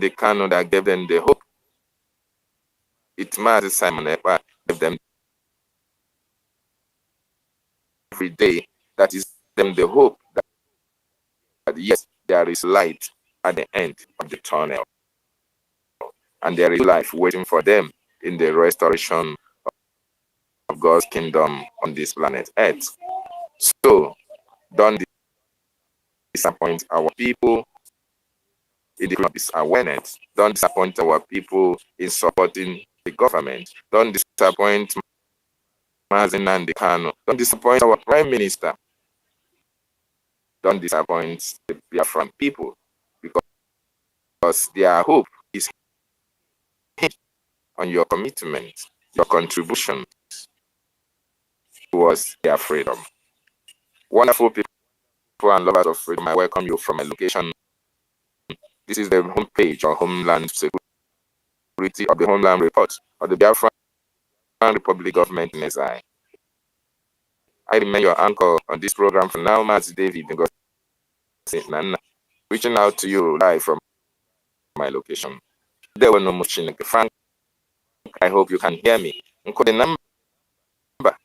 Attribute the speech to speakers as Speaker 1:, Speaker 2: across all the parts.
Speaker 1: Kanu that gave them the hope. It Mazi Simon Ekpa gave them every day. That is them the hope that yes, there is light at the end of the tunnel. And there is life waiting for them in the restoration of God's kingdom on this planet Earth. So, don't disappoint our people in this awareness. Don't disappoint our people in supporting the government. Don't disappoint Mazi Nnamdi Kanu. Don't disappoint our Prime Minister. Don't disappoint the Biafran people, because their hope is on your commitment, your contribution towards their freedom. Wonderful people and lovers of freedom, I welcome you from my location. This is the homepage or Homeland Security of the Homeland Report of the Biafran Republic Government in SI. I remain your anchor on this program for now, Mazi David, reaching out to you live from my location. There were no much Frank. I hope you can hear me. The number,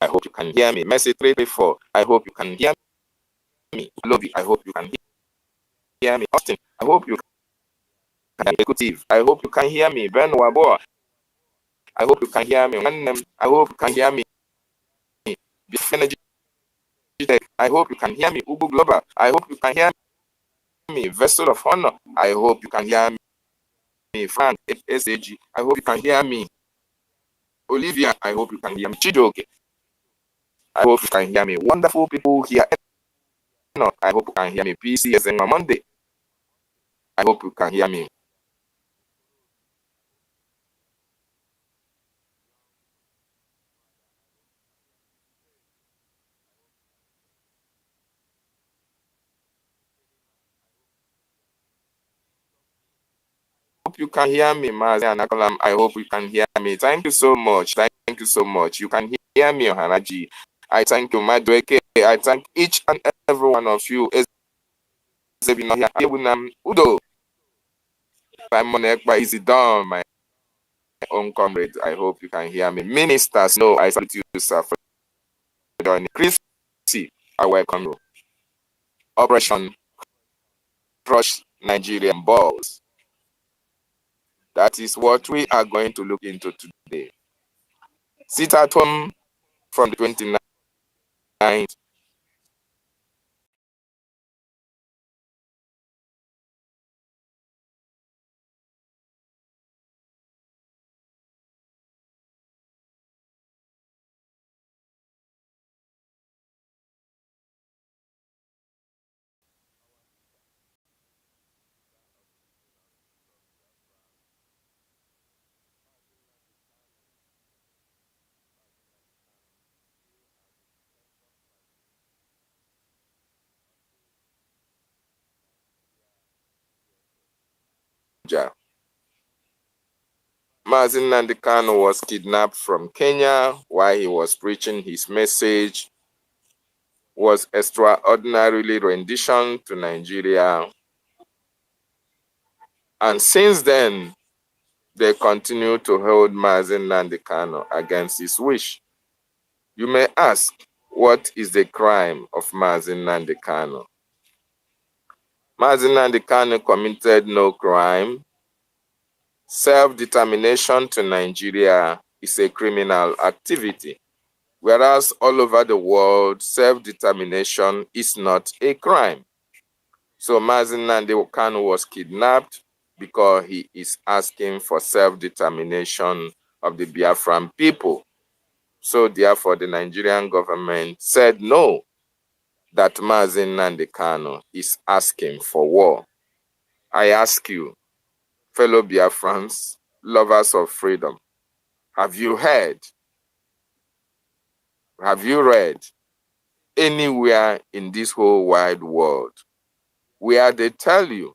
Speaker 1: I hope you can hear me. Message 334, I hope you can hear me. Lobby, I hope you can hear me. Austin, I hope you can hear me. Executive, I hope you can hear me. Ben Wabo, I hope you can hear me. I hope you can hear me. Energy, I hope you can hear me. Ubu Global, I hope you can hear me. Vessel of Honor, I hope you can hear me. Frank SAG, I hope you can hear me. Olivia, I hope you can hear me. Chidoke, I hope you can hear me. Wonderful people here. I hope you can hear me. PCS on Monday, I hope you can hear me. Hope you can hear me, Mazi and Akalam. I hope you can hear me. Thank you so much. Thank you so much. You can hear me, Hanaji. I thank you, Madweke. I thank each and every one of you. Udo. Simon Ekpa is done, my own comrade. I hope you can hear me. Ministers, no, I salute you, sir, for joining. Chrissy, I welcome you. Operation Crush Nigerian Balls. That is what we are going to look into today. Sit at home from the 29th. Mazi Nnamdi Kanu was kidnapped from Kenya while he was preaching his message, was extraordinarily rendition to Nigeria. And since then, they continue to hold Mazi Nnamdi Kanu against his wish. You may ask, what is the crime of Mazi Nnamdi Kanu? Mazi Nnamdi Kanu committed no crime. Self-determination to Nigeria is a criminal activity, whereas all over the world, self-determination is not a crime. So Mazi Nnamdi Kanu was kidnapped because he is asking for self-determination of the Biafran people. So therefore, the Nigerian government said no, that Mazi Nnamdi Kanu is asking for war. I ask you, fellow Biafrans, lovers of freedom, have you heard, have you read anywhere in this whole wide world where they tell you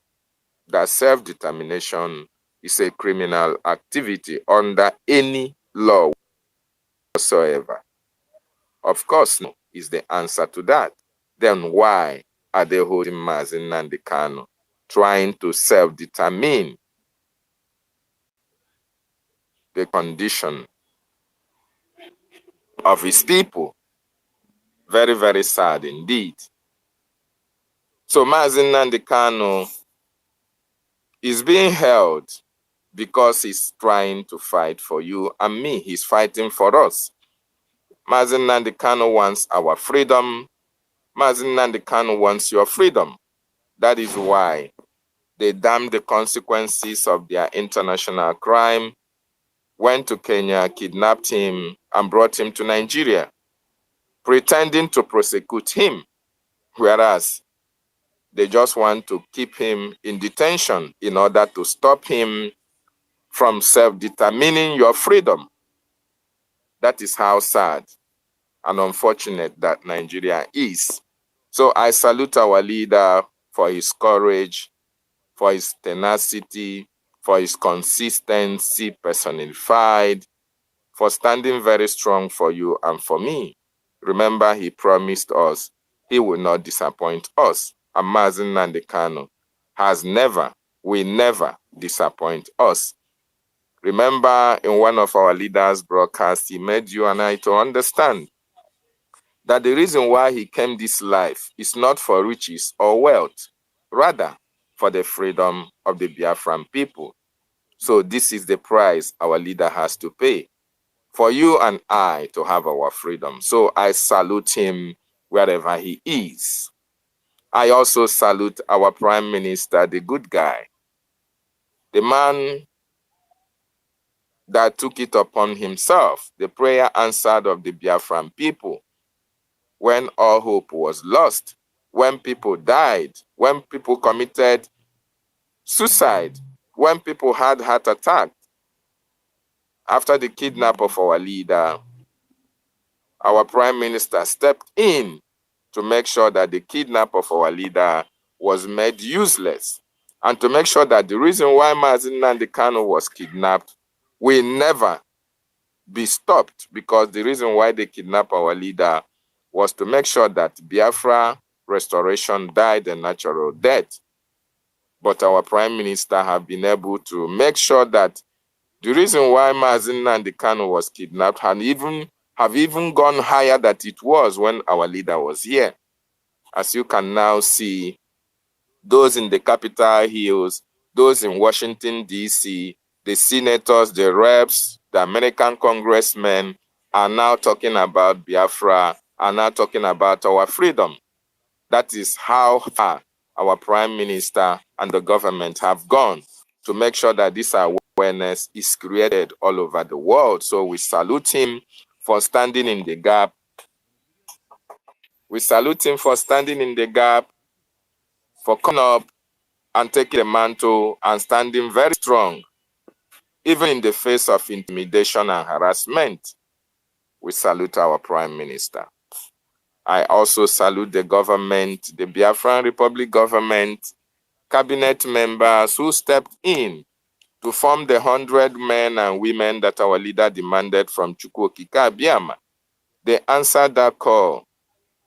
Speaker 1: that self-determination is a criminal activity under any law whatsoever? Of course, no is the answer to that. Then why are they holding Mazi Nnamdi Kanu, trying to self-determine the condition of his people. Very, very sad indeed. So Mazi Nnamdi Kanu is being held because he's trying to fight for you and me. He's fighting for us. Mazi Nnamdi Kanu wants our freedom. Mazi Nnamdi Kanu wants your freedom. That is why they damned the consequences of their international crime, went to Kenya, kidnapped him, and brought him to Nigeria, pretending to prosecute him, whereas they just want to keep him in detention in order to stop him from self-determining your freedom. That is how sad and unfortunate that Nigeria is. So I salute our leader for his courage, for his tenacity, for his consistency personified, for standing very strong for you and for me. Remember, he promised us he will not disappoint us. And Mazi Nnamdi Kanu has never, will never disappoint us. Remember, in one of our leaders' broadcasts, he made you and I to understand that the reason why he came this life is not for riches or wealth, rather for the freedom of the Biafran people. So this is the price our leader has to pay for you and I to have our freedom. So I salute him wherever he is. I also salute our Prime Minister, the good guy, the man that took it upon himself, the prayer answered of the Biafran people, when all hope was lost, when people died, when people committed suicide, when people had heart attacks. After the kidnap of our leader, our Prime Minister stepped in to make sure that the kidnap of our leader was made useless, and to make sure that the reason why Mazi Nnamdi Kanu was kidnapped will never be stopped, because the reason why they kidnapped our leader was to make sure that Biafra restoration died a natural death. But our Prime Minister have been able to make sure that the reason why Mazi Nnamdi Kanu was kidnapped have even gone higher than it was when our leader was here. As you can now see, those in the Capitol Hills, those in Washington, D.C., the senators, the reps, the American congressmen are now talking about Biafra, are now talking about our freedom. That is how far our Prime Minister and the government have gone to make sure that this awareness is created all over the world. So we salute him for standing in the gap. We salute him for standing in the gap, for coming up and taking the mantle and standing very strong, even in the face of intimidation and harassment. We salute our Prime Minister. I also salute the government, the Biafran Republic government, cabinet members who stepped in to form the 100 men and women that our leader demanded from Okigwe Abiyama. They answered that call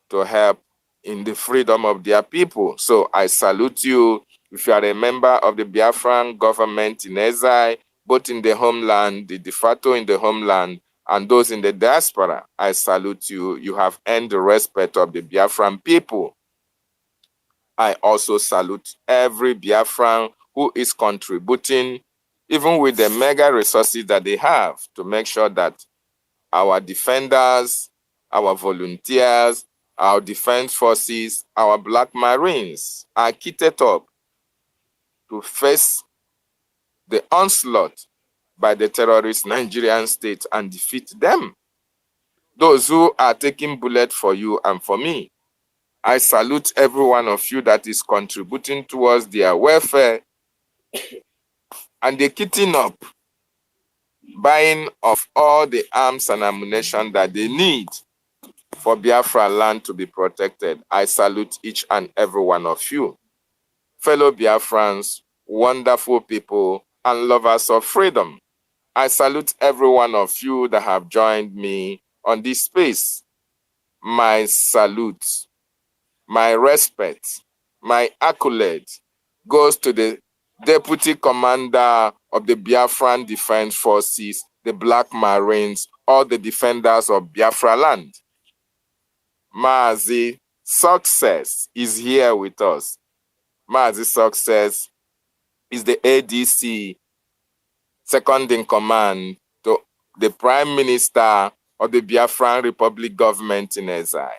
Speaker 1: to help in the freedom of their people. So I salute you. If you are a member of the Biafran government in exile, both in the homeland, the de facto in the homeland, and those in the diaspora, I salute you. You have earned the respect of the Biafran people. I also salute every Biafran who is contributing, even with the mega resources that they have, to make sure that our defenders, our volunteers, our defense forces, our Black Marines are kitted up to face the onslaught by the terrorist Nigerian state and defeat them. Those who are taking bullets for you and for me, I salute every one of you that is contributing towards their welfare, and the kitting up, buying of all the arms and ammunition that they need for Biafraland to be protected. I salute each and every one of you. Fellow Biafrans, wonderful people, and lovers of freedom, I salute every one of you that have joined me on this space. My salute, my respect, my accolade goes to the Deputy Commander of the Biafran Defense Forces, the Black Marines, or the defenders of Biafraland. Mazi Success is here with us. Mazi Success is the ADC, second in command to the Prime Minister of the Biafran Republic government in exile.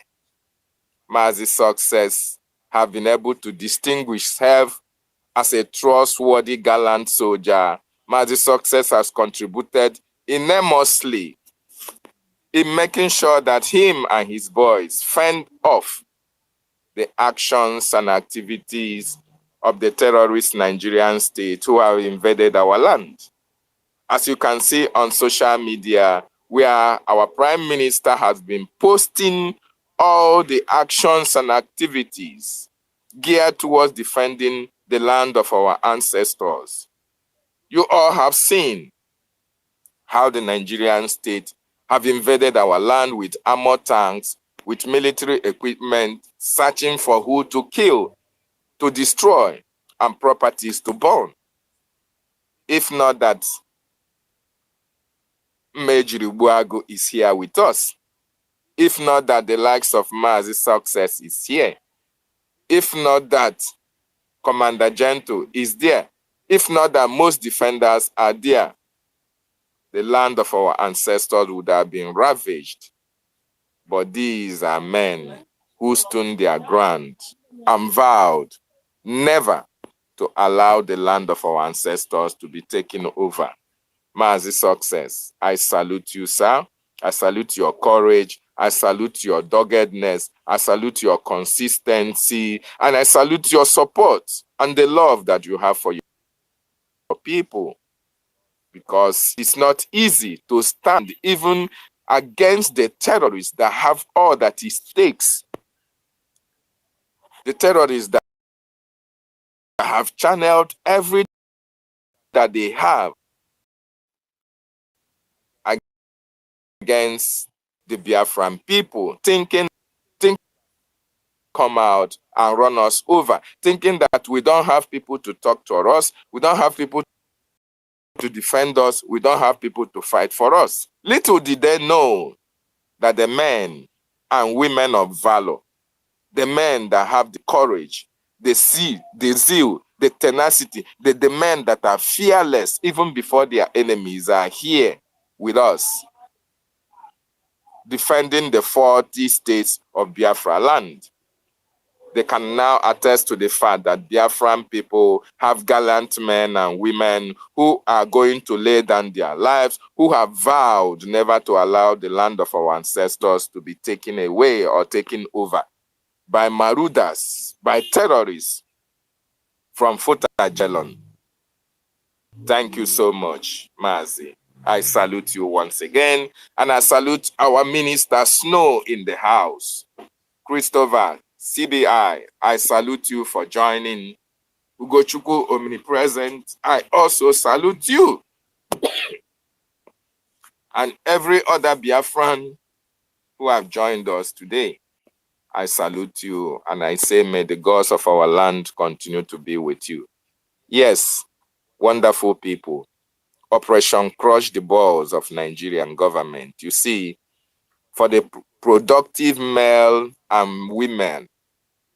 Speaker 1: Mazi Success have been able to distinguish himself as a trustworthy, gallant soldier. Mazi Success has contributed enormously in making sure that him and his boys fend off the actions and activities of the terrorist Nigerian state who have invaded our land. As you can see on social media, where our Prime Minister has been posting all the actions and activities geared towards defending the land of our ancestors. You all have seen how the Nigerian state have invaded our land with armored tanks, with military equipment, searching for who to kill, to destroy, and properties to burn. If not that Mejiri Buagu is here with us, if not that the likes of Mazi Success is here, if not that Commander Gento is there, if not that most defenders are there, the land of our ancestors would have been ravaged. But these are men who stood their ground and vowed never to allow the land of our ancestors to be taken over. Mazi Success, I salute you, sir. I salute your courage. I salute your doggedness. I salute your consistency. And I salute your support and the love that you have for your people. Because it's not easy to stand even against the terrorists that have all that it takes. The terrorists that have channeled everything that they have against the Biafran people, thinking come out and run us over, thinking that we don't have people to talk to us, we don't have people to defend us, we don't have people to fight for us. Little did they know that the men and women of valor, the men that have the courage, the zeal, the tenacity, the men that are fearless even before their enemies are here with us, defending the 40 states of Biafra land. They can now attest to the fact that Biafran people have gallant men and women who are going to lay down their lives, who have vowed never to allow the land of our ancestors to be taken away or taken over by marauders, by terrorists from Fota Jelon. Thank you so much, Mazi. I salute you once again, and I salute our Minister Snow in the house. Christopher, CBI, I salute you for joining. Ugochukwu Omnipresent, I also salute you. And every other Biafran who have joined us today, I salute you, and I say, may the gods of our land continue to be with you. Yes, wonderful people. Operation Crush the Balls of Nigerian government. You see, for the productive male and women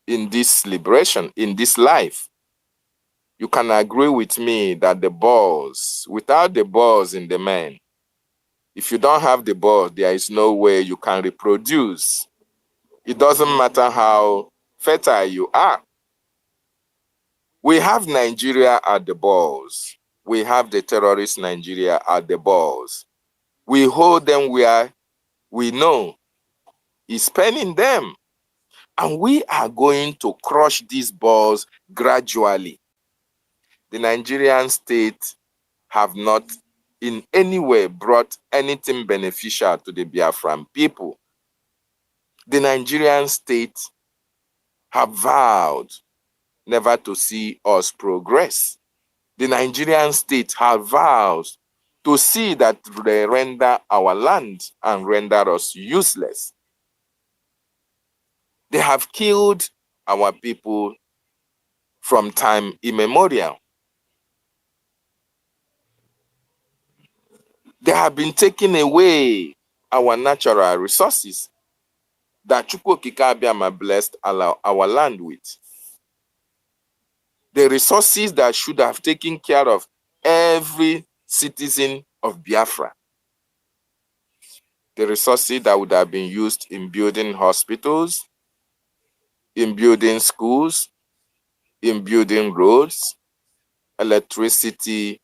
Speaker 1: in this liberation, in this life, you can agree with me that the balls, without the balls in the men, if you don't have the balls, there is no way you can reproduce. It doesn't matter how fertile you are. We have Nigeria at the balls. We have the terrorist Nigeria at the balls. We hold them where we know is spending them. And we are going to crush these balls gradually. The Nigerian state have not in any way brought anything beneficial to the Biafran people. The Nigerian state have vowed never to see us progress. The Nigerian state have vowed to see that they render our land and render us useless. They have killed our people from time immemorial. They have been taking away our natural resources that Chukwu Okike Abiama blessed our land with. The resources that should have taken care of every citizen of Biafra. The resources that would have been used in building hospitals, in building schools, in building roads, electricity,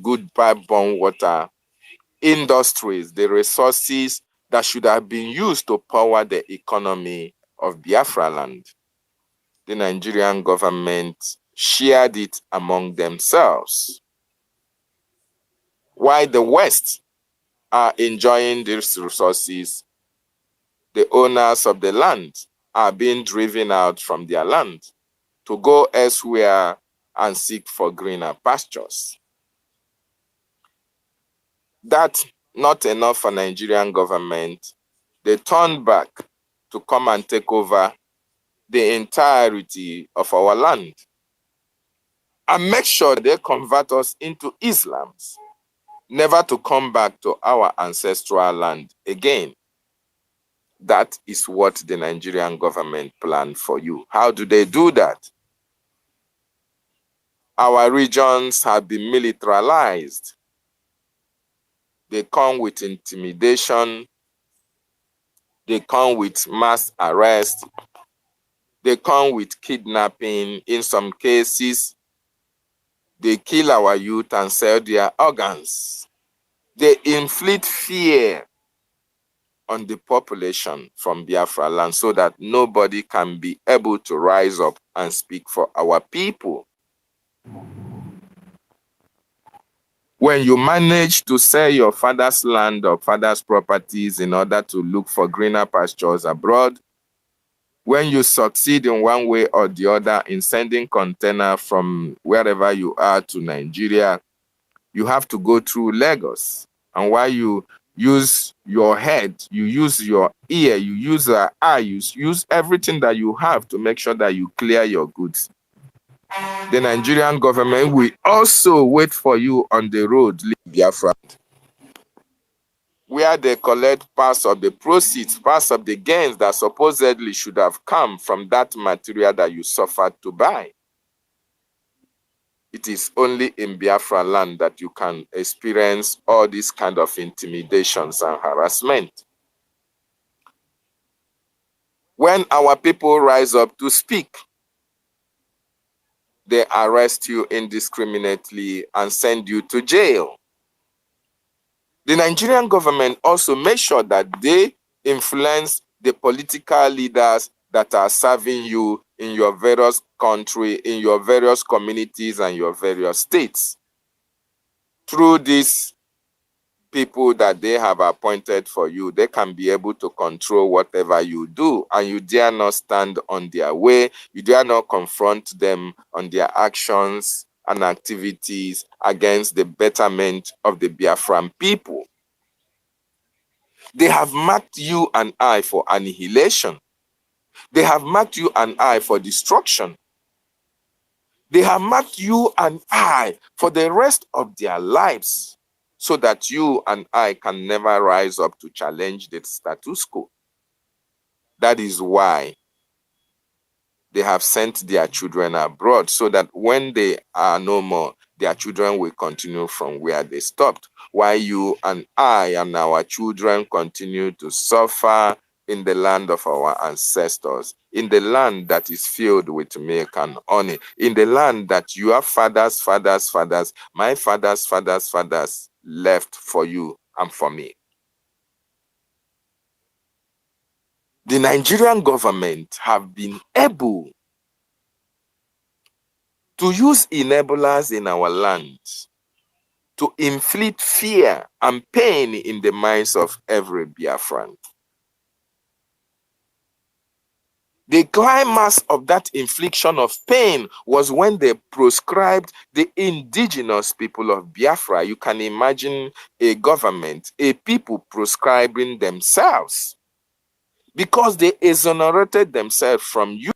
Speaker 1: good pipe-borne water, industries, the resources that should have been used to power the economy of Biafraland. The Nigerian government shared it among themselves. While the West are enjoying these resources, the owners of the land are being driven out from their land to go elsewhere and seek for greener pastures. That not enough for Nigerian government, they turned back to come and take over the entirety of our land and make sure they convert us into Islams, never to come back to our ancestral land again. That is what the Nigerian government planned for you. How do they do that? Our regions have been militarized. They come with intimidation. They come with mass arrest. They come with kidnapping. In some cases, they kill our youth and sell their organs. They inflict fear on the population from Biafraland so that nobody can be able to rise up and speak for our people. When you manage to sell your father's land or father's properties in order to look for greener pastures abroad, when you succeed in one way or the other in sending container from wherever you are to Nigeria, you have to go through Lagos. And while you use your head, you use your ear, you use your eye, you use everything that you have to make sure that you clear your goods. The Nigerian government will also wait for you on the road, Biafra, where they collect parts of the proceeds, parts of the gains that supposedly should have come from that material that you suffered to buy. It is only in Biafraland that you can experience all these kind of intimidations and harassment. When our people rise up to speak, they arrest you indiscriminately and send you to jail. The Nigerian government also makes sure that they influence the political leaders that are serving you in your various countries, in your various communities and your various states. Through these people that they have appointed for you, they can be able to control whatever you do, and you dare not stand on their way. You dare not confront them on their actions and activities against the betterment of the Biafran people. They have marked you and I for annihilation. They have marked you and I for destruction. They have marked you and I for the rest of their lives, so that you and I can never rise up to challenge the status quo. That is why they have sent their children abroad, so that when they are no more, their children will continue from where they stopped, while you and I and our children continue to suffer in the land of our ancestors, in the land that is filled with milk and honey, in the land that your fathers, my fathers left for you and for me. The Nigerian government have been able to use enablers in our land to inflict fear and pain in the minds of every Biafran. The climax of that infliction of pain was when they proscribed the indigenous people of Biafra. You can imagine a government, a people proscribing themselves because they exonerated themselves from you.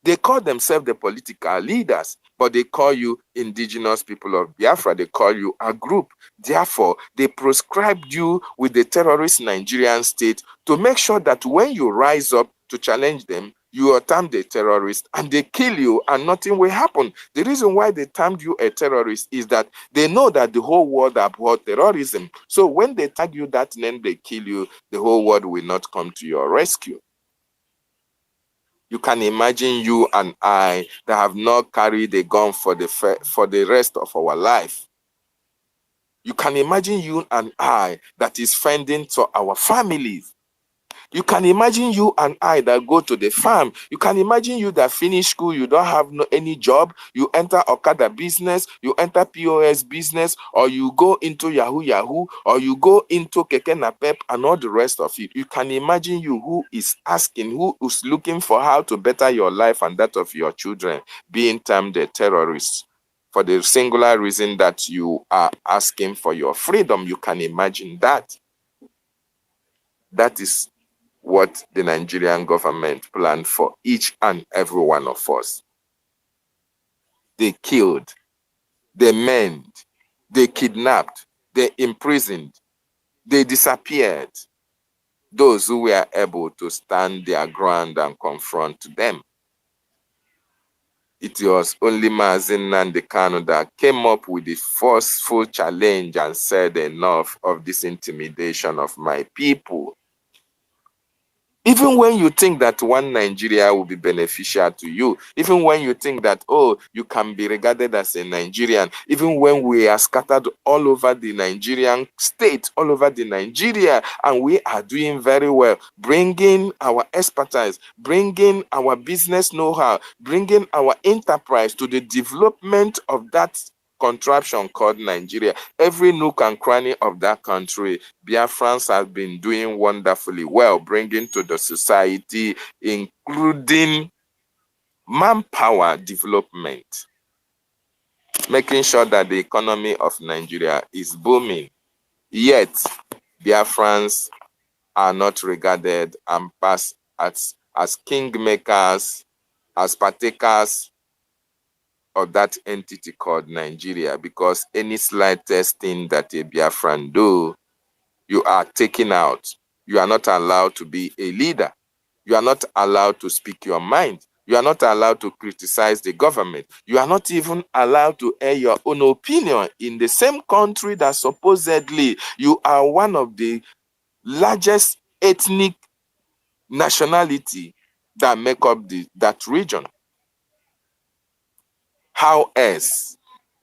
Speaker 1: They call themselves the political leaders. but they call you indigenous people of Biafra. They call you a group. Therefore, they proscribed you with the terrorist Nigerian state to make sure that when you rise up to challenge them, you are termed a terrorist and they kill you and nothing will happen. The reason why they termed you a terrorist is that they know that the whole world abhors terrorism. So when they tag you that name, they kill you, the whole world will not come to your rescue. You can imagine you and I that have not carried a gun for the rest of our life. You can imagine you and I that is fending for our families. You can imagine you and I that go to the farm. You can imagine you that finish school, you don't have any job. You enter Okada business, you enter POS business, or you go into Yahoo Yahoo, or you go into Keke Napep and all the rest of it. You can imagine you who is asking, who is looking for how to better your life and that of your children, being termed a terrorist. For the singular reason that you are asking for your freedom. You can imagine that. That is what the Nigerian government planned for each and every one of us. They killed, they maimed, they kidnapped, they imprisoned, they disappeared those who were able to stand their ground and confront them. It was only Mazen Nnamdi Kanu that came up with the forceful challenge and said, enough of this intimidation of my people. Even when you think that one Nigeria will be beneficial to you, even when you think that, oh, you can be regarded as a Nigerian, even when we are scattered all over the Nigerian state, all over the Nigeria, and we are doing very well, bringing our expertise, bringing our business know-how, bringing our enterprise to the development of that contraption called Nigeria. Every nook and cranny of that country, Biafrans have been doing wonderfully well, bringing to the society, including manpower development, making sure that the economy of Nigeria is booming. Yet, Biafrans are not regarded and passed as kingmakers, as partakers of that entity called Nigeria, because any slightest thing that a Biafran do, you are taken out. You are not allowed to be a leader. You are not allowed to speak your mind. You are not allowed to criticize the government. You are not even allowed to air your own opinion in the same country that supposedly you are one of the largest ethnic nationality that make up that region. How else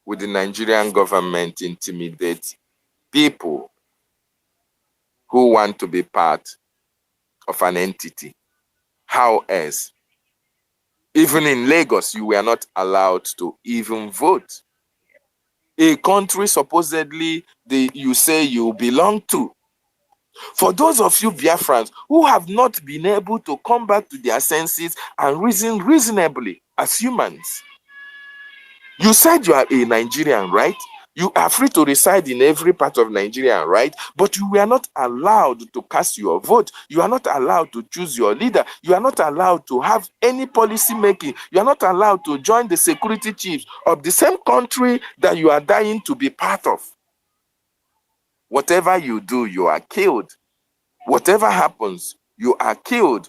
Speaker 1: would the Nigerian government intimidate people who want to be part of an entity? How else? Even in Lagos, you were not allowed to even vote. A country supposedly you say you belong to. For those of you Biafrans who have not been able to come back to their senses and reason reasonably as humans, you said you are a Nigerian, right? You are free to reside in every part of Nigeria, right? But you were not allowed to cast your vote. You are not allowed to choose your leader. You are not allowed to have any policy making. You are not allowed to join the security chiefs of the same country that you are dying to be part of. Whatever you do, you are killed. Whatever happens, you are killed.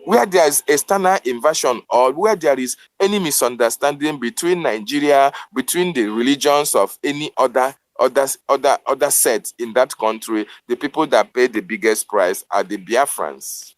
Speaker 1: Where there is external invasion or where there is any misunderstanding between Nigeria, between the religions of any other sets in that country, the people that pay the biggest price are the Biafrans.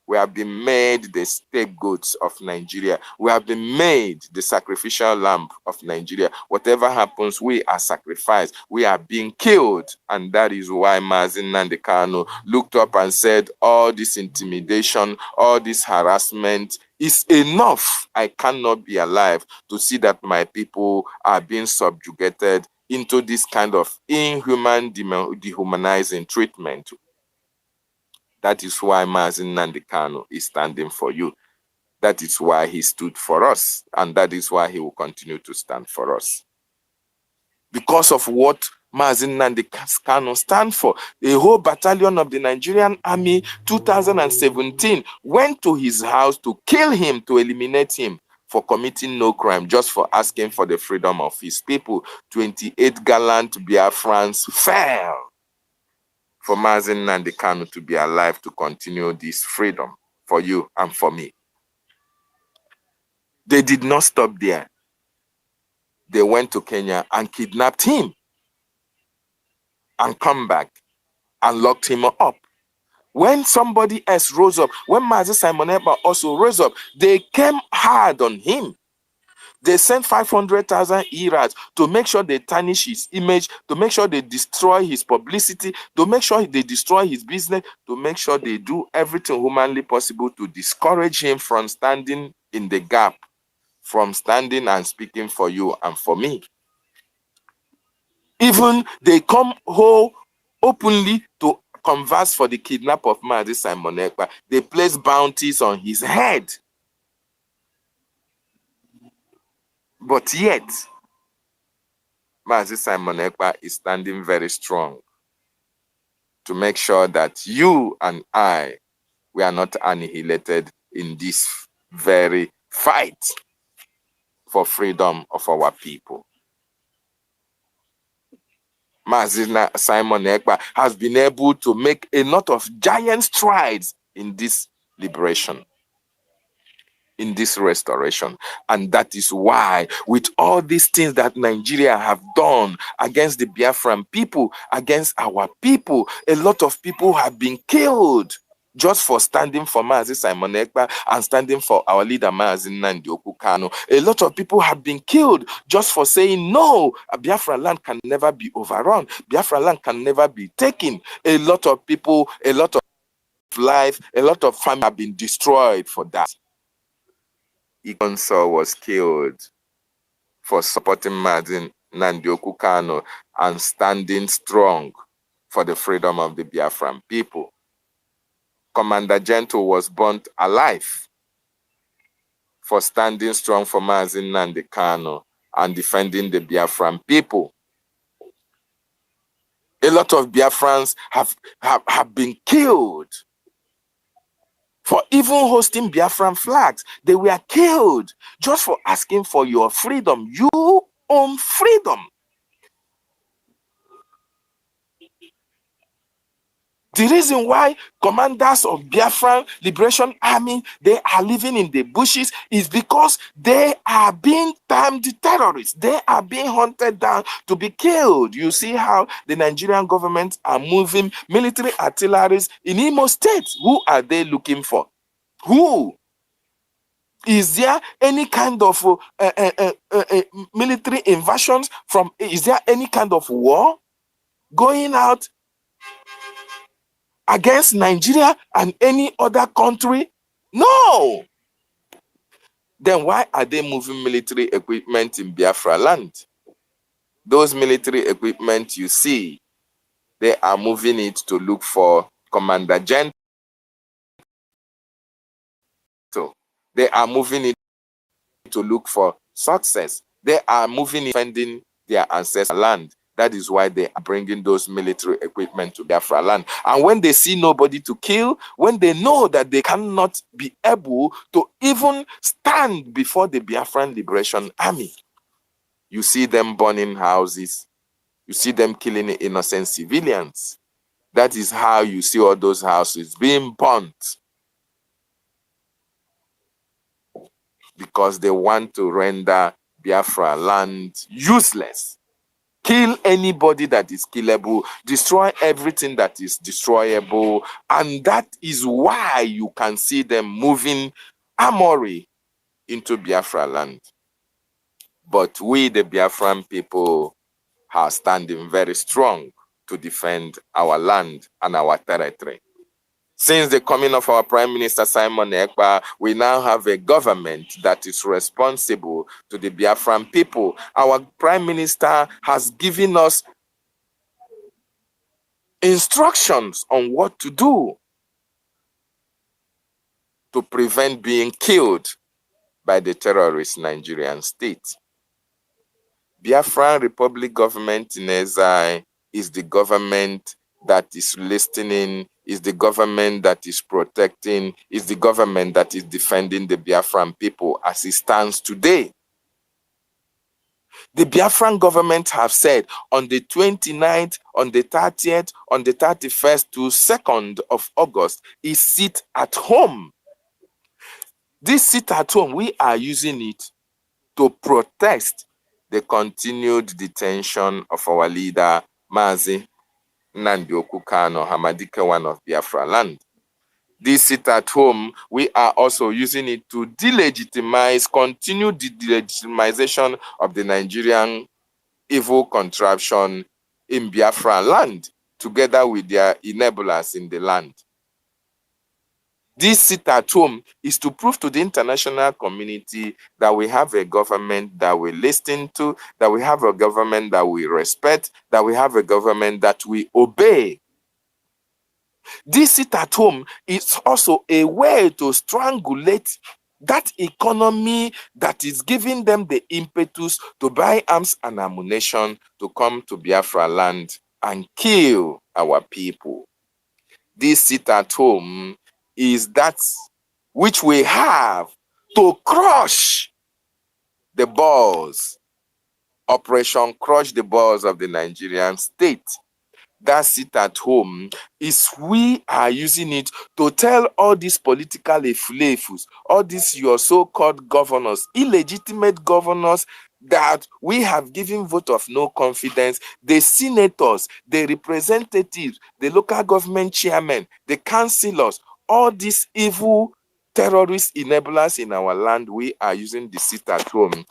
Speaker 1: We have been made the scapegoats of Nigeria. We have been made the sacrificial lamb of Nigeria. Whatever happens, we are sacrificed. We are being killed. And that is why Mazen Nnamdi Kanu looked up and said, all this intimidation, all this harassment is enough. I cannot be alive to see that my people are being subjugated into this kind of inhuman, dehumanizing treatment. That is why Mazen Nnamdi Kanu is standing for you. That is why he stood for us. And that is why he will continue to stand for us. Because of what Mazen Nnamdi Kanu stand for, a whole battalion of the Nigerian Army 2017 went to his house to kill him, to eliminate him for committing no crime, just for asking for the freedom of his people. 28 gallant Biafrans fell for Mazi Nnamdi Kanu to be alive to continue this freedom for you and for me. They did not stop there. They went to Kenya and kidnapped him and come back and locked him up. When somebody else rose up, when Mazi Simon Ekpa also rose up, they came hard on him. They sent 500,000 Irats to make sure they tarnish his image, to make sure they destroy his publicity, to make sure they destroy his business, to make sure they do everything humanly possible to discourage him from standing in the gap, from standing and speaking for you and for me. Even they come whole openly to converse for the kidnap of Mazi Simon Ekpa. They place bounties on his head. But yet, Mazi Simon Ekpa is standing very strong to make sure that you and I, we are not annihilated in this very fight for freedom of our people. Mazi Simon Ekpa has been able to make a lot of giant strides in this liberation, in this restoration. And that is why, with all these things that Nigeria have done against the Biafran people, against our people, a lot of people have been killed just for standing for Mazi Simon Ekpa and standing for our leader Mazi Nnamdi Kanu. A lot of people have been killed just for saying no, Biafraland can never be overrun. Biafraland can never be taken. A lot of people, a lot of life, a lot of family have been destroyed for that. Ikonso was killed for supporting Mazi Nnamdi Kanu and standing strong for the freedom of the Biafran people. Commander Gentle was burnt alive for standing strong for Mazi Nnamdi Kanu and defending the Biafran people. A lot of Biafrans have been killed for even hosting Biafran flags. They were killed just for asking for your freedom. You own freedom. The reason why commanders of Biafran Liberation Army, they are living in the bushes is because they are being termed terrorists. They are being hunted down to be killed. You see how the Nigerian government are moving military artilleries in Imo State. Who are they looking for? Who? Is there any kind of military invasions from, is there any kind of war going out against Nigeria and any other country? No. Then why are they moving military equipment in Biafraland? Those military equipment you see, they are moving it to look for Commander Gentle. They are moving it to look for success. They are moving it defending their ancestral land. That is why they are bringing those military equipment to Biafraland. And when they see nobody to kill, when they know that they cannot be able to even stand before the Biafran Liberation Army, you see them burning houses. You see them killing innocent civilians. That is how you see all those houses being burnt. Because they want to render Biafraland useless. Kill anybody that is killable, destroy everything that is destroyable, and that is why you can see them moving Amur-Ed into Biafraland. But we, the Biafran people, are standing very strong to defend our land and our territory. Since the coming of our Prime Minister Simon Ekpa, we now have a government that is responsible to the Biafran people. Our Prime Minister has given us instructions on what to do to prevent being killed by the terrorist Nigerian state. Biafran Republic government in exile is the government that is listening, is the government that is protecting, is the government that is defending the Biafran people as it stands today. The Biafran government have said on the 29th, on the 30th, on the 31st to 2nd of August is sit at home. This sit at home, we are using it to protest the continued detention of our leader, Mazi Nnamdi Kanu Hamadike, one of Biafraland. This sit at home, we are also using it to delegitimize, continue the delegitimization of the Nigerian evil contraption in Biafraland, together with their enablers in the land. This sit at home is to prove to the international community that we have a government that we listen to, that we have a government that we respect, that we have a government that we obey. This sit at home is also a way to strangulate that economy that is giving them the impetus to buy arms and ammunition to come to Biafra land and kill our people. This sit at home is that which we have to crush the balls, Operation Crush the Balls of the Nigerian state. That sit at home is we are using it to tell all these political efulefus, all these your so-called governors, illegitimate governors that we have given vote of no confidence, the senators, the representatives, the local government chairmen, the councillors, all these evil terrorist enablers in our land, we are using the sit at home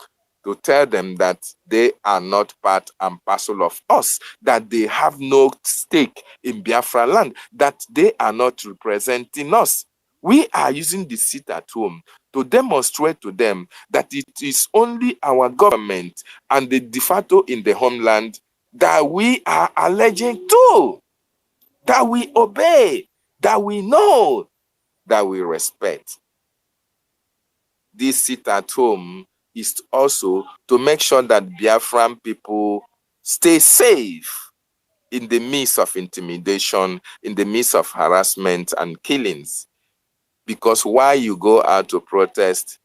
Speaker 1: to tell them that they are not part and parcel of us, that they have no stake in Biafra land, that they are not representing us. We are using the sit at home to demonstrate to them that it is only our government and the de facto in the homeland that we are alleging to, that we obey, that we know, that we respect. This sit at home is also to make sure that Biafran people stay safe in the midst of intimidation, in the midst of harassment and killings. Because while you go out to protest,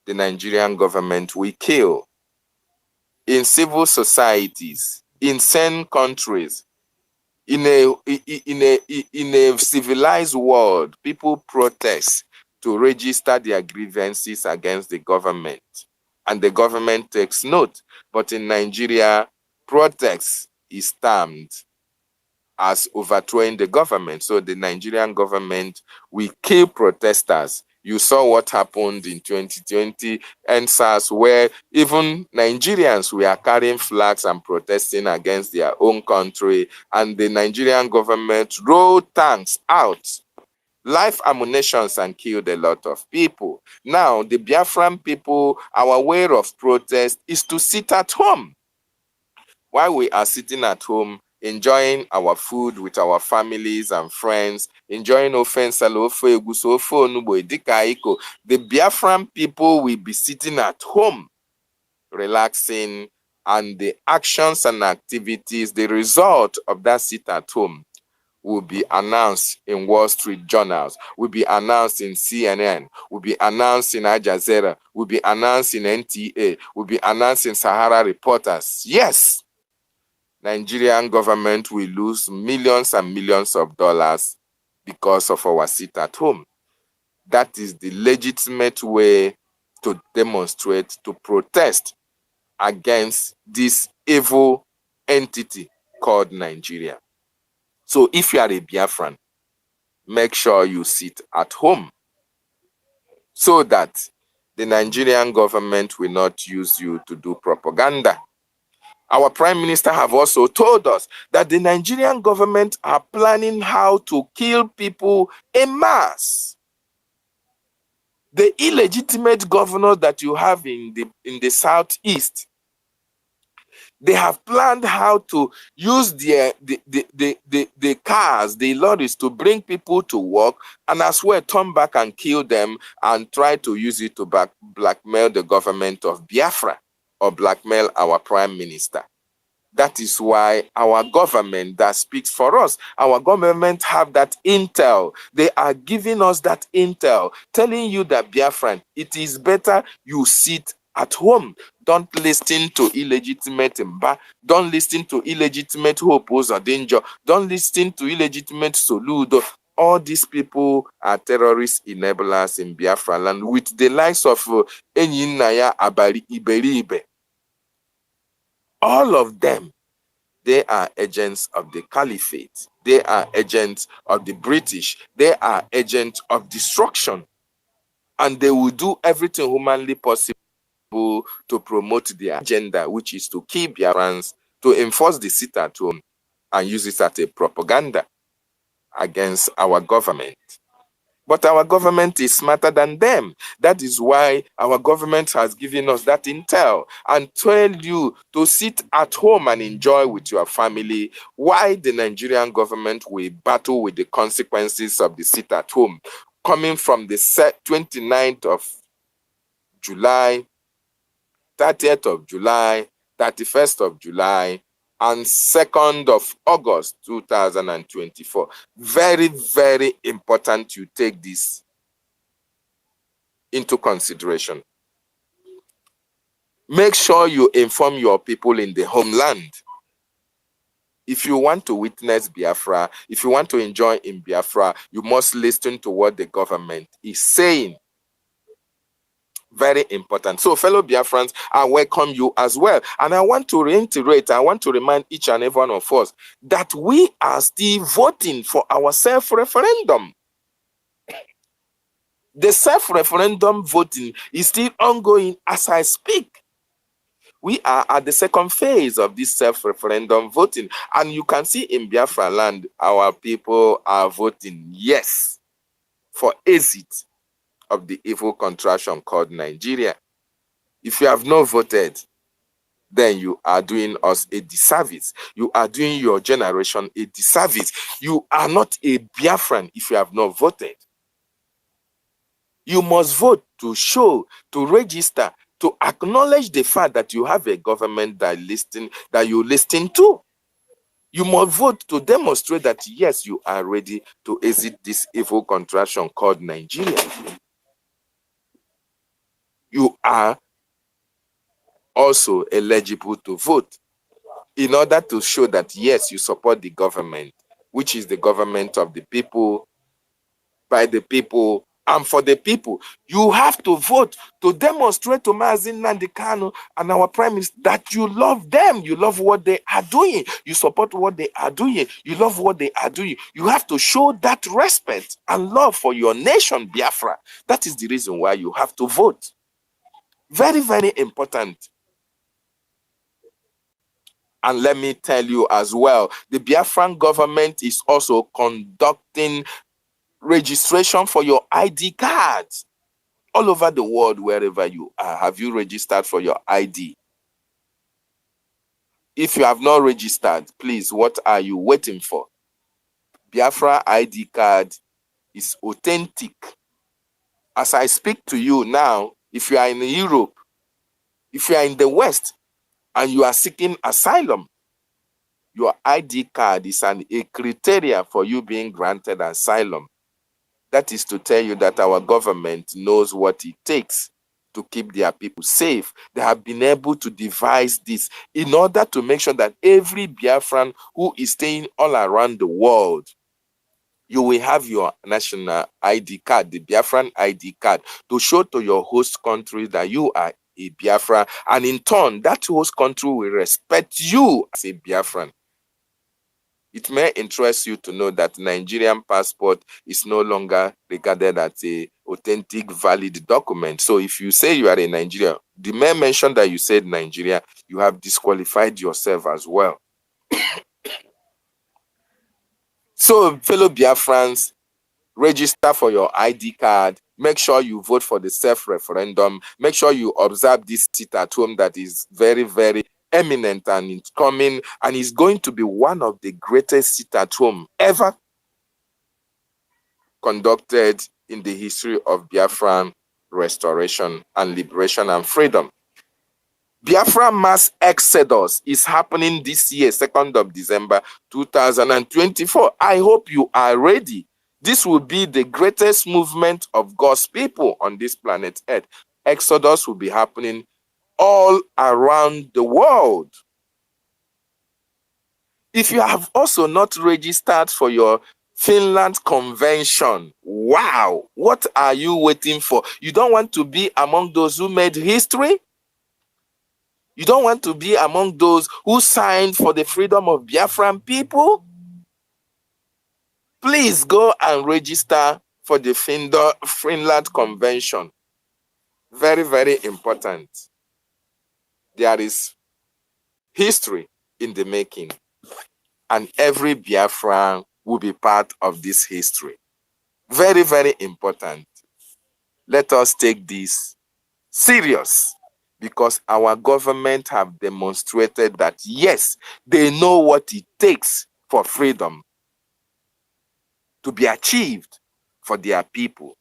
Speaker 1: the Nigerian government will kill. In civil societies, in certain countries, in a civilized world, people protest to register their grievances against the government. And the government takes note. But in Nigeria, protest is termed as overthrowing the government. So the Nigerian government will kill protesters. You saw what happened in 2020 and SARS, where even Nigerians were carrying flags and protesting against their own country, and the Nigerian government rolled tanks out, live ammunitions, and killed a lot of people. Now, the Biafran people, our way of protest is to sit at home. While we are sitting at home, enjoying our food with our families and friends, enjoying the Biafran people will be sitting at home, relaxing, and the actions and activities, the result of that sit at home, will be announced in Wall Street journals, will be announced in CNN, will be announced in Al Jazeera, will be announced in NTA, will be announced in Sahara Reporters. Yes, Nigerian government will lose millions and millions of dollars because of our sit at home. That is the legitimate way to demonstrate, to protest against this evil entity called Nigeria. So if you are a Biafran, make sure you sit at home so that the Nigerian government will not use you to do propaganda. Our Prime Minister have also told us that the Nigerian government are planning how to kill people en masse. The illegitimate governors that you have in the southeast, they have planned how to use the cars, the lorries, to bring people to work and as well turn back and kill them and try to use it to blackmail the government of Biafra or blackmail our Prime Minister. That is why our government that speaks for us, our government have that intel. They are giving us that intel, telling you that Biafran, it is better you sit at home. Don't listen to illegitimate Mba. Don't listen to illegitimate Hope Uzodinjo. Don't listen to illegitimate Soludo. All these people are terrorist enablers in Biafraland with the likes of Enyinaya Abari Iberibe. All of them, they are agents of the caliphate. They are agents of the British. They are agents of destruction. And they will do everything humanly possible to promote their agenda, which is to kill Biafrans, to enforce the sit at home, and use it as a propaganda against our government. But our government is smarter than them. That is why our government has given us that intel and told you to sit at home and enjoy with your family, while the Nigerian government will battle with the consequences of the sit at home, coming from the 29th of July, 30th of July, 31st of July, and 2nd of August 2024. Very, very important you take this into consideration. Make sure you inform your people in the homeland. If you want to witness Biafra, if you want to enjoy in Biafra, you must listen to what the government is saying. Very important. So, fellow Biafrans, I welcome you as well. And I want to reiterate, I want to remind each and every one of us that we are still voting for our self-referendum. The self-referendum voting is still ongoing as I speak. We are at the second phase of this self-referendum voting. And you can see in Biafraland, our people are voting yes for exit of the evil contraction called Nigeria. If you have not voted, then you are doing us a disservice. You are doing your generation a disservice. You are not a Biafran if you have not voted. You must vote to show, to register, to acknowledge the fact that you have a government that you listen to. You must vote to demonstrate that, yes, you are ready to exit this evil contraction called Nigeria. You are also eligible to vote in order to show that, yes, you support the government, which is the government of the people, by the people, and for the people. You have to vote to demonstrate to Mazi Nnamdi Kanu and our prime minister that you love them. You love what they are doing. You support what they are doing. You love what they are doing. You have to show that respect and love for your nation, Biafra. That is the reason why you have to vote. Very, very important. And let me tell you as well, the Biafran government is also conducting registration for your ID cards all over the world. Wherever you are, have you registered for your ID? If you have not registered, please, what are you waiting for? Biafra ID card is authentic. As I speak to you now, if you are in Europe, if you are in the West, and you are seeking asylum, your ID card is a criteria for you being granted asylum. That is to tell you that our government knows what it takes to keep their people safe. They have been able to devise this in order to make sure that every Biafran who is staying all around the world, you will have your national ID card, the Biafran ID card, to show to your host country that you are a Biafran, and in turn, that host country will respect you as a Biafran. It may interest you to know that Nigerian passport is no longer regarded as a authentic, valid document. So if you say you are a Nigerian, the mere mention that you said Nigeria, you have disqualified yourself as well. So, fellow Biafrans, register for your ID card. Make sure you vote for the self-referendum. Make sure you observe this sit at home that is very, very eminent, and it's coming, and it's going to be one of the greatest sit at home ever conducted in the history of Biafran restoration and liberation and freedom. Biafra mass exodus is happening this year, 2nd of December 2024. I hope you are ready. This will be the greatest movement of God's people on this planet Earth. Exodus will be happening all around the world. If you have also not registered for your Finland convention, wow, what are you waiting for? You don't want to be among those who made history? You don't want to be among those who signed for the freedom of Biafran people? Please go and register for the Finland convention. Very, very important. There is history in the making, and every Biafran will be part of this history. Very, very important. Let us take this serious, because our government have demonstrated that, yes, they know what it takes for freedom to be achieved for their people.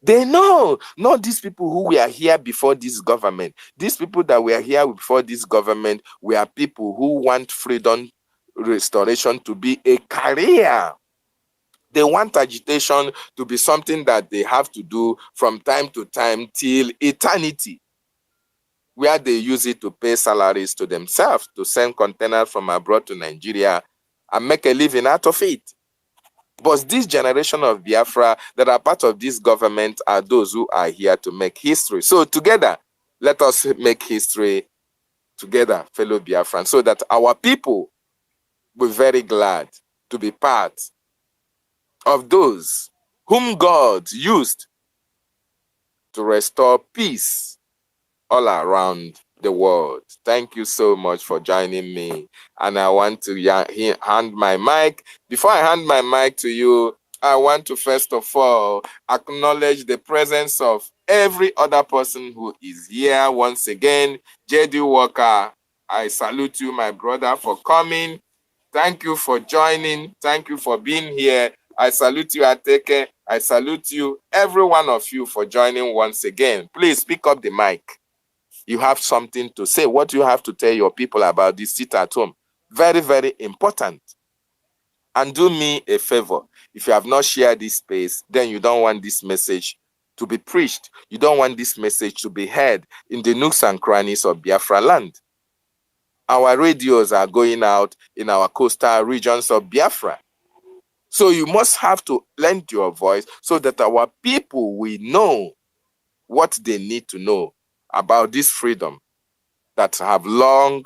Speaker 1: They know, not these people who were here before this government. These people that were here before this government were people who want freedom restoration to be a career. They want agitation to be something that they have to do from time to time till eternity, where they use it to pay salaries to themselves, to send containers from abroad to Nigeria and make a living out of it. But this generation of Biafra that are part of this government are those who are here to make history. So together, let us make history together, fellow Biafrans, so that our people will be very glad to be part of those whom God used to restore peace all around the world. Thank you so much for joining me. And I want to hand my mic. Before I hand my mic to you, I want to first of all acknowledge the presence of every other person who is here once again. J.D. Walker, I salute you, my brother, for coming. Thank you for joining. Thank you for being here. I salute you, Ateke. I salute you, every one of you, for joining once again. Please pick up the mic. You have something to say. What do you have to tell your people about this sit at home? Very, very important. And do me a favor. If you have not shared this space, then you don't want this message to be preached. You don't want this message to be heard in the nooks and crannies of Biafraland. Our radios are going out in our coastal regions of Biafra. So you must have to lend your voice so that our people will know what they need to know about this freedom that have long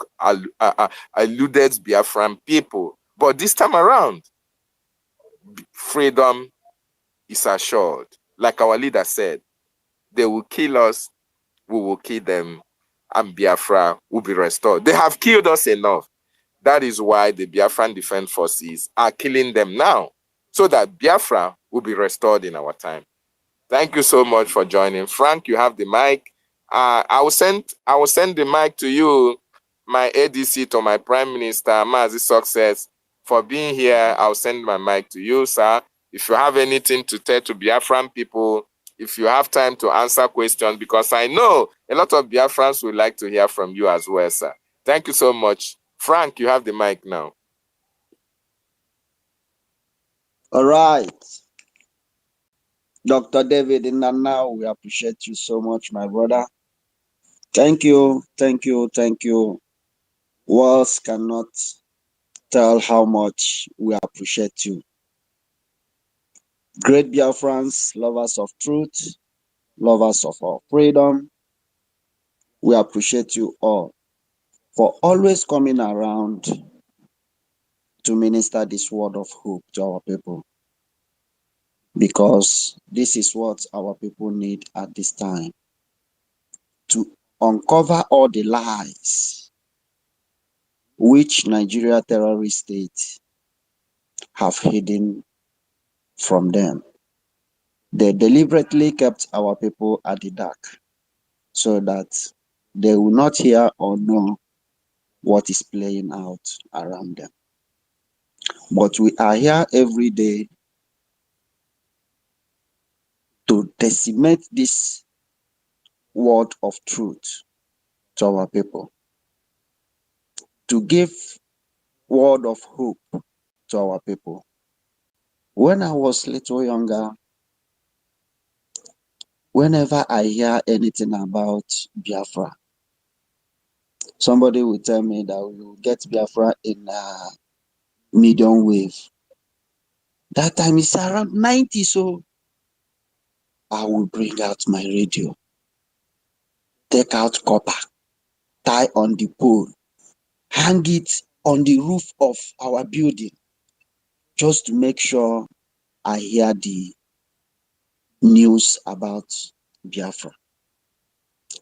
Speaker 1: eluded Biafran people. But this time around, freedom is assured. Like our leader said, they will kill us, we will kill them, and Biafra will be restored. They have killed us enough. That is why the Biafran Defense Forces are killing them now, so that Biafra will be restored in our time. Thank you so much for joining. Frank, you have the mic. I will send the mic to you, my ADC, to my Prime Minister, Mazi Success, for being here. I'll send my mic to you, sir. If you have anything to tell to Biafran people, if you have time to answer questions, because I know a lot of Biafrans would like to hear from you as well, sir. Thank you so much. Frank, you have the mic now.
Speaker 2: All right. Dr. David Inanna, we appreciate you so much, my brother. Thank you, thank you, thank you. Words cannot tell how much we appreciate you. Great Biafrans, lovers of truth, lovers of our freedom, we appreciate you all for always coming around to minister this word of hope to our people, because this is what our people need at this time, to uncover all the lies which Nigeria terrorist state have hidden from them. They deliberately kept our people at the dark so that they will not hear or know what is playing out around them. But we are here every day to decimate this word of truth, to our people, to give word of hope to our people. When I was little younger, whenever I hear anything about Biafra, somebody will tell me that we will get Biafra in a medium wave. That time is around 90, so I will bring out my radio, take out copper, tie on the pole, hang it on the roof of our building, just to make sure I hear the news about Biafra.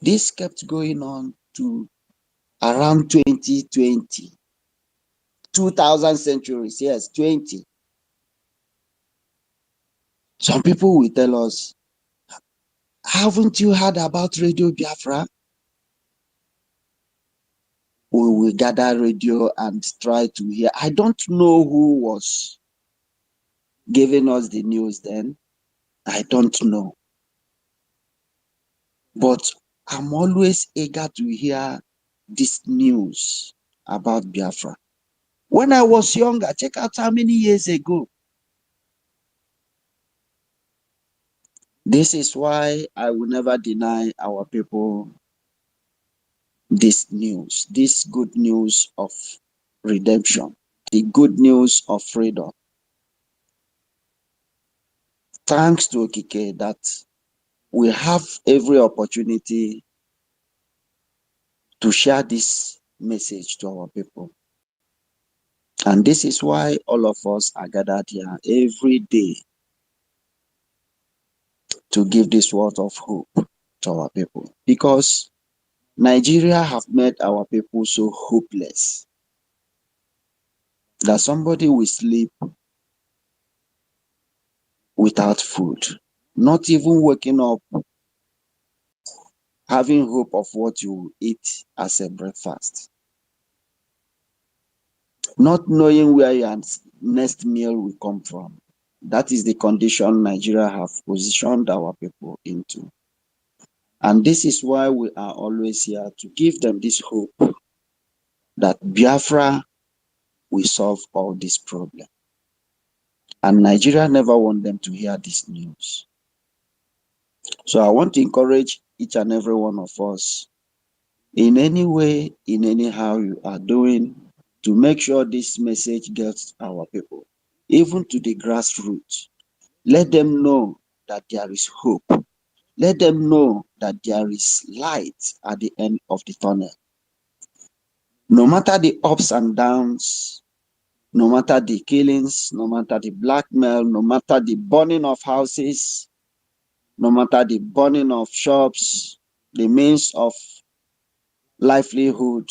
Speaker 2: This kept going on to around 2020, 2000 centuries, yes, 20. Some people will tell us, haven't you heard about Radio Biafra? We will gather radio and try to hear. I don't know who was giving us the news then. I don't know. But I'm always eager to hear this news about Biafra. When I was younger, check out how many years ago. This is why I will never deny our people this news, this good news of redemption, the good news of freedom. Thanks to Okigwe that we have every opportunity to share this message to our people. And this is why all of us are gathered here every day to give this word of hope to our people. Because Nigeria have made our people so hopeless that somebody will sleep without food, not even waking up having hope of what you will eat as a breakfast, not knowing where your next meal will come from. That is the condition Nigeria have positioned our people into. And this is why we are always here to give them this hope that Biafra will solve all this problem. And Nigeria never want them to hear this news. So I want to encourage each and every one of us, in any way, in any how you are doing, to make sure this message gets our people, even to the grassroots. Let them know that there is hope. Let them know that there is light at the end of the tunnel. No matter the ups and downs, no matter the killings, no matter the blackmail, no matter the burning of houses, no matter the burning of shops, the means of livelihood,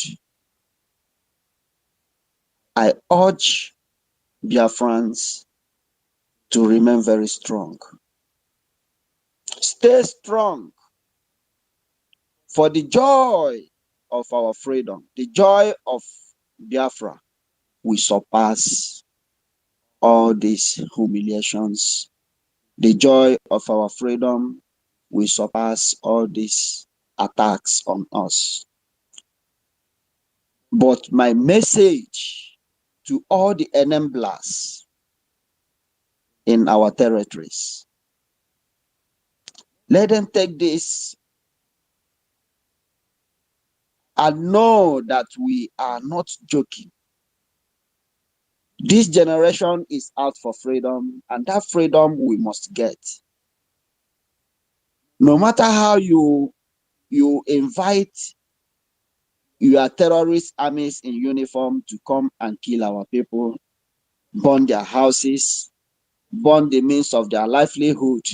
Speaker 2: I urge Biafrans to remain very strong. Stay strong, for the joy of our freedom, the joy of Biafra will surpass all these humiliations. The joy of our freedom will surpass all these attacks on us. But my message to all the enablers in our territories, let them take this and know that we are not joking. This generation is out for freedom, and that freedom we must get. No matter how you invite your terrorist armies in uniform to come and kill our people, burn their houses, burn the means of their livelihood,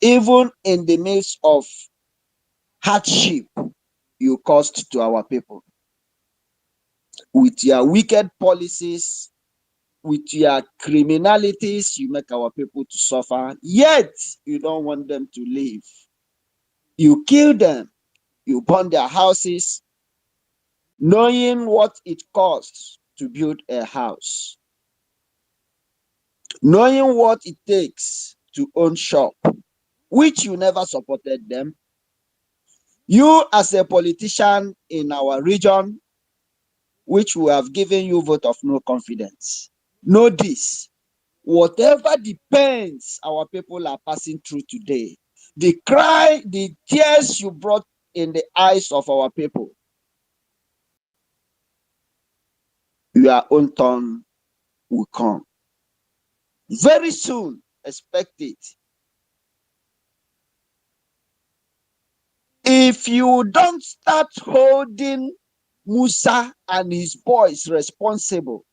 Speaker 2: even in the midst of hardship you caused to our people. With your wicked policies, with your criminalities, you make our people to suffer, yet you don't want them to live. You kill them, you burn their houses, knowing what it costs to build a house, knowing what it takes to own shop, which you never supported them. You as a politician in our region, which we have given you vote of no confidence, know this: whatever the pains our people are passing through today, the cry, the tears you brought in the eyes of our people, your own turn will come. Very soon, expect it. If you don't start holding Musa and his boys responsible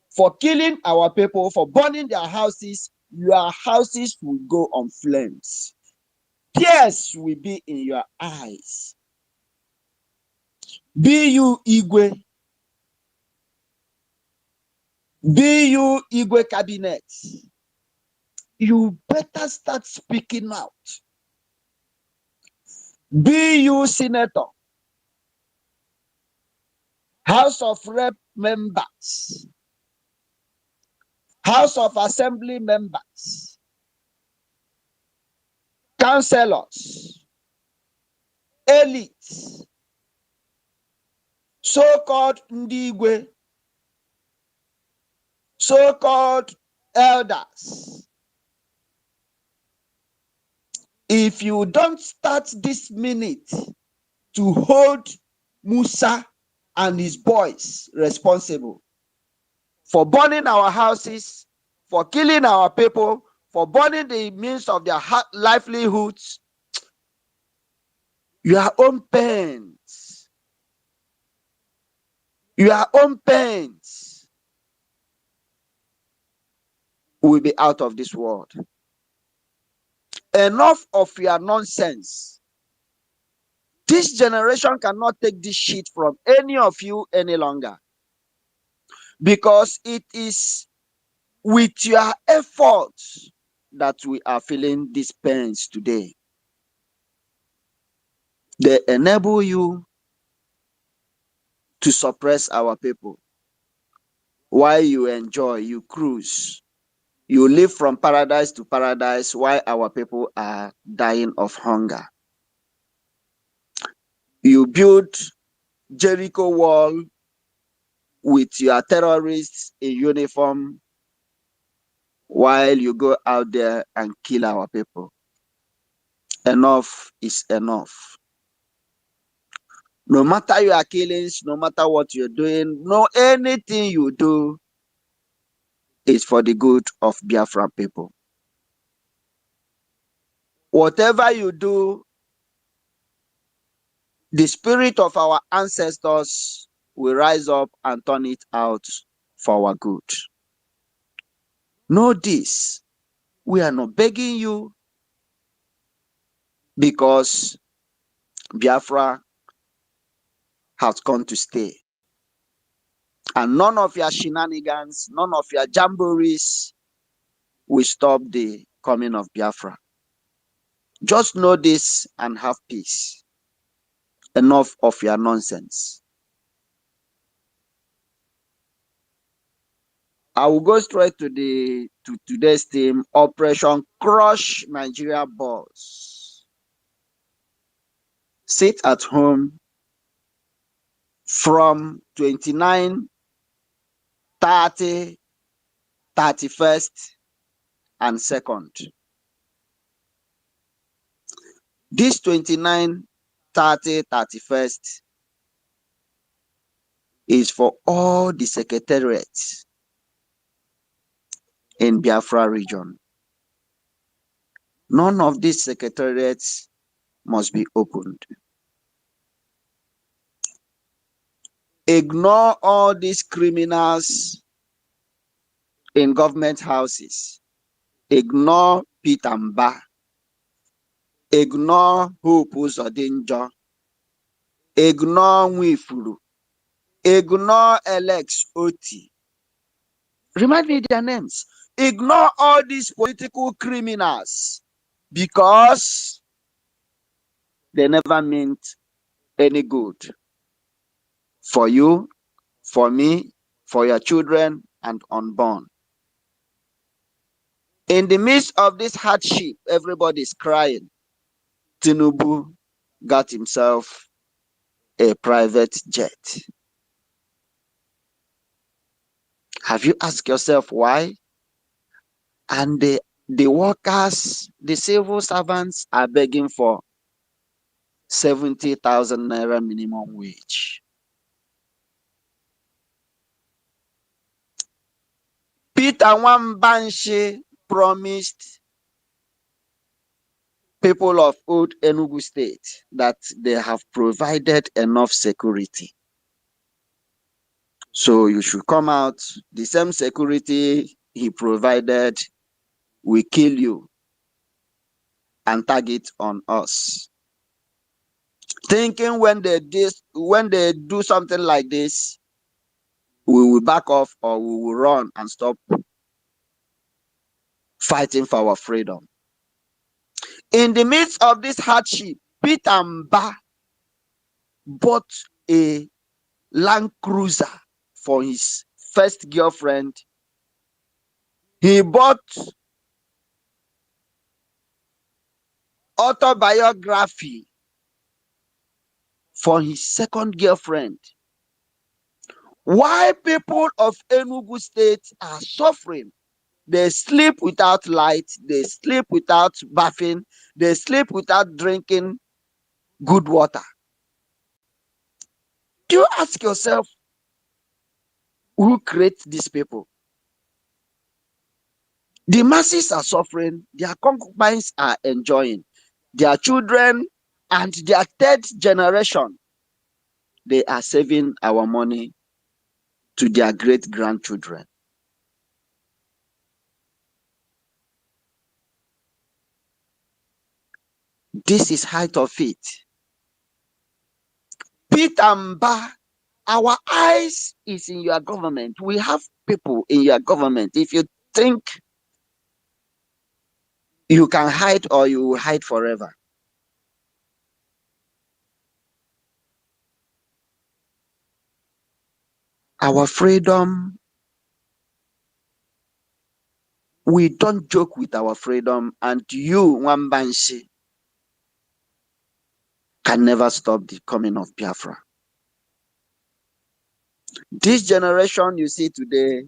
Speaker 2: for killing our people, for burning their houses, your houses will go on flames. Tears will be in your eyes. Be you Igwe, be you Igwe cabinet, you better start speaking out. Be you senator, House of Rep members, House of Assembly members, councillors, elites, so-called Ndigwe, so-called elders. If you don't start this minute to hold Musa and his boys responsible for burning our houses, for killing our people, for burning the means of their livelihoods, your own pains, your own pains will be out of this world. Enough of your nonsense. This generation cannot take this shit from any of you any longer, because it is with your efforts that we are feeling these pains today. They enable you to suppress our people while you enjoy, you cruise, you live from paradise to paradise while our people are dying of hunger. You build Jericho wall with your terrorists in uniform while you go out there and kill our people. Enough is enough. No matter your killings, no matter what you're doing, no anything you do is for the good of Biafran people. Whatever you do, the spirit of our ancestors will rise up and turn it out for our good. Know this: we are not begging you, because Biafra has come to stay. And none of your shenanigans, none of your jamborees will stop the coming of Biafra. Just know this and have peace. Enough of your nonsense. I will go straight to today's theme: Operation Crush Nigeria Boss. Sit at home from 29, 30, 31st, and 2nd. This 29, 30, 31st is for all the secretariats in Biafra region. None of these secretariats must be opened. Ignore all these criminals in government houses. Ignore Pete and Ba. Ignore Hope Uzodinjo. Ignore Nwifuru. Ignore Alex Oti. Remind me their names. Ignore all these political criminals, because they never meant any good for you, for me, for your children and unborn. In the midst of this hardship, everybody is crying. Tinubu, got himself a private jet. Have you asked yourself why? And the workers, the civil servants are begging for 70,000 naira minimum wage. Peter Wambanshi promised people of old Enugu State that they have provided enough security. So you should come out. The same security he provided will kill you and target on us. Thinking when they do something like this, we will back off or we will run and stop fighting for our freedom. In the midst of this hardship, Peter Mba bought a Land Cruiser for his first girlfriend. He bought autobiography for his second girlfriend. Why people of Enugu State are suffering? They sleep without light, they sleep without bathing, they sleep without drinking good water. Do you ask yourself, who creates these people? The masses are suffering, their concubines are enjoying, their children and their third generation, they are saving our money to their great grandchildren. This is height of it. Peter Mba, our eyes is in your government. We have people in your government. If you think you can hide or you will hide forever. Our freedom, we don't joke with our freedom, and you, Wambanshi, can never stop the coming of Biafra. This generation you see today,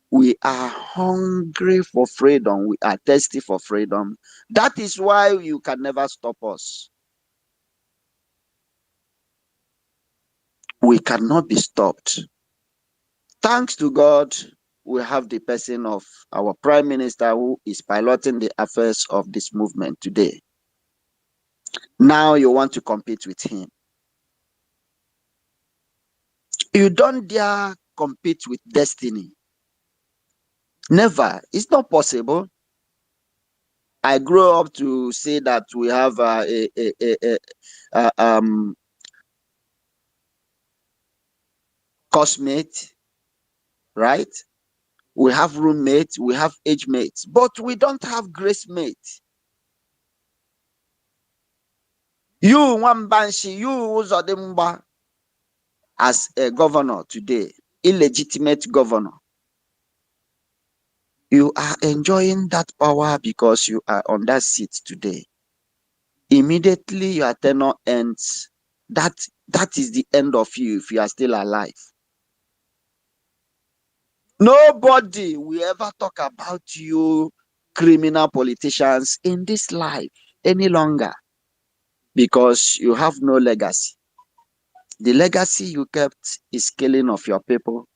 Speaker 2: we are hungry for freedom. We are thirsty for freedom. That is why you can never stop us. We cannot be stopped. Thanks to God, we have the person of our Prime Minister who is piloting the affairs of this movement today. Now you want to compete with him. You don't dare compete with destiny. Never. It's not possible. I grew up to say that we have cosmate, right? We have roommates, we have age mates, but we don't have grace mates. You, Wambanshi, you Uzodimba, as a governor today, illegitimate governor, you are enjoying that power because you are on that seat today. Immediately your tenure ends. That is the end of you if you are still alive. Nobody will ever talk about you criminal politicians in this life any longer because you have no legacy. The legacy you kept is killing of your people.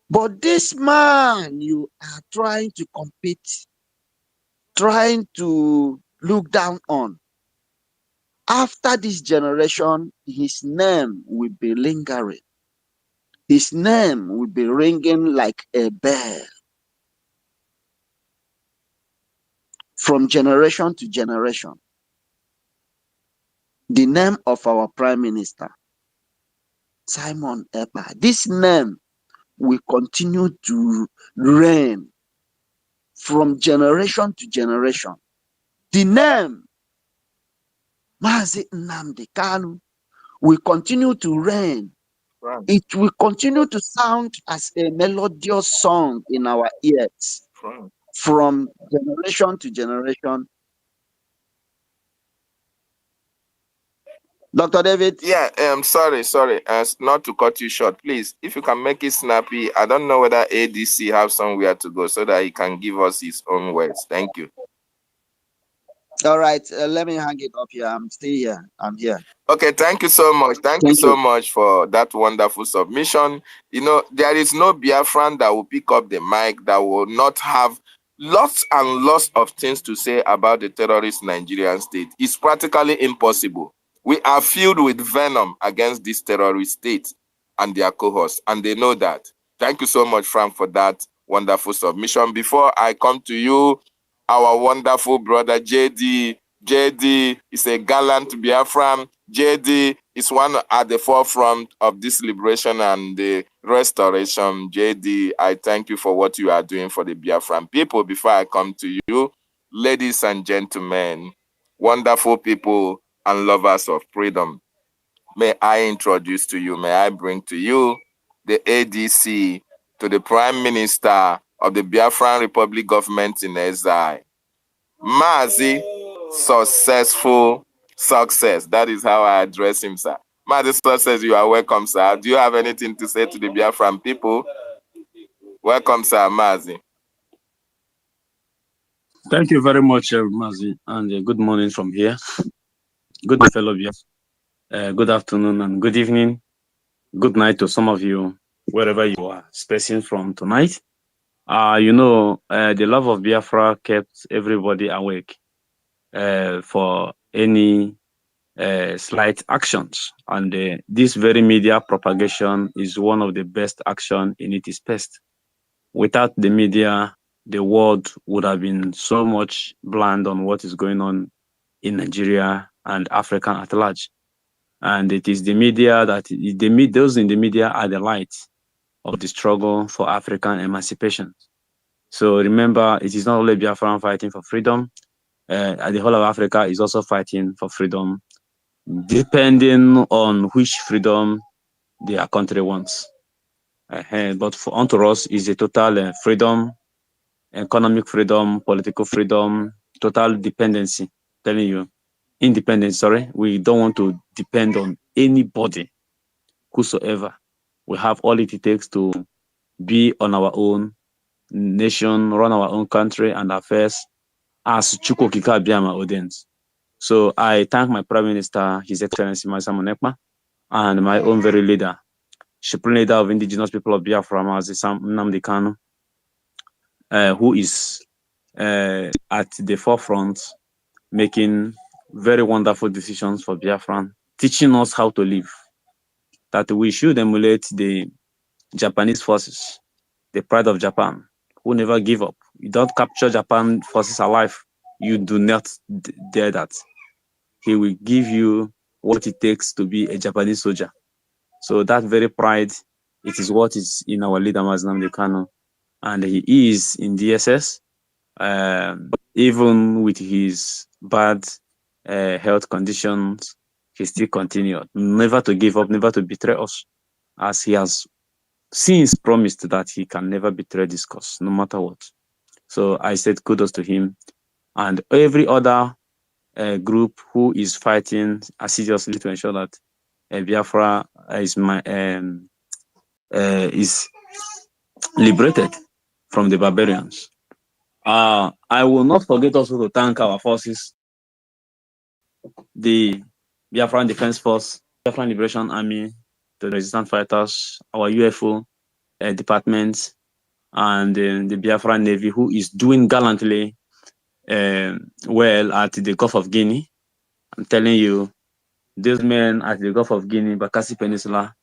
Speaker 2: But this man you are trying to compete, trying to look down on, after this generation, his name will be lingering. His name will be ringing like a bell from generation to generation. The name of our Prime Minister, Simon Ekpa, this name will continue to reign from generation to generation. The name Mazi Nnamdi Kanu will continue to reign.
Speaker 1: France.
Speaker 2: It will continue to sound as a melodious song in our ears
Speaker 1: France.
Speaker 2: from generation to generation. Dr. David?
Speaker 1: Yeah, sorry, not to cut you short. Please, if you can make it snappy. I don't know whether ADC have somewhere to go so that he can give us his own words. Thank you.
Speaker 2: All right, let me hang it up here. I'm still here. I'm here.
Speaker 1: Okay, thank you so much. Thank you so much for that wonderful submission. You know, there is no Biafran that will pick up the mic that will not have lots and lots of things to say about the terrorist Nigerian state. It's practically impossible. We are filled with venom against this terrorist state and their cohorts, and they know that. Thank you so much, Frank, for that wonderful submission. Before I come to you, our wonderful brother JD. JD is a gallant Biafran. JD is one at the forefront of this liberation and the restoration. JD, I thank you for what you are doing for the Biafran people. Before I come to you, ladies and gentlemen, wonderful people and lovers of freedom, may I introduce to you, may I bring to you the ADC to the Prime Minister of the Biafran Republic government in exile, Mazi Successful Success. That is how I address him, sir. Mazi Success, you are welcome, sir. Do you have anything to say to the Biafran people? Welcome, sir, Mazi.
Speaker 3: Thank you very much, Mazi, and good morning from here. Good day, fellow Biafrans. Good afternoon and good evening. Good night to some of you, wherever you are spacing from tonight. The love of Biafra kept everybody awake for any slight actions. And this very media propagation is one of the best action in its best. Without the media, the world would have been so much blind on what is going on in Nigeria and Africa at large. And it is the media those in the media are the light of the struggle for African emancipation. So remember, it is not only Biafran fighting for freedom, the whole of Africa is also fighting for freedom, depending on which freedom their country wants. But unto us is a total freedom, economic freedom, political freedom, total dependency. Telling you, independence. Sorry, we don't want to depend on anybody, whosoever. We have all it takes to be on our own nation, run our own country and affairs as Chukwokika Biama Odens. So I thank my Prime Minister, His Excellency Maisa Monekma, and my own very leader, Supreme Leader of Indigenous People of Biafra, Sam Nnamdi Kanu, who is at the forefront, making very wonderful decisions for Biafran, teaching us how to live, that we should emulate the Japanese forces, the pride of Japan, who never give up. You don't capture Japan forces alive. You do not dare that. He will give you what it takes to be a Japanese soldier. So that very pride, it is what is in our leader, Nnamdi Kanu. And he is in DSS, even with his bad health conditions, he still continued, never to give up, never to betray us, as he has since promised that he can never betray this cause, no matter what. So I said kudos to him and every other group who is fighting assiduously to ensure that Biafra is liberated from the barbarians. I will not forget also to thank our forces, the Biafran Defense Force, Biafran Liberation Army, the resistant fighters, our UFO department, and the Biafran Navy, who is doing gallantly well at the Gulf of Guinea. I'm telling you, these men at the Gulf of Guinea, Bakassi Peninsula,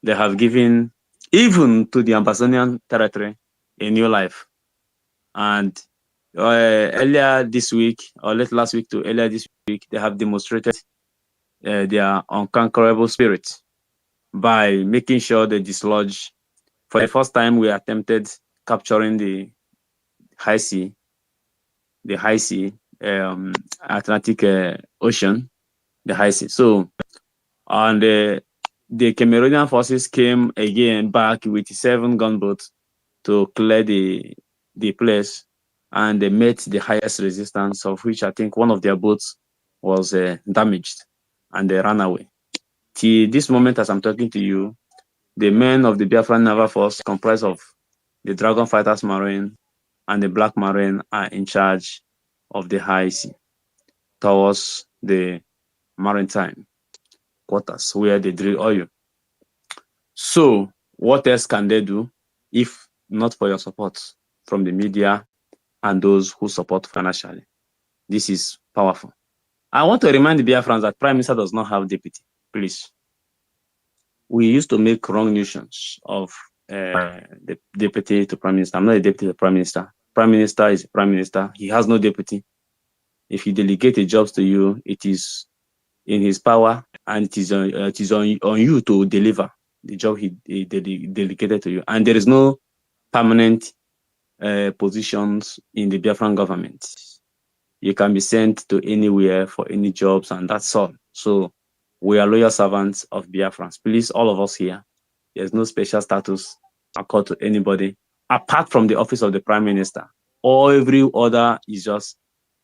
Speaker 3: they have given, even to the Amazonian territory, a new life. And earlier this week, or late last week to earlier this week, they have demonstrated their unconquerable spirit by making sure they dislodge. For the first time, we attempted capturing the high sea, Atlantic Ocean, the high sea. So, and the Cameroonian forces came again back with 7 gunboats to clear the place, and they met the highest resistance, of which I think one of their boats was damaged. and they ran away. Till this moment, as I'm talking to you, the men of the Biafran Naval Force, comprised of the Dragon Fighters Marine and the Black Marine, are in charge of the high sea towards the maritime quarters where they drill oil. So what else can they do if not for your support from the media and those who support financially? This is powerful. I want to remind the Biafrans that Prime Minister does not have deputy, please. We used to make wrong notions of the deputy to Prime Minister. I'm not a deputy to Prime Minister. Prime Minister is a Prime Minister. He has no deputy. If he delegate a job to you, it is in his power, and it is on you to deliver the job he delegated to you. And there is no permanent positions in the Biafran government. You can be sent to anywhere for any jobs, and that's all. So we are loyal servants of Biafrans. Please, all of us here, there's no special status accorded to anybody apart from the office of the Prime Minister. Or every other is just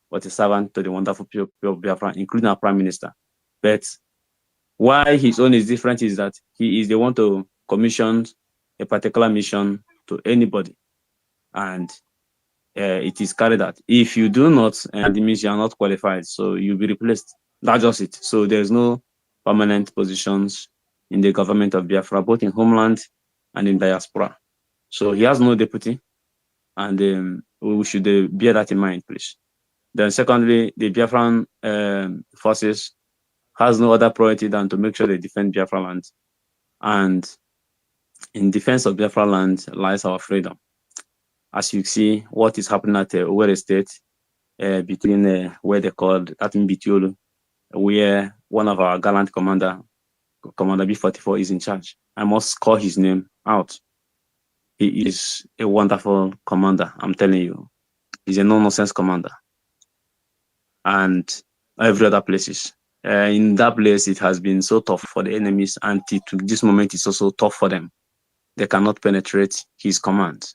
Speaker 3: what a servant to the wonderful people of Biafra, including our Prime Minister. But why his own is different is that he is the one to commission a particular mission to anybody, and it is carried out. If you do not, it means you are not qualified, so you'll be replaced. That's just it. So there's no permanent positions in the government of Biafra, both in homeland and in diaspora. So he has no deputy, and we should bear that in mind, please. Then secondly, the Biafran forces has no other priority than to make sure they defend Biafraland. And in defense of Biafraland lies our freedom. As you see, what is happening at Owerri State, between where they called Bitiolu, where one of our gallant Commander B44 is in charge. I must call his name out. He is a wonderful commander, I'm telling you. He's a no-nonsense commander. And every other places. In that place, it has been so tough for the enemies, and to this moment, it's also tough for them. They cannot penetrate his command.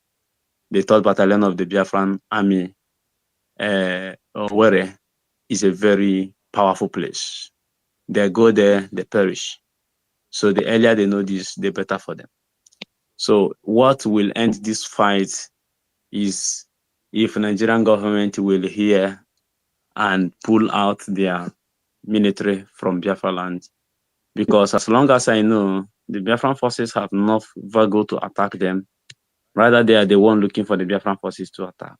Speaker 3: The 3rd Battalion of the Biafran Army, Owerri, is a very powerful place. They go there, they perish. So the earlier they know this, the better for them. So what will end this fight is if Nigerian government will hear and pull out their military from Biafraland, because as long as I know, the Biafran forces have not go to attack them. Rather, they are the one looking for the Biafran forces to attack.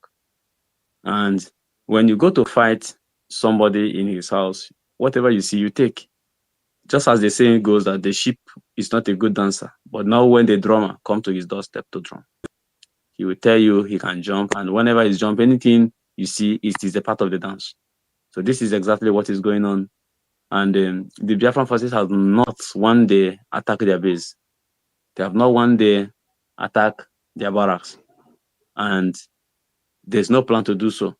Speaker 3: And when you go to fight somebody in his house, whatever you see, you take. Just as the saying goes that the sheep is not a good dancer, but now when the drummer comes to his doorstep to drum, he will tell you he can jump, and whenever he's jump, anything you see, it is a part of the dance. So this is exactly what is going on. And the Biafran forces have not one day attacked their base. They have not one day attacked their barracks. And there's no plan to do so.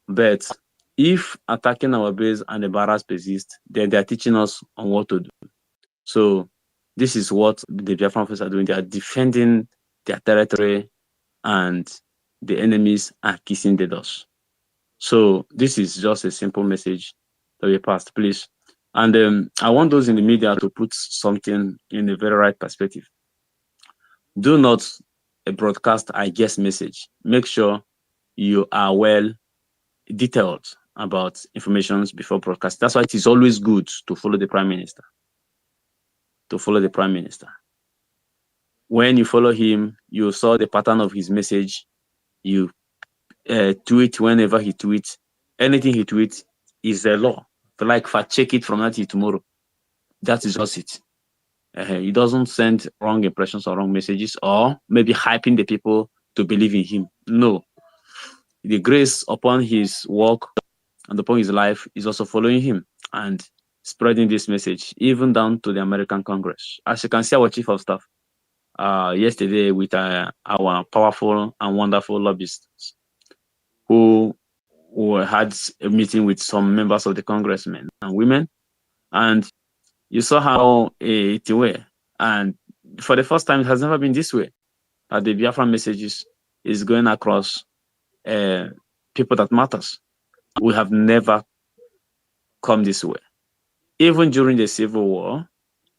Speaker 3: But if attacking our base and the barracks persist, then they are teaching us on what to do. So this is what the Biafran forces are doing. They are defending their territory, and the enemies are kissing the dust. So this is just a simple message that we passed, please. And I want those in the media to put something in the very right perspective. Do not broadcast I guess message. Make sure you are well detailed about information before broadcast. That's why it is always good to follow the Prime Minister. To follow the Prime Minister. When you follow him, you saw the pattern of his message. You tweet whenever he tweets. Anything he tweets is a law. Like check it from that to tomorrow. That is just it. He doesn't send wrong impressions or wrong messages, or maybe hyping the people to believe in him. No. The grace upon his work and upon his life is also following him and spreading this message, even down to the American Congress. As you can see, our Chief of Staff yesterday with our powerful and wonderful lobbyists who had a meeting with some members of the congressmen and women, and you saw how it were. And for the first time, it has never been this way, that the Biafran messages is going across people that matters. We have never come this way. even during the Civil War,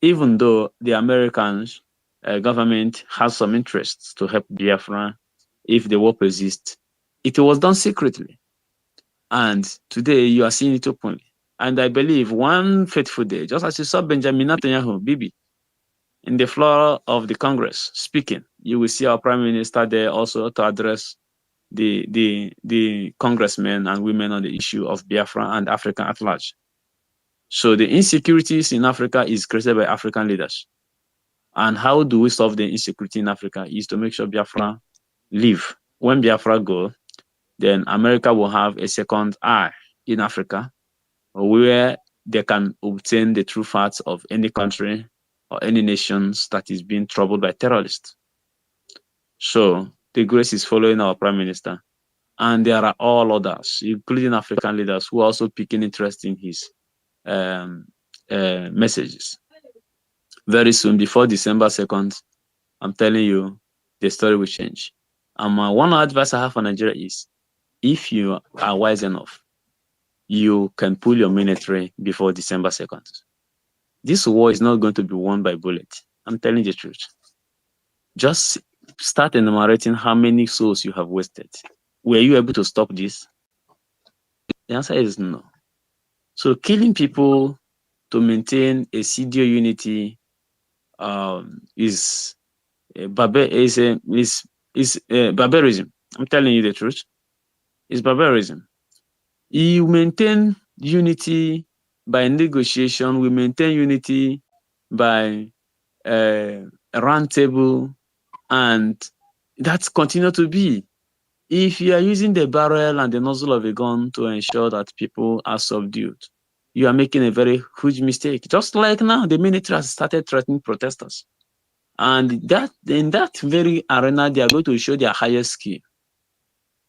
Speaker 3: even though the American government has some interests to help Biafra if the war persists, it was done secretly. And today you are seeing it openly. And I believe one fateful day, just as you saw Benjamin Netanyahu, Bibi, in the floor of the Congress speaking, you will see our Prime Minister there also to address the congressmen and women on the issue of Biafra and Africa at large. So the insecurities in Africa is created by African leaders. And how do we solve the insecurity in Africa is to make sure Biafra live. When Biafra go, then America will have a second eye in Africa where they can obtain the true facts of any country or any nations that is being troubled by terrorists. So the grace is following our Prime Minister. And there are all others, including African leaders, who are also picking interest in his messages. Very soon, before December 2nd, I'm telling you, the story will change. And one advice I have for Nigeria is, if you are wise enough, you can pull your military before December 2nd. This war is not going to be won by bullet. I'm telling the truth. Just start enumerating how many souls you have wasted. Were you able to stop this? The answer is no. So killing people to maintain a pseudo unity is barbarism. I'm telling you the truth. It's barbarism. You maintain unity by negotiation. We maintain unity by a round table, and that's continue to be. If you are using the barrel and the nozzle of a gun to ensure that people are subdued, you are making a very huge mistake. Just like now, the military has started threatening protesters. And that in that very arena, they are going to show their highest skill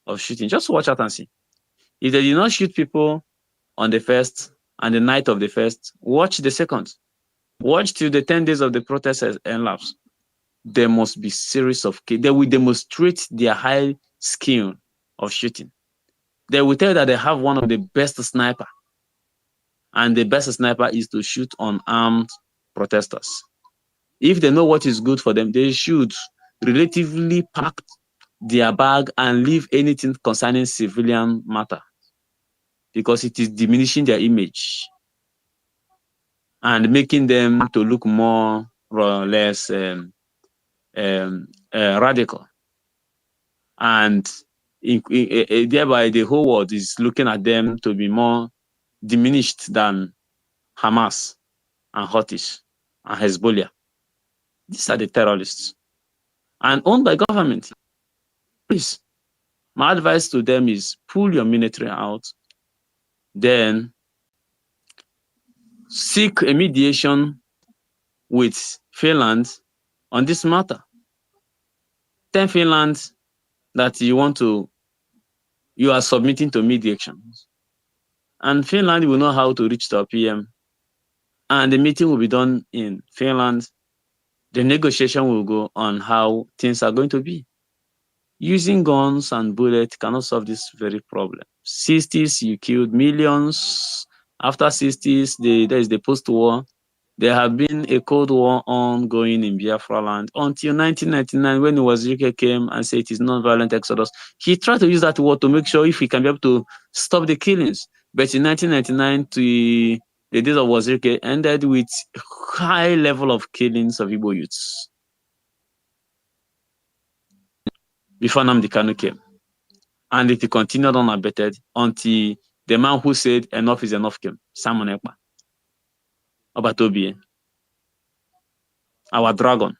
Speaker 3: of shooting. Just watch out and see. If they did not shoot people on the first and the night of the first, watch the second. Watch till the 10 days of the protest elapse. There must be series of kills. They will demonstrate their high skill of shooting. They will tell you that they have one of the best sniper. And the best sniper is to shoot unarmed protesters. If they know what is good for them, they should relatively pack their bag and leave anything concerning civilian matter, because it is diminishing their image and making them to look more or less radical. And thereby the whole world is looking at them to be more diminished than Hamas and Houthis and Hezbollah. These are the terrorists and owned by government. Please, my advice to them is pull your military out, then seek a mediation with Finland on this matter. Tell Finland that you are submitting to mediation. And Finland will know how to reach the PM. And the meeting will be done in Finland. The negotiation will go on how things are going to be. Using guns and bullets cannot solve this very problem. 60s, you killed millions. After 60s, there is the post-war. There have been a Cold War ongoing in Biafraland until 1999, when Wazirike came and said it is non-violent exodus. He tried to use that word to make sure if he can be able to stop the killings. But in 1999, the days of Wazirike ended with high level of killings of Igbo youths. Before Nnamdi Kanu came. And it continued unabated until the man who said enough is enough came, Simon Ekpa. Obatobi, our dragon.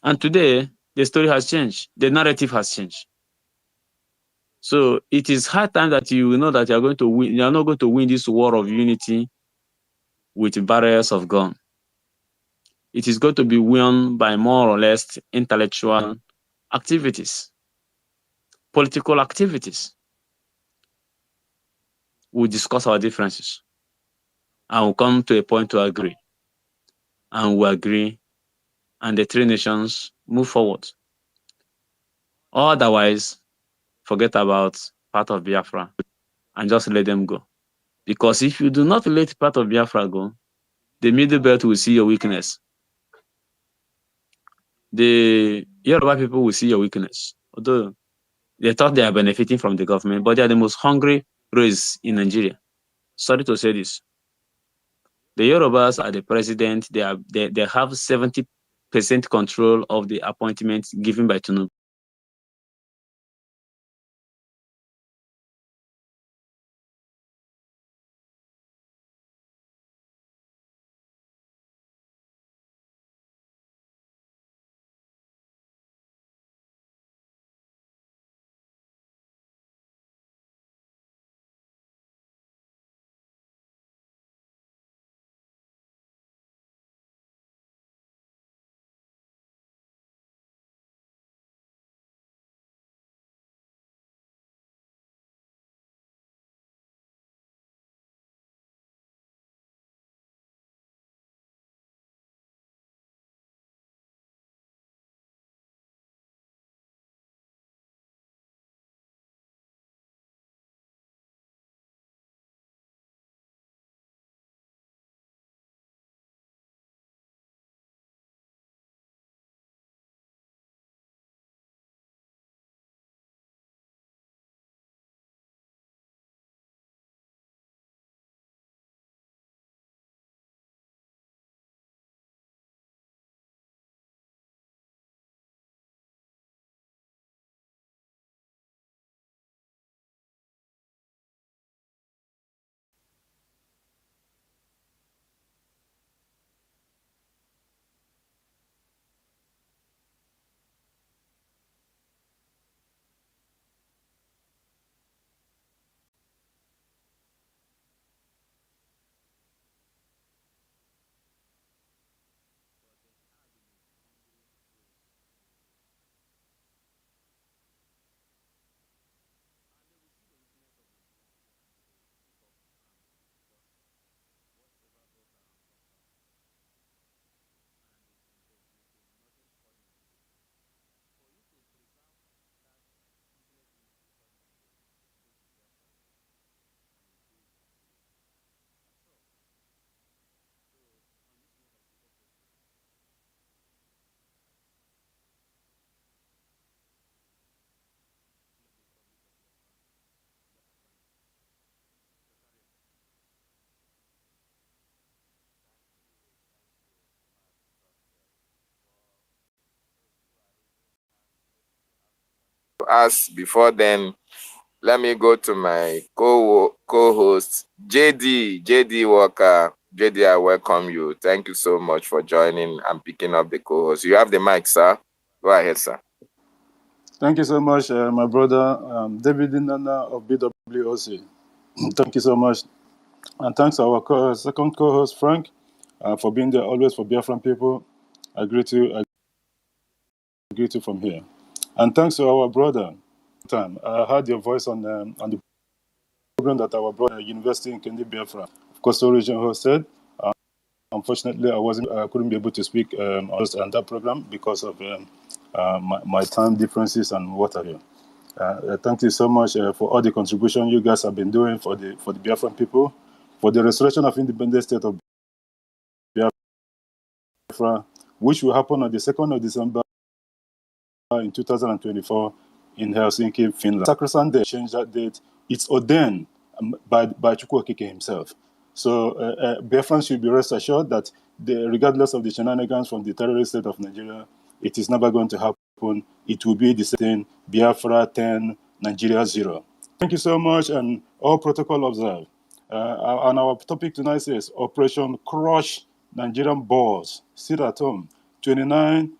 Speaker 3: And today, the story has changed. The narrative has changed. So it is high time that you know that you are going to win. You are not going to win this war of unity with barriers of gun. It is going to be won by more or less intellectual activities, political activities. We'll discuss our differences and we'll come to a point to agree. And we agree, and the three nations move forward. Otherwise, forget about part of Biafra and just let them go. Because if you do not let part of Biafra go, the middle belt will see your weakness. The Yoruba people will see your weakness. Although they thought they are benefiting from the government, but they are the most hungry race in Nigeria. Sorry to say this. The Yorubas are the president. They have 70% control of the appointments given by Tinubu.
Speaker 1: As before then, let me go to my co-host, JD Walker. JD, I welcome you. Thank you so much for joining and picking up the co-host. You have the mic, sir. Go ahead, sir.
Speaker 4: Thank you so much, my brother, David Inanna of BWOC. Thank you so much. And thanks to our second co-host, Frank, for being there always for Biafran people. I greet you from here. And thanks to our brother, I heard your voice on the program that our brother University in Kendi Biafra, of course, Region hosted. Unfortunately, I couldn't be able to speak on that program because of my time differences and what have you. Thank you so much for all the contribution you guys have been doing for the Biafran people, for the restoration of independent state of Biafra, which will happen on the 2nd of December in 2024 in Helsinki, Finland. Sacrosanct Day, change that date. It's ordained by Chukwu Okike himself. So Biafrans should be rest assured that regardless of the shenanigans from the terrorist state of Nigeria, it is never going to happen. It will be the same Biafra 10, Nigeria 0. Thank you so much, and all protocol observed. And our topic tonight is Operation Crush Nigerian Balls. Sit at home. 29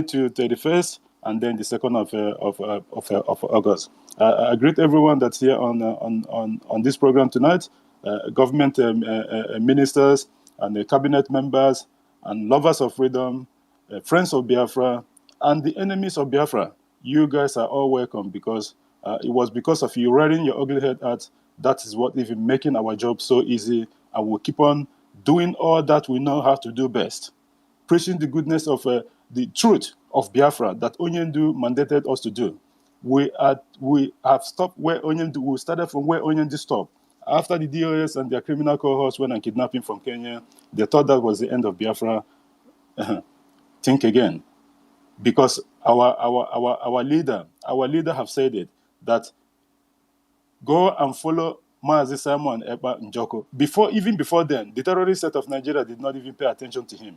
Speaker 4: to 31st, and then the 2nd of August. I greet everyone that's here on this program tonight, government ministers and cabinet members and lovers of freedom, friends of Biafra, and the enemies of Biafra. You guys are all welcome because it was because of you rearing your ugly head out. That is what is making our job so easy, and we'll keep on doing all that we know how to do best. Preaching the goodness of the truth of Biafra that Onyendu mandated us to do. We have stopped where Onyendu, we started from where Onyendu stopped, after the DOS and their criminal cohorts went on kidnapping from Kenya, they thought that was the end of Biafra. Think again. Because our leader have said it, that go and follow Mazi Simon Ekpa Njoko. Even before then, the terrorist state of Nigeria did not even pay attention to him.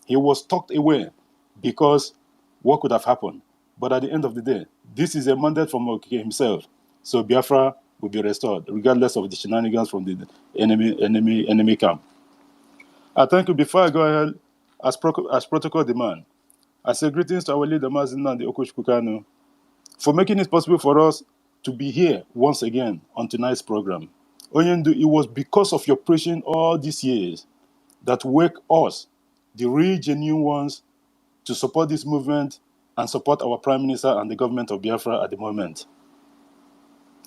Speaker 4: He was tucked away because what could have happened? But at the end of the day, this is a mandate from Okigwe himself. So Biafra will be restored, regardless of the shenanigans from the enemy camp. I thank you. Before I go ahead, as protocol demand, I say greetings to our leader, Mazi Nnamdi Okochukwu, for making it possible for us to be here once again on tonight's program. Onyendu, it was because of your preaching all these years that wake us, the real genuine ones, to support this movement and support our Prime Minister and the government of Biafra at the moment.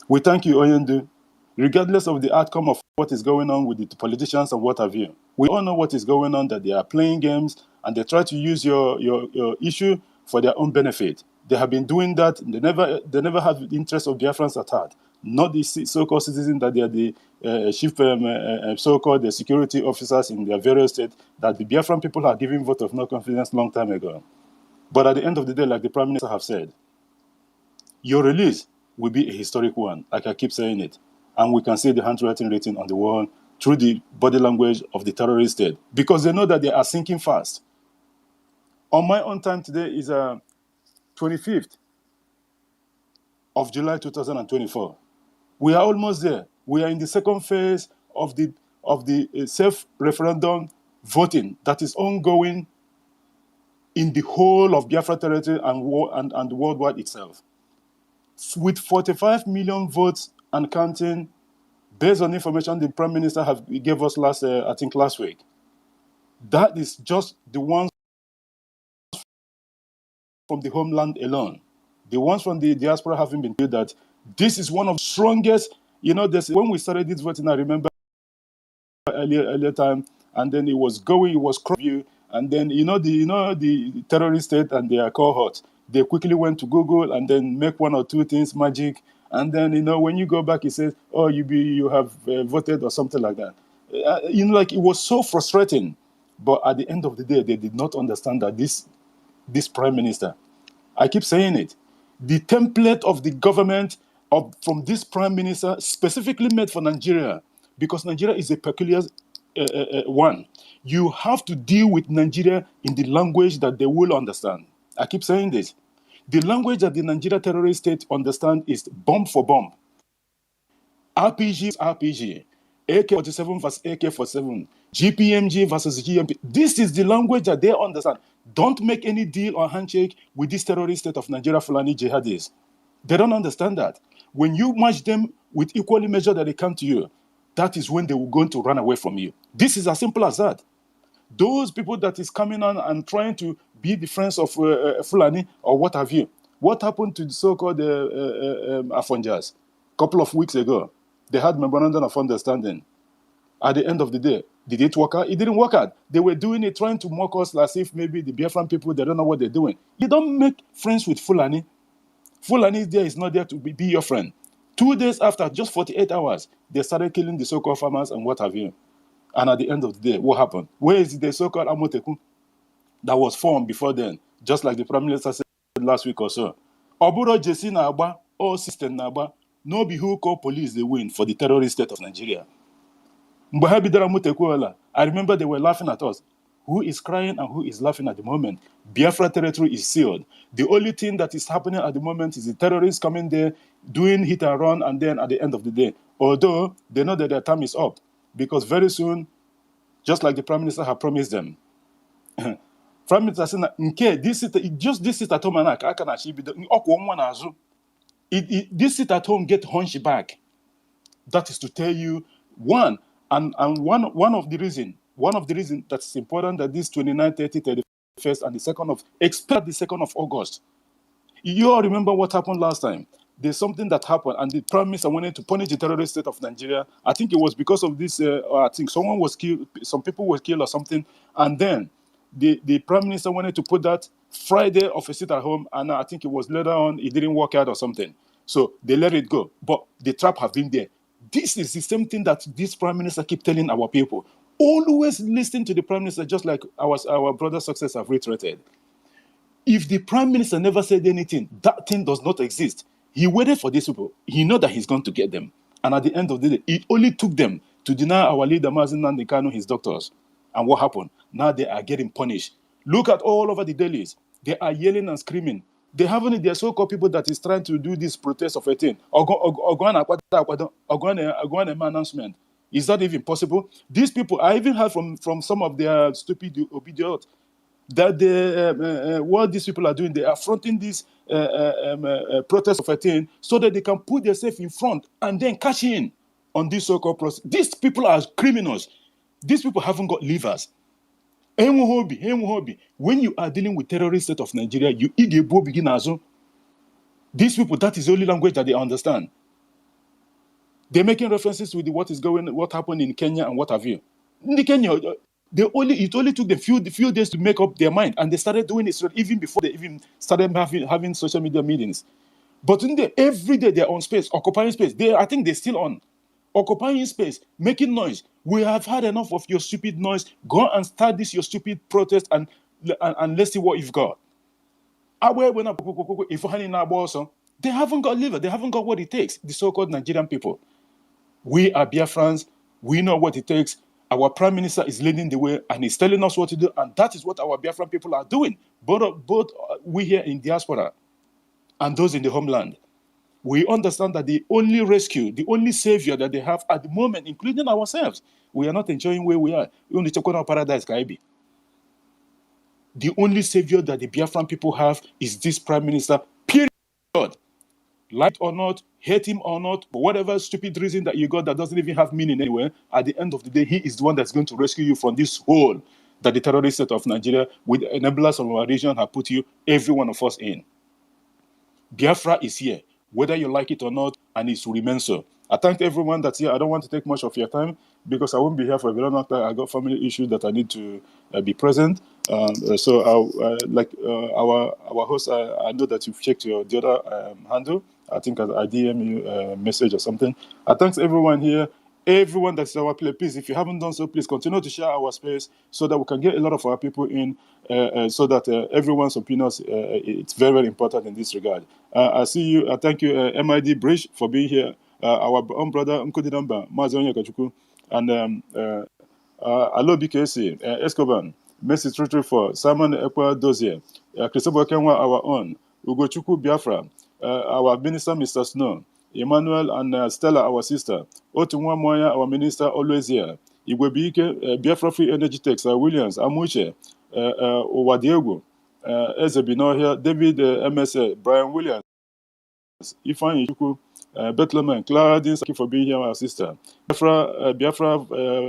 Speaker 4: We thank you, Onyendu, regardless of the outcome of what is going on with the politicians and what have you. We all know what is going on, that they are playing games and they try to use your issue for their own benefit. They have been doing that. They never have the interest of Biafrans at heart. Not the so-called citizens that they are the chief so-called the security officers in their various states, that the Biafran people are giving vote of no confidence long time ago. But at the end of the day, like the Prime Minister have said, your release will be a historic one, like I keep saying it. And we can see the handwriting written on the wall through the body language of the terrorist state, because they know that they are sinking fast. On my own time today is 25th of July 2024. We are almost there. We are in the second phase of the self-referendum voting that is ongoing in the whole of Biafra territory and worldwide itself. With 45 million votes and counting, based on information the Prime Minister gave us last week. That is just the ones from the homeland alone. The ones from the diaspora haven't been told that this is one of the strongest. When we started this voting, I remember earlier time, and then it was cross-view, and then the terrorist state and their cohorts, they quickly went to Google and then make one or two things magic, and then when you go back, it says, oh, you have voted or something like that. Like it was so frustrating. But at the end of the day, they did not understand that this Prime Minister, I keep saying it, the template of the government from this Prime Minister specifically made for Nigeria, because Nigeria is a peculiar one. You have to deal with Nigeria in the language that they will understand. I keep saying this. The language that the Nigeria terrorist state understand is bomb for bomb. RPG is RPG. AK-47 versus AK-47. GPMG versus GMP. This is the language that they understand. Don't make any deal or handshake with this terrorist state of Nigeria Fulani jihadis. They don't understand that. When you match them with equally measure that they come to you, that is when they will going to run away from you. This is as simple as that. Those people that is coming on and trying to be the friends of Fulani or what have you. What happened to the so-called Afonjas a couple of weeks ago? They had memorandum of understanding. At the end of the day, did it work out? It didn't work out. They were doing it, trying to mock us as if maybe the Biafran people, they don't know what they're doing. You don't make friends with Fulani. Fulani is not there to be your friend. 2 days after, just 48 hours, they started killing the so-called farmers and what have you. And at the end of the day, what happened? Where is the so-called Amoteku that was formed before then? Just like the Prime Minister said last week or so. Oburo Jesi na Agba, all system na Agba, no be who call police they win for the terrorist state of Nigeria. I remember they were laughing at us. Who is crying and who is laughing at the moment? Biafra territory is sealed. The only thing that is happening at the moment is the terrorists coming there, doing hit and run, and then at the end of the day, although they know that their time is up, because very soon, just like the Prime Minister had promised them, Prime Minister said, this sit at home and I can achieve this sit at home get hunched back. That is to tell you one of the reason that's important that this 29, 30, 31st and the 2nd of expect the 2nd of August. You all remember what happened last time. There's something that happened, and the Prime Minister wanted to punish the terrorist state of Nigeria. I think it was because of this. I think someone was killed, some people were killed or something, and then the Prime Minister wanted to put that Friday of a sit at home, and I think it was later on it didn't work out or something. So they let it go, but the trap have been there. This is the same thing that this prime minister keep telling our people. Always listen to the prime minister, just like our brother success have reiterated. If the prime minister never said anything, that thing does not exist. He waited for these people. He know that he's going to get them. And at the end of the day, it only took them to deny our leader, Mazi Nnamdi Kanu, his doctors. And what happened? Now they are getting punished. Look at all over the dailies. They are yelling and screaming. They haven't, their so-called people that is trying to do this protest of a thing. Announcement. Is that even possible? These people, I even heard from some of their stupid obedient that what these people are doing, they are fronting this protest of a thing so that they can put themselves in front and then cash in on this so-called process. These people are criminals. These people haven't got livers. When you are dealing with terrorist state of Nigeria, you igebo begin azo. These people, that is the only language that they understand. They're making references with what happened in Kenya and what have you. In Kenya, it only took them few days to make up their mind, and they started doing it even before they even started having social media meetings. But every day they're on space, occupying space. I think they're still on. Occupying space, making noise. We have had enough of your stupid noise. Go and start this your stupid protest and let's see what you've got. They haven't got liver. They haven't got what it takes. The so-called Nigerian people. We are Biafrans. We know what it takes. Our prime minister is leading the way and he's telling us what to do, and that is what our Biafran people are doing. Both we here in diaspora and those in the homeland. We understand that the only rescue, the only savior that they have at the moment, including ourselves, we are not enjoying where we are. We only talk about paradise, Kaibi. The only savior that the Biafran people have is this prime minister, period. Like or not, hate him or not, but whatever stupid reason that you got that doesn't even have meaning anywhere, at the end of the day, he is the one that's going to rescue you from this hole that the terrorist state of Nigeria, with enablers of our region, have put you, every one of us, in. Biafra is here, whether you like it or not, and it will remain so. I thank everyone that's here. I don't want to take much of your time because I won't be here for a very long time. I got family issues that I need to be present. So our host, I know that you've checked the other handle. I think I DM you a message or something. I thank everyone here. Everyone that's our play, please, if you haven't done so, please continue to share our space so that we can get a lot of our people in, so that everyone's opinions, it's very, very important in this regard. I see you. Thank you, MID Bridge, for being here. Our own brother, Nkudidamba, Mazonya Kachuku, and Alo BKC, Escoban, Messi 334, Simon Ekwa Dozier, Christopher Kenwa, our own, Ugochukwu Biafra, our minister, Mr. Snow, Emmanuel and Stella, our sister, Otunwa Moya, our minister, always here, Igwebike, Biafra Free Energy Techs, Williams, Amuche, Owadiego, Ezebino here, David MSA, Brian Williams, Ifan Ichuku, Bethlehem, Clara, thank you for being here, our sister. Biafra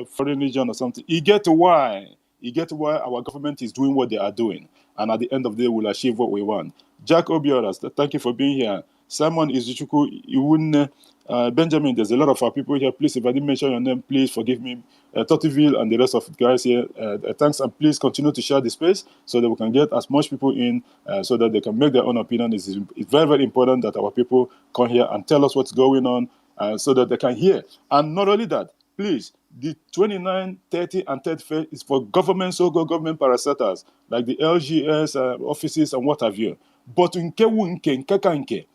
Speaker 4: foreign region or something. You get why our government is doing what they are doing, and at the end of the day, we'll achieve what we want. Jack Obioras, thank you for being here. Simon Izuchuku, Iwun, Benjamin, there's a lot of our people here. Please, if I didn't mention your name, please forgive me. Totiville and the rest of the guys here, thanks, and please continue to share the space so that we can get as much people in so that they can make their own opinion. It's very, very important that our people come here and tell us what's going on so that they can hear. And not only that, please, the 29, 30, and 31st is for government, so-called government parastatals, like the LGS offices and what have you. But in Kekanke,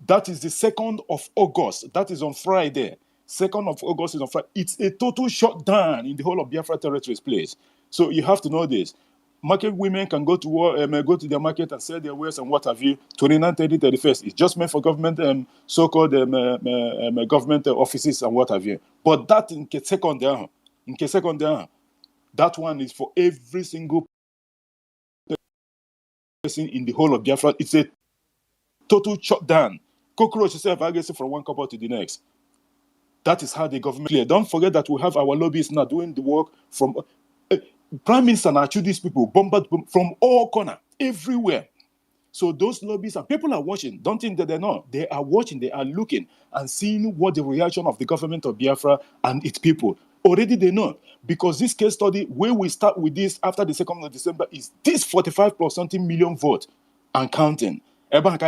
Speaker 4: that is the 2nd of August. That is on Friday. 2nd of August is on Friday. It's a total shutdown in the whole of Biafra territories place. So you have to know this. Market women can go to work, go to their market and sell their wares and what have you. 29, 30, 31st. It's just meant for government, so-called government offices and what have you. But that in second down, that one is for every single person in the whole of Biafra. It's a total shutdown. Cockroach itself, I guess, from one couple to the next. That is how the government clear. Don't forget that we have our lobbyists now doing the work from Prime Minister now choose these people bombard from all corners, everywhere. So those lobbyists and people are watching. Don't think that they're not. They are watching. They are looking and seeing what the reaction of the government of Biafra and its people. Already they know, because this case study, where we start with this after the 2nd of December, is this 45 plus something million vote and counting. Our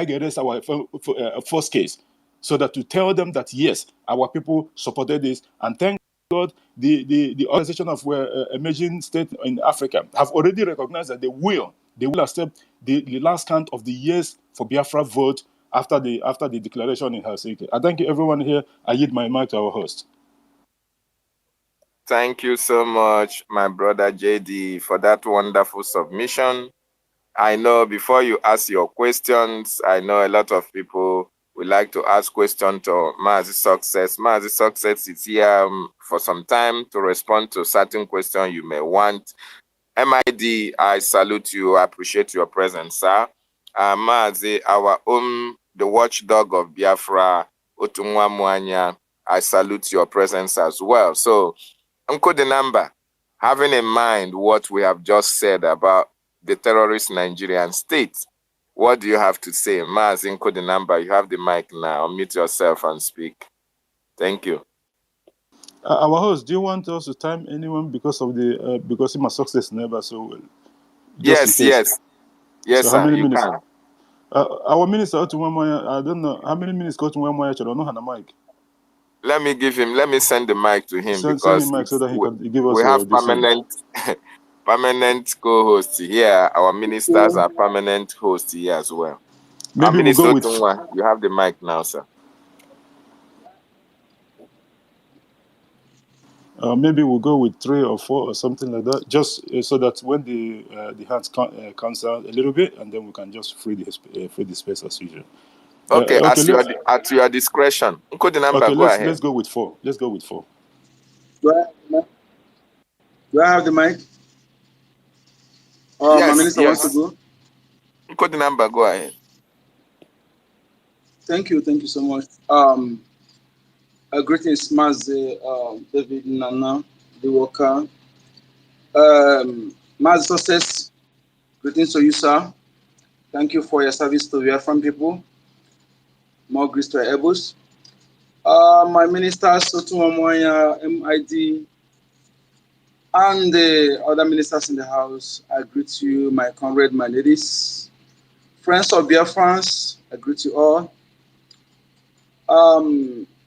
Speaker 4: first case. so that to tell them that, yes, our people supported this. And thank God, the organization of emerging states in Africa have already recognized that they will accept the last count of the yes for Biafra vote after the declaration in Helsinki. I thank you, everyone here. I yield my mic to our host.
Speaker 1: Thank you so much, my brother JD, for that wonderful submission. I know before you ask your questions, I know a lot of people would like to ask questions to Mazi Success. Mazi Success is here for some time to respond to certain questions you may want. MID, I salute you. I appreciate your presence, sir. Mazi, our own, the watchdog of Biafra, Otunwa Mwanya, I salute your presence as well. So, Uncle the number, having in mind what we have just said about the terrorist Nigerian state, what do you have to say? Mazi Uncle the number, you have the mic now. Unmute yourself and speak. Thank you.
Speaker 4: Our host, do you want us to time anyone because of the because my success never so
Speaker 1: Yes,
Speaker 4: so how
Speaker 1: sir,
Speaker 4: many
Speaker 1: you
Speaker 4: minutes?
Speaker 1: can.
Speaker 4: Our minister, I don't know how many minutes got to one more. I don't know how the mic.
Speaker 1: Let me send the mic to him
Speaker 4: Send
Speaker 1: because
Speaker 4: him mic so that he can give us
Speaker 1: we have
Speaker 4: this
Speaker 1: permanent co-hosts here. Our ministers are permanent hosts here as well.
Speaker 4: Maybe we'll go with.
Speaker 1: You have the mic now, sir.
Speaker 4: Maybe we'll go with 3 or 4 or something like that, just so that when the hands counts out a little bit, and then we can just free the space as usual.
Speaker 1: Okay, at your discretion. The number,
Speaker 4: okay,
Speaker 1: go ahead.
Speaker 4: Let's go with 4. Let's go with 4.
Speaker 5: Do I have the mic?
Speaker 1: Yes,
Speaker 5: my minister wants to go.
Speaker 1: The number, go ahead.
Speaker 5: Thank you so much. Greetings, Mazi, David, Nana, the worker. Mazi Success, greetings to you, sir. Thank you for your service to Biafran people. More grace to your elbows. My ministers, Sotumamwanya, MID, and the other ministers in the house, I greet you, my comrade, my ladies. Friends of Biafrans, I greet you all.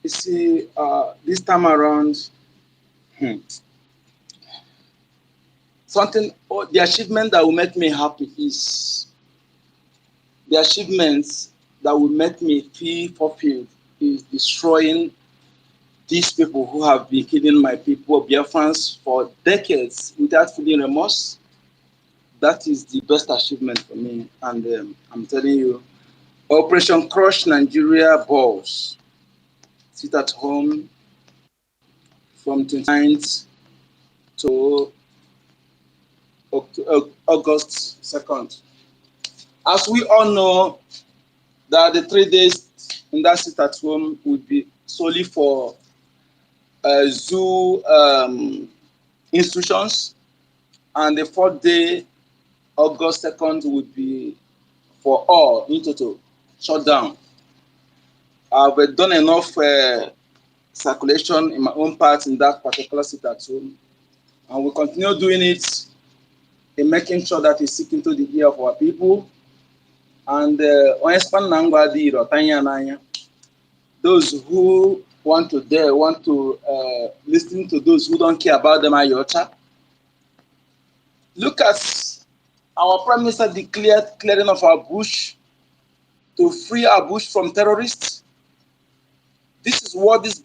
Speaker 5: You see, this time around, the achievement that will make me happy is the achievements that will make me feel fulfilled is destroying these people who have been killing my people, Biafrans, for decades without feeling remorse. That is the best achievement for me. And I'm telling you, Operation Crush Nigeria balls. Sit at home from 29th to August 2nd. As we all know, that the 3 days in that sit at home would be solely for zoo institutions, and the 4th day, August 2nd, would be for all in total shut down. I've done enough circulation in my own part in that particular sit at home, and we'll continue doing it in making sure that we seek into the ear of our people. And those who want to listen to those who don't care about them ayota. Look at our Prime Minister declared clearing of our bush to free our bush from terrorists. This is what this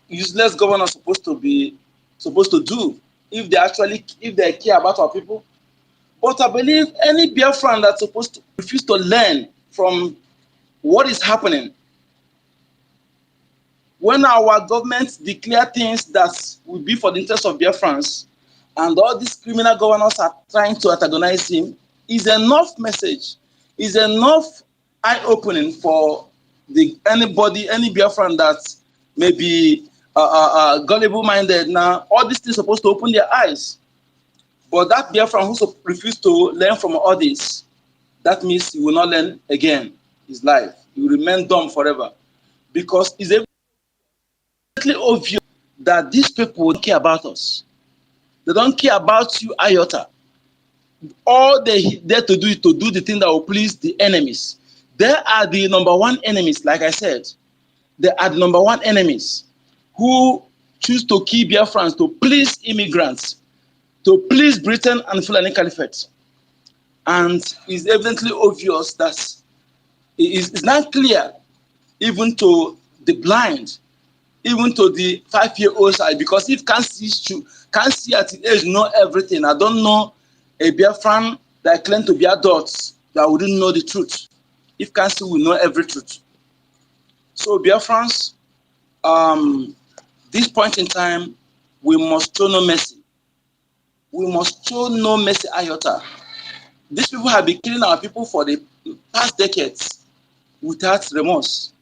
Speaker 5: useless governor is supposed to do if they care about our people. But I believe any Biafran that's supposed to refuse to learn from what is happening. When our government declare things that will be for the interest of Biafrans, and all these criminal governors are trying to antagonize him, is enough message, is enough eye-opening for any Biafran that may be gullible-minded. Now, all these things are supposed to open their eyes. But that Biafran who refused to learn from all this, that means he will not learn again his life. He will remain dumb forever. Because it's evidently obvious that these people don't care about us. They don't care about you, iota. All they dare to do is to do the thing that will please the enemies. They are the #1 enemies, like I said. they are the number one enemies who choose to kill Biafrans to please immigrants, to please Britain and Fulani Caliphate. And it's evidently obvious that it's not clear even to the blind, even to the 5-year-old side, because if can't see at the age know everything. I don't know a Biafran that claim to be adults that wouldn't know the truth. If can't see, we know every truth. So Biafrans, this point in time, we must show no mercy. We must show no mercy iota. These people have been killing our people for the past decades without remorse.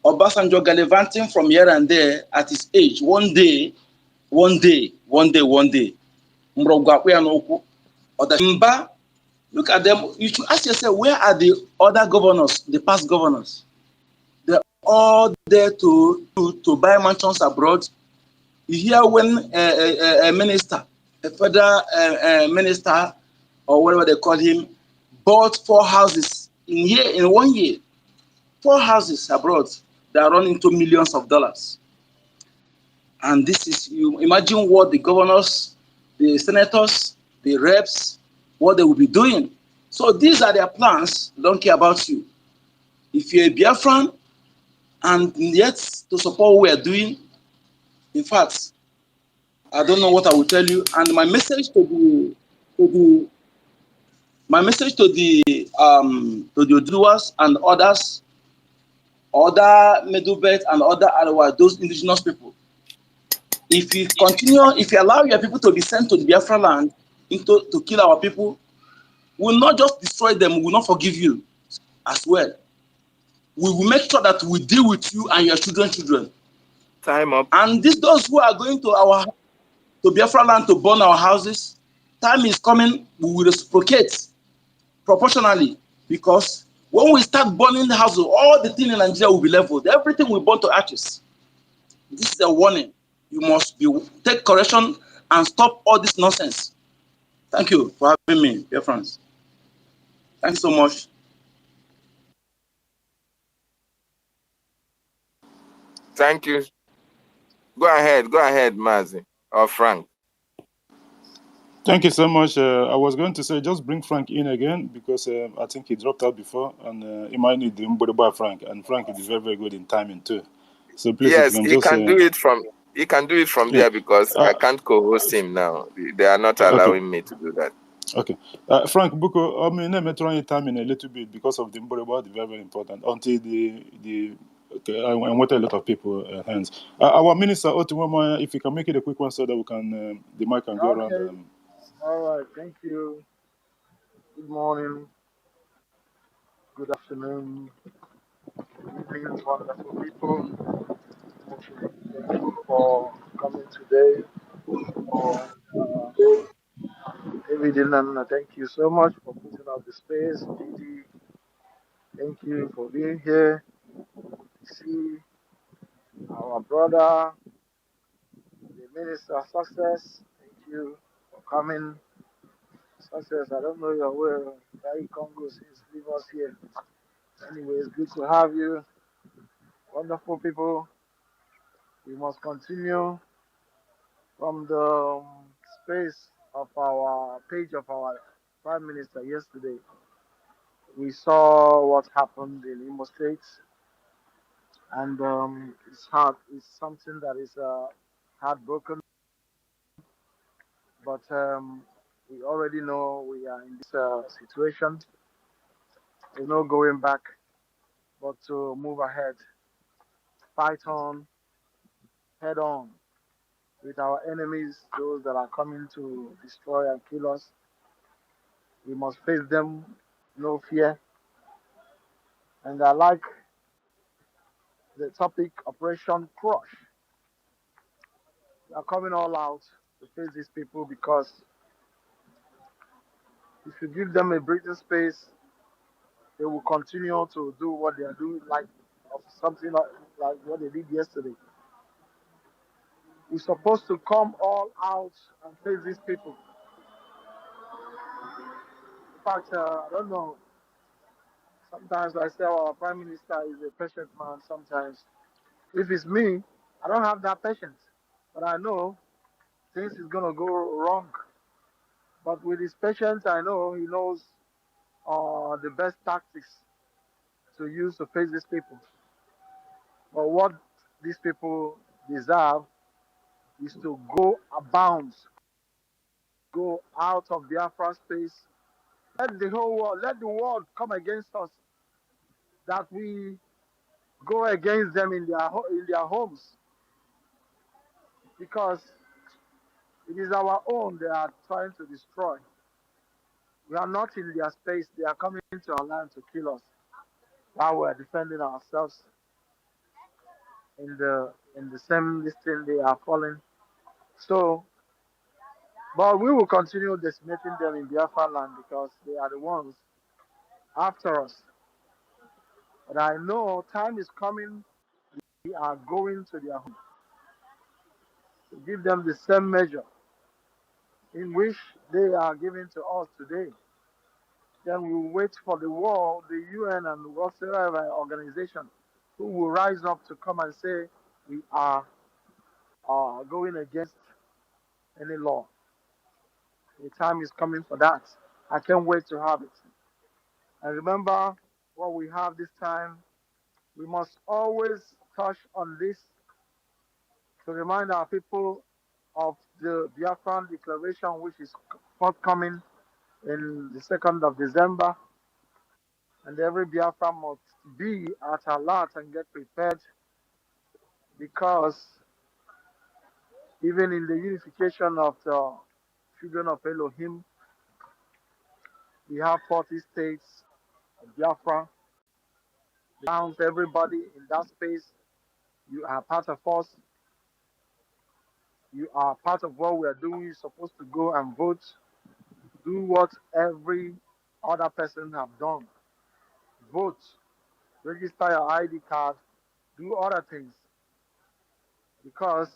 Speaker 5: Obasanjo gallivanting from here and there at his age. One day. Mba, look at them. You should ask yourself, where are the other governors, the past governors? They're all there to buy mansions abroad. You hear when a minister, a federal minister, or whatever they call him, bought 4 houses in 1 year. 4 houses abroad that run into millions of dollars. And this is, you imagine what the governors, the senators, the reps, what they will be doing. So these are their plans. They don't care about you. If you're a Biafran and yet to support what we are doing, in fact, I don't know what I will tell you. And my message to the Oduduwas and others, other middle belt and other Arawa, those indigenous people. If you allow your people to be sent to the Biafraland to kill our people, we will not just destroy them, we will not forgive you as well. We will make sure that we deal with you and your children.
Speaker 1: Time up.
Speaker 5: And those who are going to Biafraland to burn our houses, time is coming, we will reciprocate proportionally, because when we start burning the houses, all the things in Nigeria will be leveled. Everything will burn to ashes. This is a warning. You must take correction and stop all this nonsense. Thank you for having me, dear friends. Thanks so much.
Speaker 1: Thank you. Go ahead, Mazi or Frank.
Speaker 4: Thank you so much. I was going to say just bring Frank in again because I think he dropped out before, and he might need the Mbodeba Frank, and Frank is very, very good in timing too. So please,
Speaker 1: yes,
Speaker 4: if you
Speaker 1: he
Speaker 4: can
Speaker 1: can do it from. He can do it from there because I can't co-host him now. They are not allowing me to do that.
Speaker 4: Okay, Frank Buko, I mean, I'm trying timing a little bit because of the Mbodeba. Very, very important until the. Okay, I want a lot of people hands. Our minister Otumama, if you can make it a quick one so that we can the mic can go around.
Speaker 6: All right, thank you. Good morning, good afternoon, good evening, wonderful people. Thank you for coming today. David and thank you so much for putting out the space. Didi, thank you for being here. See our brother, the Minister Success. Thank you for coming. Success, I don't know your way. Very Congo since leave us here. Anyways, good to have you. Wonderful people. We must continue from the space of our page of our Prime Minister yesterday. We saw what happened in Imo State, and it's hard. It's something that is heartbroken, but we already know we are in this situation. There's no going back, but to move ahead, fight on, head on with our enemies, those that are coming to destroy and kill us. We must face them, no fear. And I like the topic Operation Crush. We are coming all out to face these people because if you give them a breathing space, they will continue to do what they are doing, like something like what they did yesterday. We're supposed to come all out and face these people. In fact, I don't know. Sometimes I say our Prime Minister is a patient man. Sometimes, if it's me, I don't have that patience. But I know things is gonna go wrong. But with his patience, I know he knows the best tactics to use to face these people. But what these people deserve is to go abound, go out of Biafra space. Let the whole world, let the world come against us, that we go against them in their homes, because it is our own they are trying to destroy. We are not in their space. They are coming into our land to kill us while we're defending ourselves in the same listing they are falling. So, but we will continue decimating them in Biafraland because they are the ones after us. But I know time is coming. We are going to their home to give them the same measure in which they are giving to us today. Then we will wait for the world, the UN and whatsoever organization who will rise up to come and say we are going against any law. The time is coming for that. I can't wait to have it. And remember what we have this time. We must always touch on this to remind our people of the Biafran Declaration, which is forthcoming in the 2nd of December. And every Biafran must be at alert and get prepared, because even in the unification of the children of Elohim, we have 40 states of Biafra. Count everybody in that space. You are part of us. You are part of what we are doing. You're supposed to go and vote. Do what every other person have done. Vote. Register your ID card. Do other things. Because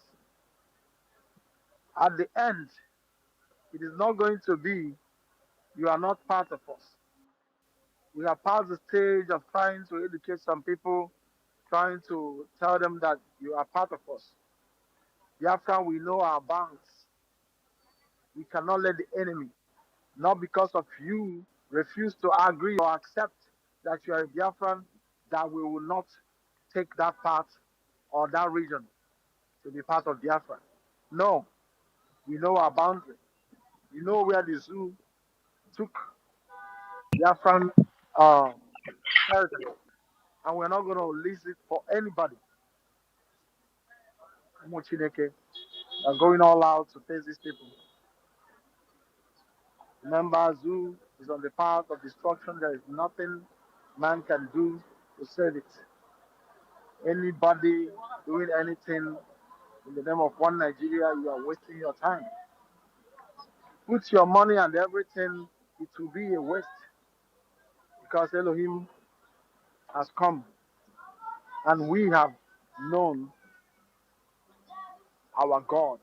Speaker 6: at the end, it is not going to be you are not part of us. We are past the stage of trying to educate some people, trying to tell them that you are part of us. Biafra, we know our bounds. We cannot let the enemy, not because of you, refuse to agree or accept that you are a Biafran, that we will not take that part or that region to be part of Biafra. No, we know our boundary. We know where the zoo took Biafran territory, and we're not going to release it for anybody. Chineke are going all out to face these people. Remember, zoo is on the path of destruction. There is nothing man can do to save it. Anybody doing anything in the name of one Nigeria, you are wasting your time. Put your money and everything, it will be a waste, because Elohim has come and we have known our God.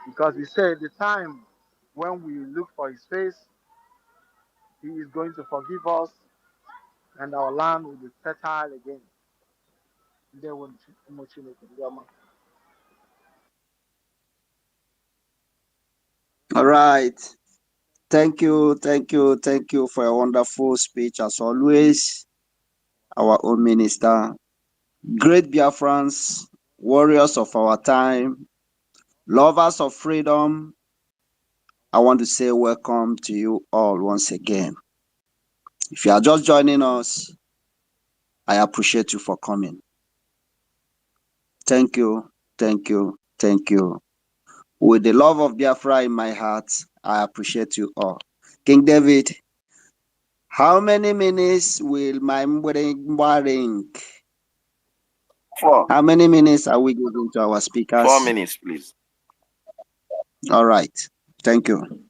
Speaker 6: Because he said the time when we look for his face, he is going to forgive us and our land will be fertile again.
Speaker 2: All right. Thank you for a wonderful speech as always. Our own minister, great Biafrans, warriors of our time, lovers of freedom. I want to say welcome to you all once again. If you are just joining us, I appreciate you for coming. Thank you. With the love of Biafra in my heart, I appreciate you all. King David, how many minutes will my ring?
Speaker 1: 4.
Speaker 2: How many minutes are we giving to our speakers?
Speaker 1: 4 minutes, please.
Speaker 2: All right. Thank you.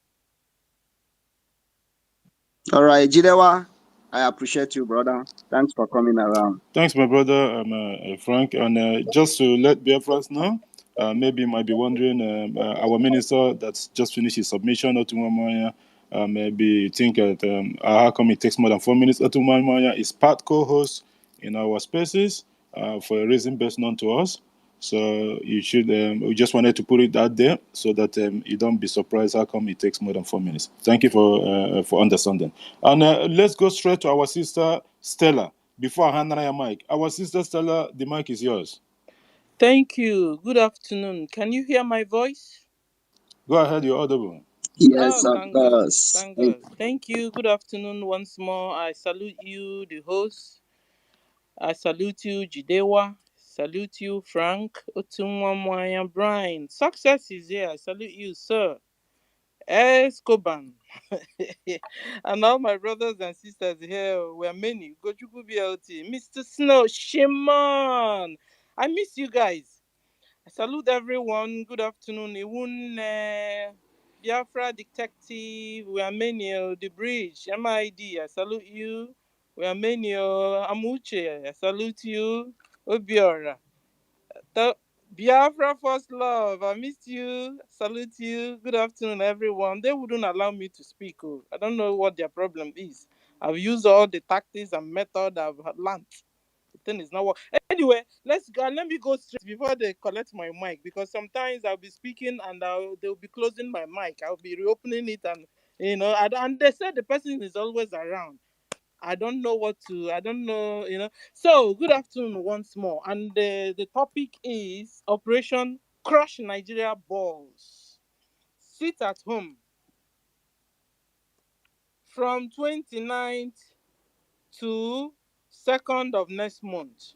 Speaker 2: All right, Jidewa, I appreciate you, brother. Thanks for coming around.
Speaker 4: Thanks, my brother, Frank. And just to let Biafrans know, maybe you might be wondering, our minister that's just finished his submission, Maybe you think that how come it takes more than 4 minutes? Otuman Maya is part co-host in our spaces for a reason best known to us. So you should. We just wanted to put it out there so that you don't be surprised how come it takes more than 4 minutes. Thank you for understanding. And let's go straight to our sister Stella. Before I hand her mic, our sister Stella, the mic is yours.
Speaker 7: Thank you. Good afternoon. Can you hear my voice?
Speaker 4: Go ahead, you're audible.
Speaker 2: Yes,
Speaker 7: Oh,
Speaker 2: of
Speaker 7: thank God.
Speaker 2: course.
Speaker 7: Thank God. Thank you. Good afternoon once more. I salute you, the host. I salute you, Jidewa. Salute you, Frank. Otunwamwaya Brian. Success is here. I salute you, sir. Escoban. And all my brothers and sisters here were many. Gojuku BLT. Mr. Snow. Shimon. I miss you guys. I salute everyone. Good afternoon. Iwun Biafra Detective. We are many. The Bridge. MID. I salute you. We are many. Amuche. I salute you. Obiora. Biafra First Love. I missed you. Salute you. Good afternoon, everyone. They wouldn't allow me to speak. Oh. I don't know what their problem is. I've used all the tactics and methods I've learned. The thing is not working. Anyway, let's go. Let me go straight before they collect my mic, because sometimes I'll be speaking and they'll be closing my mic. I'll be reopening it, and and they said the person is always around. I don't know what to. I don't know. So good afternoon once more, and the topic is Operation Crush Nigeria Balls. Sit at home from 29th to 2nd of next month.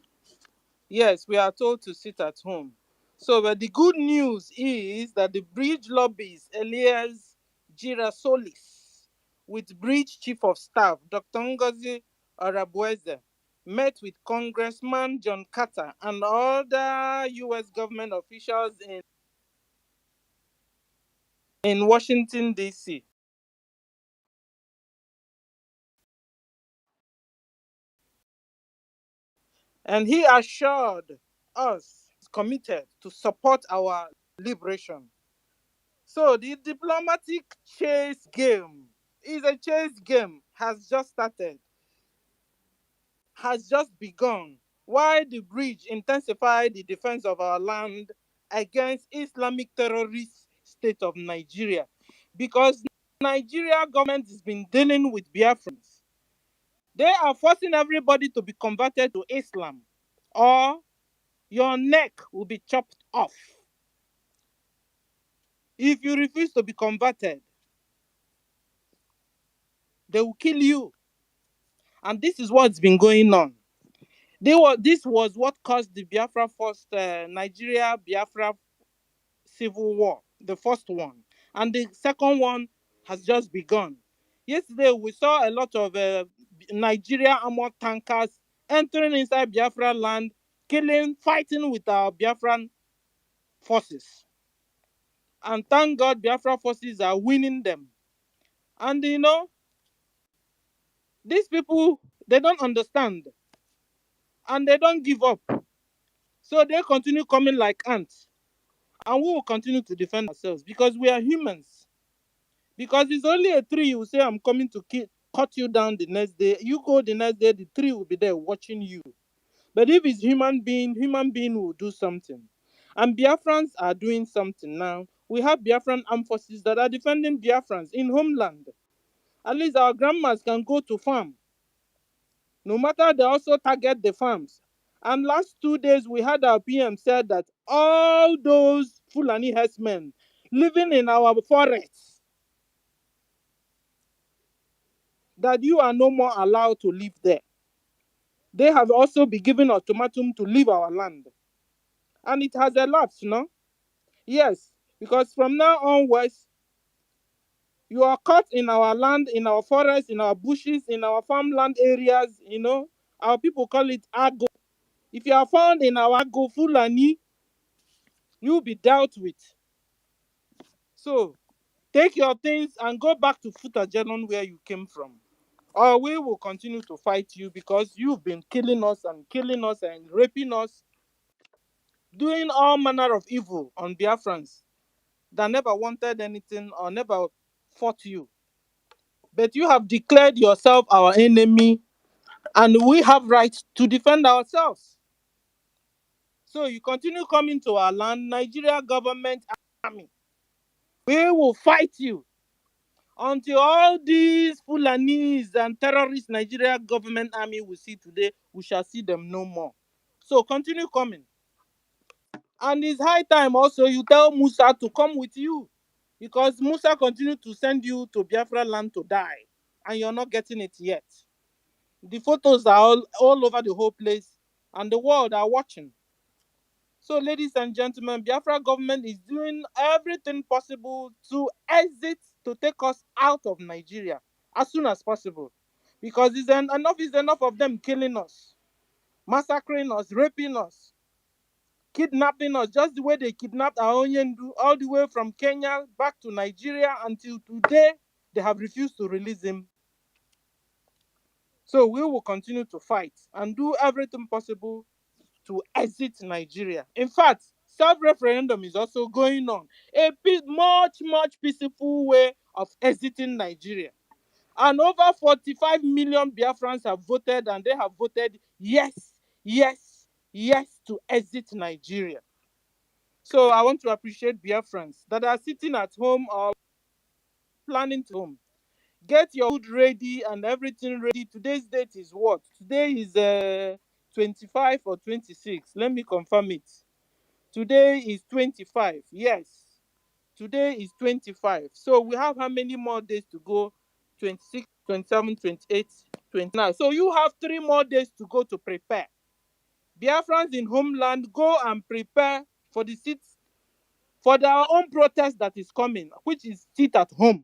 Speaker 7: Yes, we are told to sit at home. So, but the good news is that the bridge lobbies, Elias Girasolis, with Bridge Chief of Staff, Dr. Ngozi Arabueze, met with Congressman John Carter and other U.S. government officials in Washington, D.C. And he assured us he's committed to support our liberation. So the diplomatic chase game is a chase game, has just started, has just begun. While the bridge intensified the defense of our land against Islamic terrorist state of Nigeria, because Nigeria government has been dealing with Biafrans. They are forcing everybody to be converted to Islam, or your neck will be chopped off. If you refuse to be converted, they will kill you. And this is what's been going on. This was what caused the Biafra first Nigeria Biafra civil war, the first one, and the second one has just begun. Yesterday we saw a lot of Nigeria armored tankers entering inside Biafraland, fighting with our Biafran forces. And thank God Biafra forces are winning them. And these people, they don't understand and they don't give up. So they continue coming like ants. And we will continue to defend ourselves because we are humans. Because it's only a tree you say, I'm coming to cut you down the next day. You go the next day, the tree will be there watching you. But if it's human being will do something. And Biafrans are doing something now. We have Biafran armed forces that are defending Biafrans in homeland. At least our grandmas can go to farm. No matter, they also target the farms. And last 2 days, we had our PM said that all those Fulani herdsmen living in our forests, that you are no more allowed to live there. They have also been given ultimatum to leave our land. And it has elapsed, Yes, because from now onwards, you are caught in our land, in our forests, in our bushes, in our farmland areas, Our people call it Ago. If you are found in our Ago Fulani, you'll be dealt with. So, take your things and go back to Futajelon where you came from. Or we will continue to fight you because you've been killing us and raping us, doing all manner of evil on Biafrans that never wanted anything or never fought you. But you have declared yourself our enemy, and we have rights to defend ourselves. So you continue coming to our land, Nigeria government army. We will fight you until all these Fulanis and terrorist Nigeria government army we see today, we shall see them no more. So continue coming. And it's high time also you tell Musa to come with you, because Musa continued to send you to Biafraland to die, and you're not getting it yet. The photos are all over the whole place, and the world are watching. So, ladies and gentlemen, Biafra government is doing everything possible to exit, to take us out of Nigeria as soon as possible, because enough is enough of them killing us, massacring us, raping us, kidnapping us, just the way they kidnapped our Onyendu all the way from Kenya back to Nigeria. Until today, they have refused to release him. So we will continue to fight and do everything possible to exit Nigeria. In fact, self-referendum is also going on. A much peaceful way of exiting Nigeria. And over 45 million Biafrans have voted, and they have voted yes to exit Nigeria. So I want to appreciate Biafrans that are sitting at home or planning to home. Get your food ready and everything ready. Today's date is what? Today is 25 or 26. Let me confirm it. Today is 25. Yes. Today is 25. So we have how many more days to go? 26, 27, 28, 29. So you have 3 more days to go to prepare. Biafrans in homeland, go and prepare for the seats, for their own protest that is coming, which is sit at home.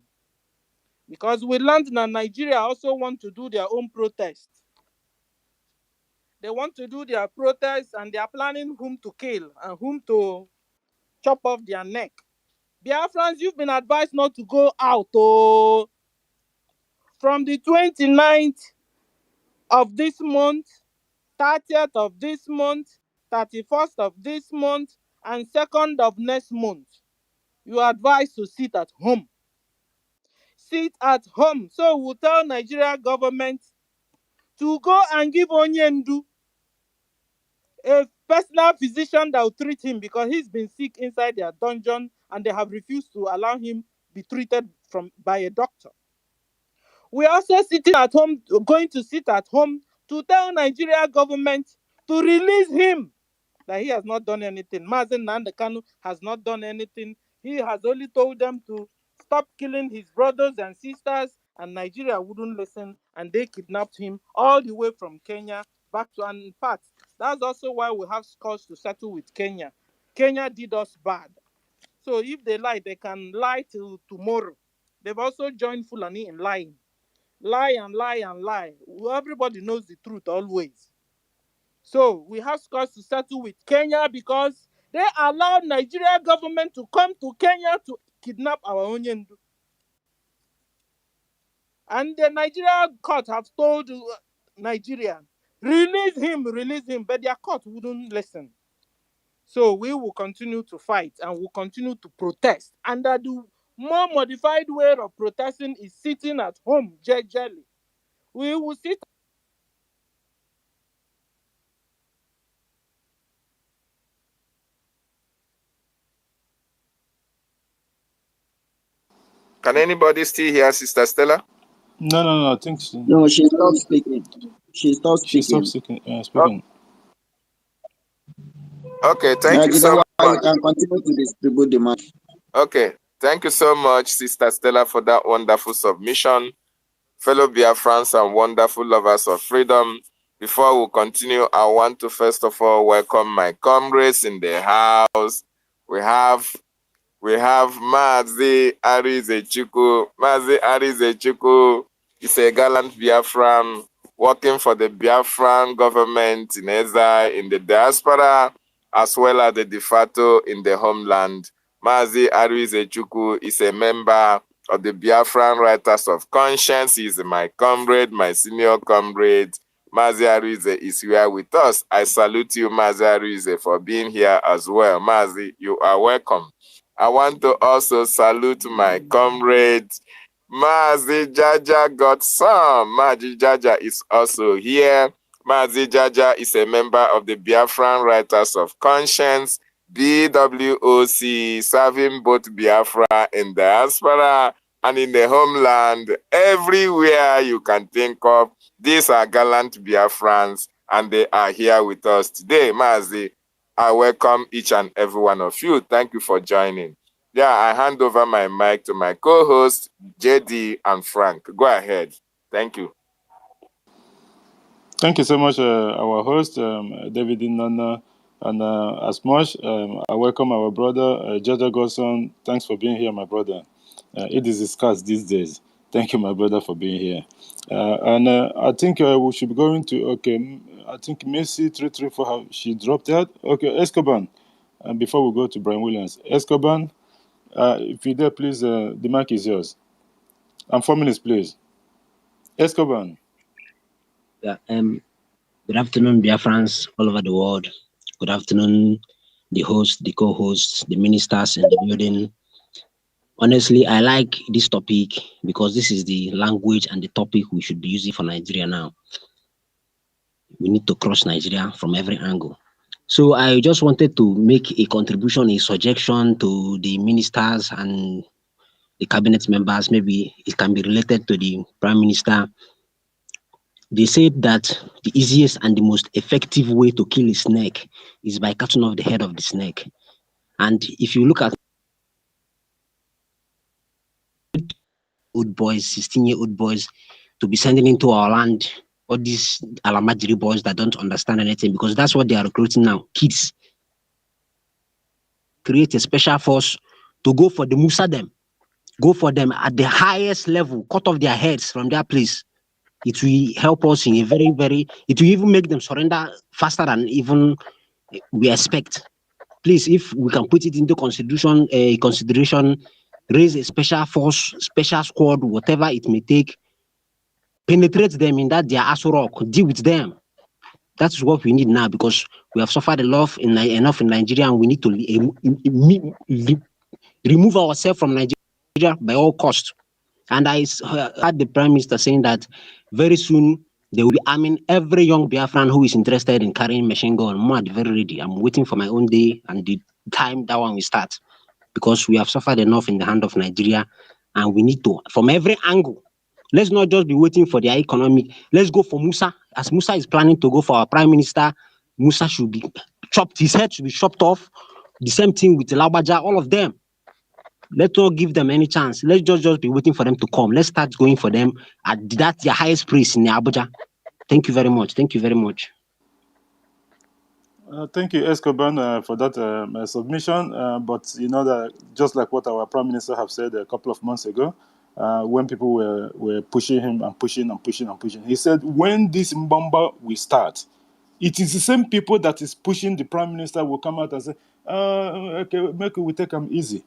Speaker 7: Because we learned that Nigeria also want to do their own protest. They want to do their protest, and they are planning whom to kill and whom to chop off their neck. Biafrans, you've been advised not to go out. Oh, from the 29th of this month, 30th of this month, 31st of this month, and 2nd of next month, you are advised to sit at home. Sit at home. So we'll tell Nigeria government to go and give Onyendu a personal physician that will treat him, because he's been sick inside their dungeon and they have refused to allow him be treated by a doctor. We are also sitting at home, going to sit at home to tell Nigeria government to release him, that he has not done anything. Mazen Nandekanu has not done anything. He has only told them to stop killing his brothers and sisters, and Nigeria wouldn't listen, and they kidnapped him all the way from Kenya back to, and in fact, that's also why we have scores to settle with Kenya. Kenya did us bad. So if they lie, they can lie till tomorrow. They've also joined Fulani in lying. Lie and lie and lie. Everybody knows the truth always. So we have scores to settle with Kenya, because they allowed Nigeria government to come to Kenya to kidnap our Onyendu. And the Nigeria court have told Nigeria, release him, but their court wouldn't listen. So we will continue to fight and we'll continue to protest. And the more modified way of protesting is sitting at home, jejely. We will sit.
Speaker 1: Can anybody still hear Sister Stella?
Speaker 4: No, I think she...
Speaker 2: No, she stopped speaking. She stopped speaking.
Speaker 4: speaking.
Speaker 1: Okay, thank you so much.
Speaker 2: You can continue to distribute the money.
Speaker 1: Okay, thank you so much, Sister Stella, for that wonderful submission. Fellow Biafrans and wonderful lovers of freedom, before we continue, I want to first of all welcome my comrades in the house. We have Mazi Arizechukwu. Mazi Arizechukwu is a gallant Biafran working for the Biafran government in exile in the diaspora, as well as the de facto in the homeland. Mazi Arizechukwu is a member of the Biafran Writers of Conscience. He is my comrade, my senior comrade. Mazi Arize is here with us. I salute you, Mazi Arize, for being here as well. Mazi, you are welcome. I want to also salute my comrade, Mazi Jaja got some. Mazi Jaja is also here. Mazi Jaja is a member of the Biafran Writers of Conscience, BWOC, serving both Biafra in diaspora and in the homeland. Everywhere you can think of, these are gallant Biafrans, and they are here with us today. Mazi, I welcome each and every one of you. Thank you for joining. Yeah, I hand over my mic to my co-hosts, JD and Frank. Go ahead. Thank you.
Speaker 4: Thank you so much, our host, David Inanna. And as much, I welcome our brother, Jaja Godson. Thanks for being here, my brother. It is scarce these days. Thank you, my brother, for being here. And I think we should be going to, okay, I think Messi 334, she dropped out. Okay, Escoban. And before we go to Brian Williams, Escoban, if you're there, please, the mic is yours. And 4 minutes, please. Escoban.
Speaker 8: Yeah, good afternoon, Biafrans all over the world. Good afternoon, the host, the co-hosts, the ministers in the building. Honestly, I like this topic because this is the language and the topic we should be using for Nigeria now. We need to cross Nigeria from every angle. So I just wanted to make a contribution, a suggestion to the ministers and the cabinet members. Maybe it can be related to the Prime Minister. They said that the easiest and the most effective way to kill a snake is by cutting off the head of the snake. And if you look at old boys, 16-year-old boys, to be sending into our land, all these Alamajiri boys that don't understand anything, because that's what they are recruiting now, kids. Create a special force to go for the Musa them, go for them at the highest level, cut off their heads from their place. It will help us in a very, it will even make them surrender faster than even we expect. Please, if we can put it into consideration, raise a special force, special squad, whatever it may take, penetrate them in that their Aso Rock, deal with them. That's what we need now, because we have suffered enough in Nigeria, and we need to remove ourselves from Nigeria by all costs. And I heard the Prime Minister saying that very soon they will be arming every young Biafran who is interested in carrying machine gun. I'm very ready. I'm waiting for my own day and the time that one will start, because we have suffered enough in the hand of Nigeria, and we need to, from every angle. Let's not just be waiting for their economic. Let's go for Musa. As Musa is planning to go for our Prime Minister, Musa should be chopped. His head should be chopped off. The same thing with Labaja, all of them. Let's not give them any chance. Let's just be waiting for them to come. Let's start going for them at that their highest place in Abuja. Thank you very much. Thank you very much.
Speaker 4: Thank you, Escoban, for that submission. But you know that just like what our Prime Minister have said a couple of months ago, when people were pushing him and pushing, he said, when this Mbamba will start, it is the same people that is pushing the Prime Minister will come out and say, okay, we take them easy.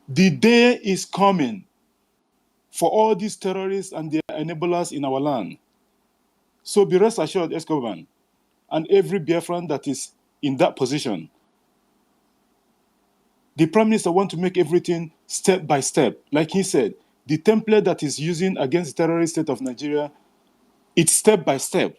Speaker 4: The day is coming for all these terrorists and their enablers in our land. So be rest assured, Escoban, and every Biafran that is in that position, the Prime Minister wants to make everything step by step. Like he said, the template that is using against the terrorist state of Nigeria, it's step by step.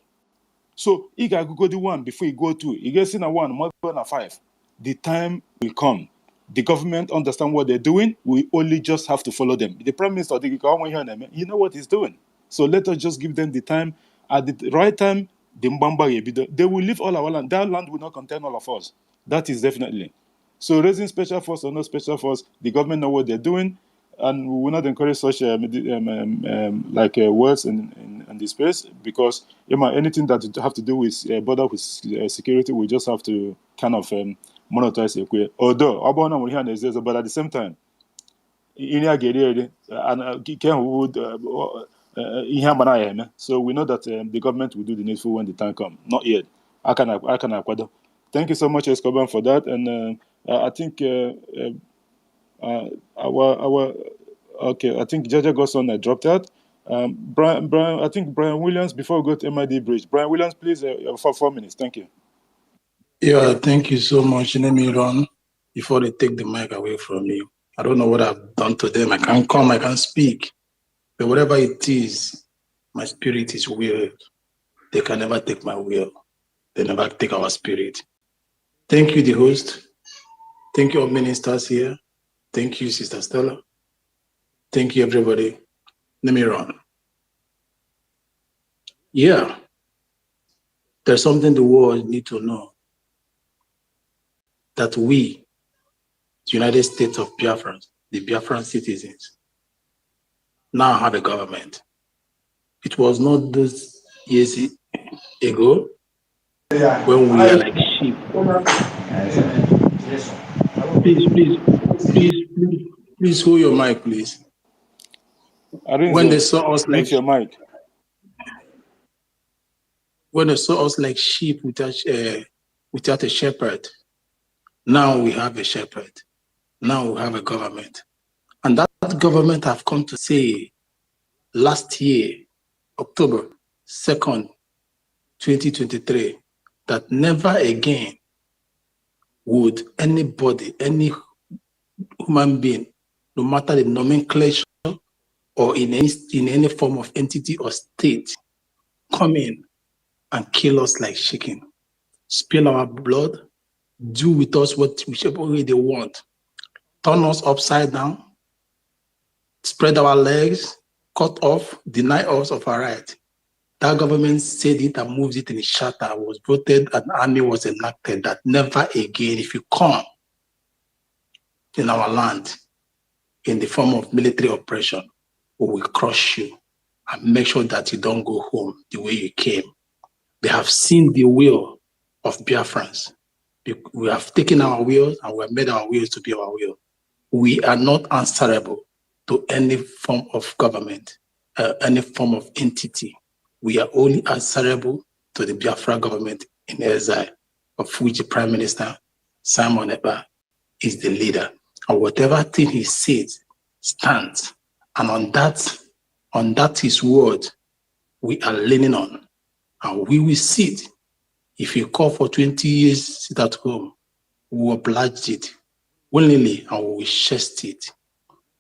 Speaker 4: So he can go to one before he go to. He gets in a one, more than a five. The time will come. The government understand what they're doing. We only just have to follow them. The Prime Minister, you know what he's doing. So let us just give them the time. At the right time, they will leave all our land. That land will not contain all of us. That is definitely. So raising special force or no special force, the government know what they're doing, and we will not encourage such words in this space, because anything that have to do with border with security, we just have to kind of monetize it. Although, but at the same time, so we know that the government will do the needful when the time comes. Not yet. I can. Thank you so much, Escoban, for that. And I think I think Jaja Godson dropped out. Brian, I think Brian Williams, before we go to MID Bridge. Brian Williams, please, for 4 minutes. Thank you.
Speaker 9: Yeah, thank you so much. Let me run before they take the mic away from me. I don't know what I've done to them. I can't come, I can't speak. But whatever it is, my spirit is will. They can never take my will. They never take our spirit. Thank you, the host. Thank you, all ministers here. Thank you, Sister Stella. Thank you, everybody. Let me run. Yeah, there's something the world need to know. That we, the United States of Biafra, the Biafran citizens, now have a government. It was not those years ago when we are like sheep. Please hold your mic, please. When they saw us like
Speaker 4: your mic.
Speaker 9: When they saw us like sheep without a shepherd, now we have a shepherd. Now we have a government. And that government have come to say last year, October 2nd, 2023, that never again would anybody, any human being, no matter the nomenclature or in any form of entity or state, come in and kill us like chicken, spill our blood, do with us whichever way they want, turn us upside down, spread our legs, cut off, deny us of our right. That government said it and moved it in a charter, was voted, an army was enacted that never again, if you come in our land in the form of military oppression, we will crush you and make sure that you don't go home the way you came. They have seen the will of Biafrans. We have taken our will and we have made our will to be our will. We are not answerable to any form of government, any form of entity. We are only answerable to the Biafra government in exile, of which the Prime Minister, Simon Ekpa, is the leader. And whatever thing he says stands. And on that his word, we are leaning on. And we will sit. If you call for 20 years, sit at home, we will oblige it willingly and we will chest it.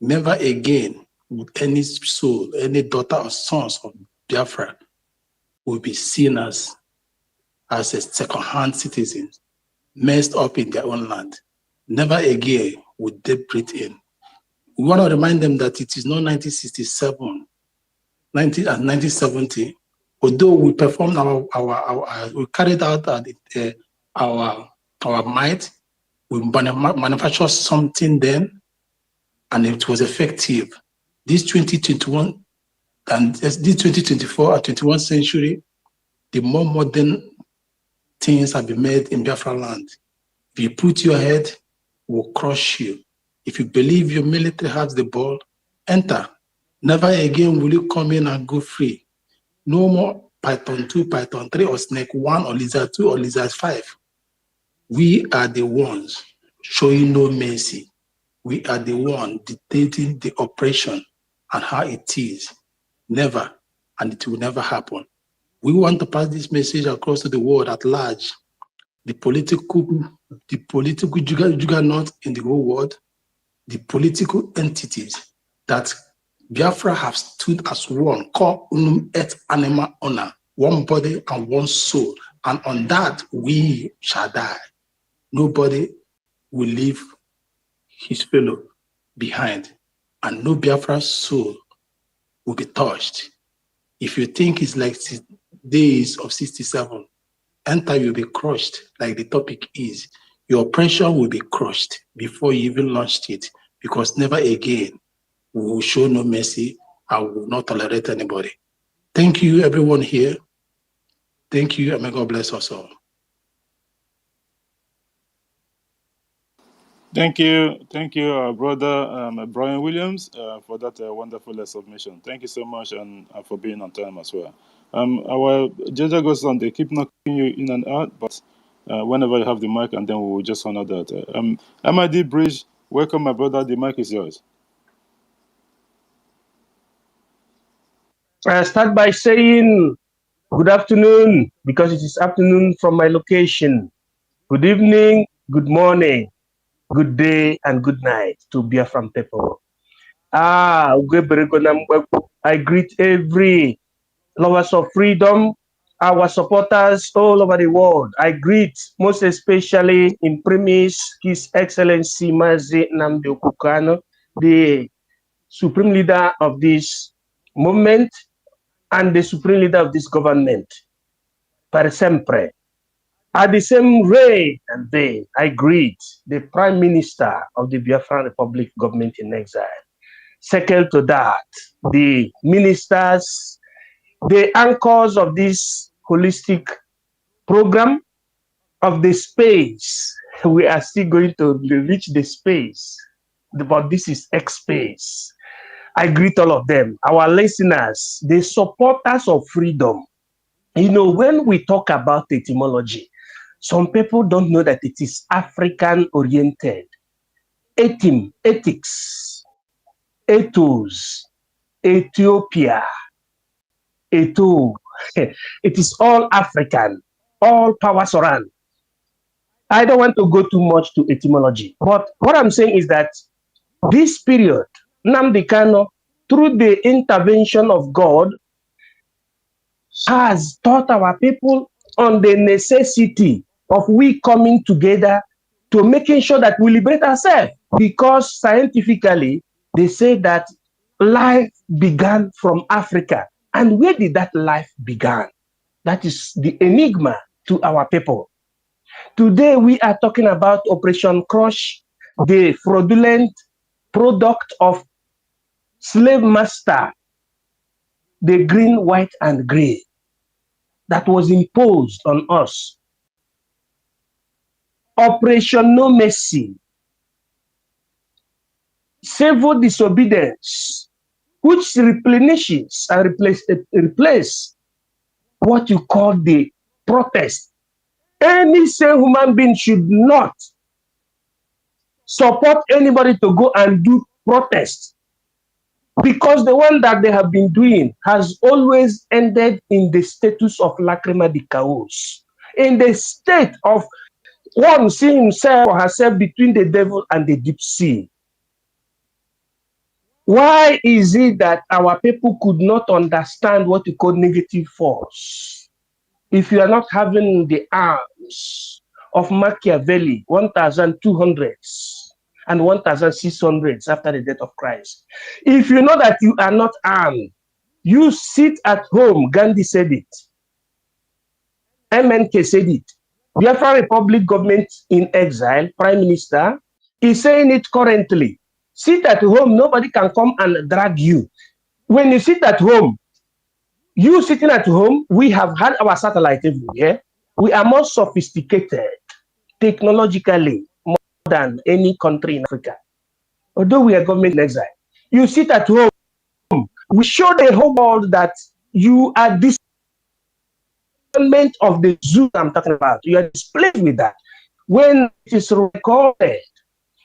Speaker 9: Never again would any soul, any daughter or sons of Biafra will be seen as a second-hand citizen, messed up in their own land. Never again would they breathe in. We want to remind them that it is not 1967, 1970. Although we performed we carried out our might, we manufactured something then, and it was effective. This 2021 and this 2024 and 21st century, the more modern things have been made in Biafraland. If you put your head, we'll crush you. If you believe your military has the ball, enter. Never again will you come in and go free. No more Python 2, Python 3, or Snake 1, or Lizard 2, or Lizard 5. We are the ones showing no mercy. We are the ones dictating the oppression and how it is. Never, and it will never happen. We want to pass this message across to the world at large. The political juggernaut in the whole world, the political entities that Biafra have stood as one, called unum et anima honor, one body and one soul, and on that we shall die. Nobody will leave his fellow behind, and no Biafra soul will be touched. If you think it's like days of 67, enter, you'll be crushed, like the topic is. Your oppression will be crushed before you even launched it, because never again we will show no mercy and will not tolerate anybody. Thank you, everyone here. Thank you, and may God bless us all.
Speaker 4: Thank you, brother Brian Williams, for that wonderful submission. Thank you so much, and for being on time as well. Our judge goes on, they keep knocking you in and out, but whenever you have the mic, and then we will just honor that. Amur-Ed Bridge, welcome, my brother. The mic is yours.
Speaker 10: I start by saying good afternoon, because it is afternoon from my location. Good evening, good morning, good day, and good night to Biafran people. I greet every lovers of freedom, our supporters all over the world. I greet most especially in premise His Excellency Mazi Nnamdi Kanu, the supreme leader of this movement and the supreme leader of this government. Per sempre. At the same rate and vein, I greet the Prime Minister of the Biafran Republic government in exile. Second to that, the ministers, the anchors of this holistic program of the space. We are still going to reach the space, but this is X space. I greet all of them, our listeners, the supporters of freedom. You know, when we talk about etymology, some people don't know that it is African oriented. Etym, ethics, ethos, Ethiopia, Eto. It is all African, all powers around. I don't want to go too much to etymology, but what I'm saying is that this period, Nnamdi Kanu, through the intervention of God, has taught our people on the necessity of we coming together to making sure that we liberate ourselves. Because scientifically, they say that life began from Africa. And where did that life begin? That is the enigma to our people. Today, we are talking about Operation Crush, the fraudulent product of slave master, the green, white, and gray that was imposed on us. Operation No Mercy, civil disobedience, which replenishes and replace what you call the protest. Any sane human being should not support anybody to go and do protest, because the one that they have been doing has always ended in the status of lacrima de chaos, in the state of one seeing himself or herself between the devil and the deep sea. Why is it that our people could not understand what we call negative force? If you are not having the arms of Machiavelli, 1200s and 1600s after the death of Christ, if you know that you are not armed, you sit at home. Gandhi said it. MNK said it. Biafra Republic government in exile, Prime Minister, is saying it currently. Sit at home, nobody can come and drag you. When you sit at home, you sitting at home, we have had our satellite everywhere. We are more sophisticated technologically more than any country in Africa. Although we are government in exile, you sit at home, we show the whole world that you are this of the zoo I'm talking about. You are displayed with that. When it is recorded,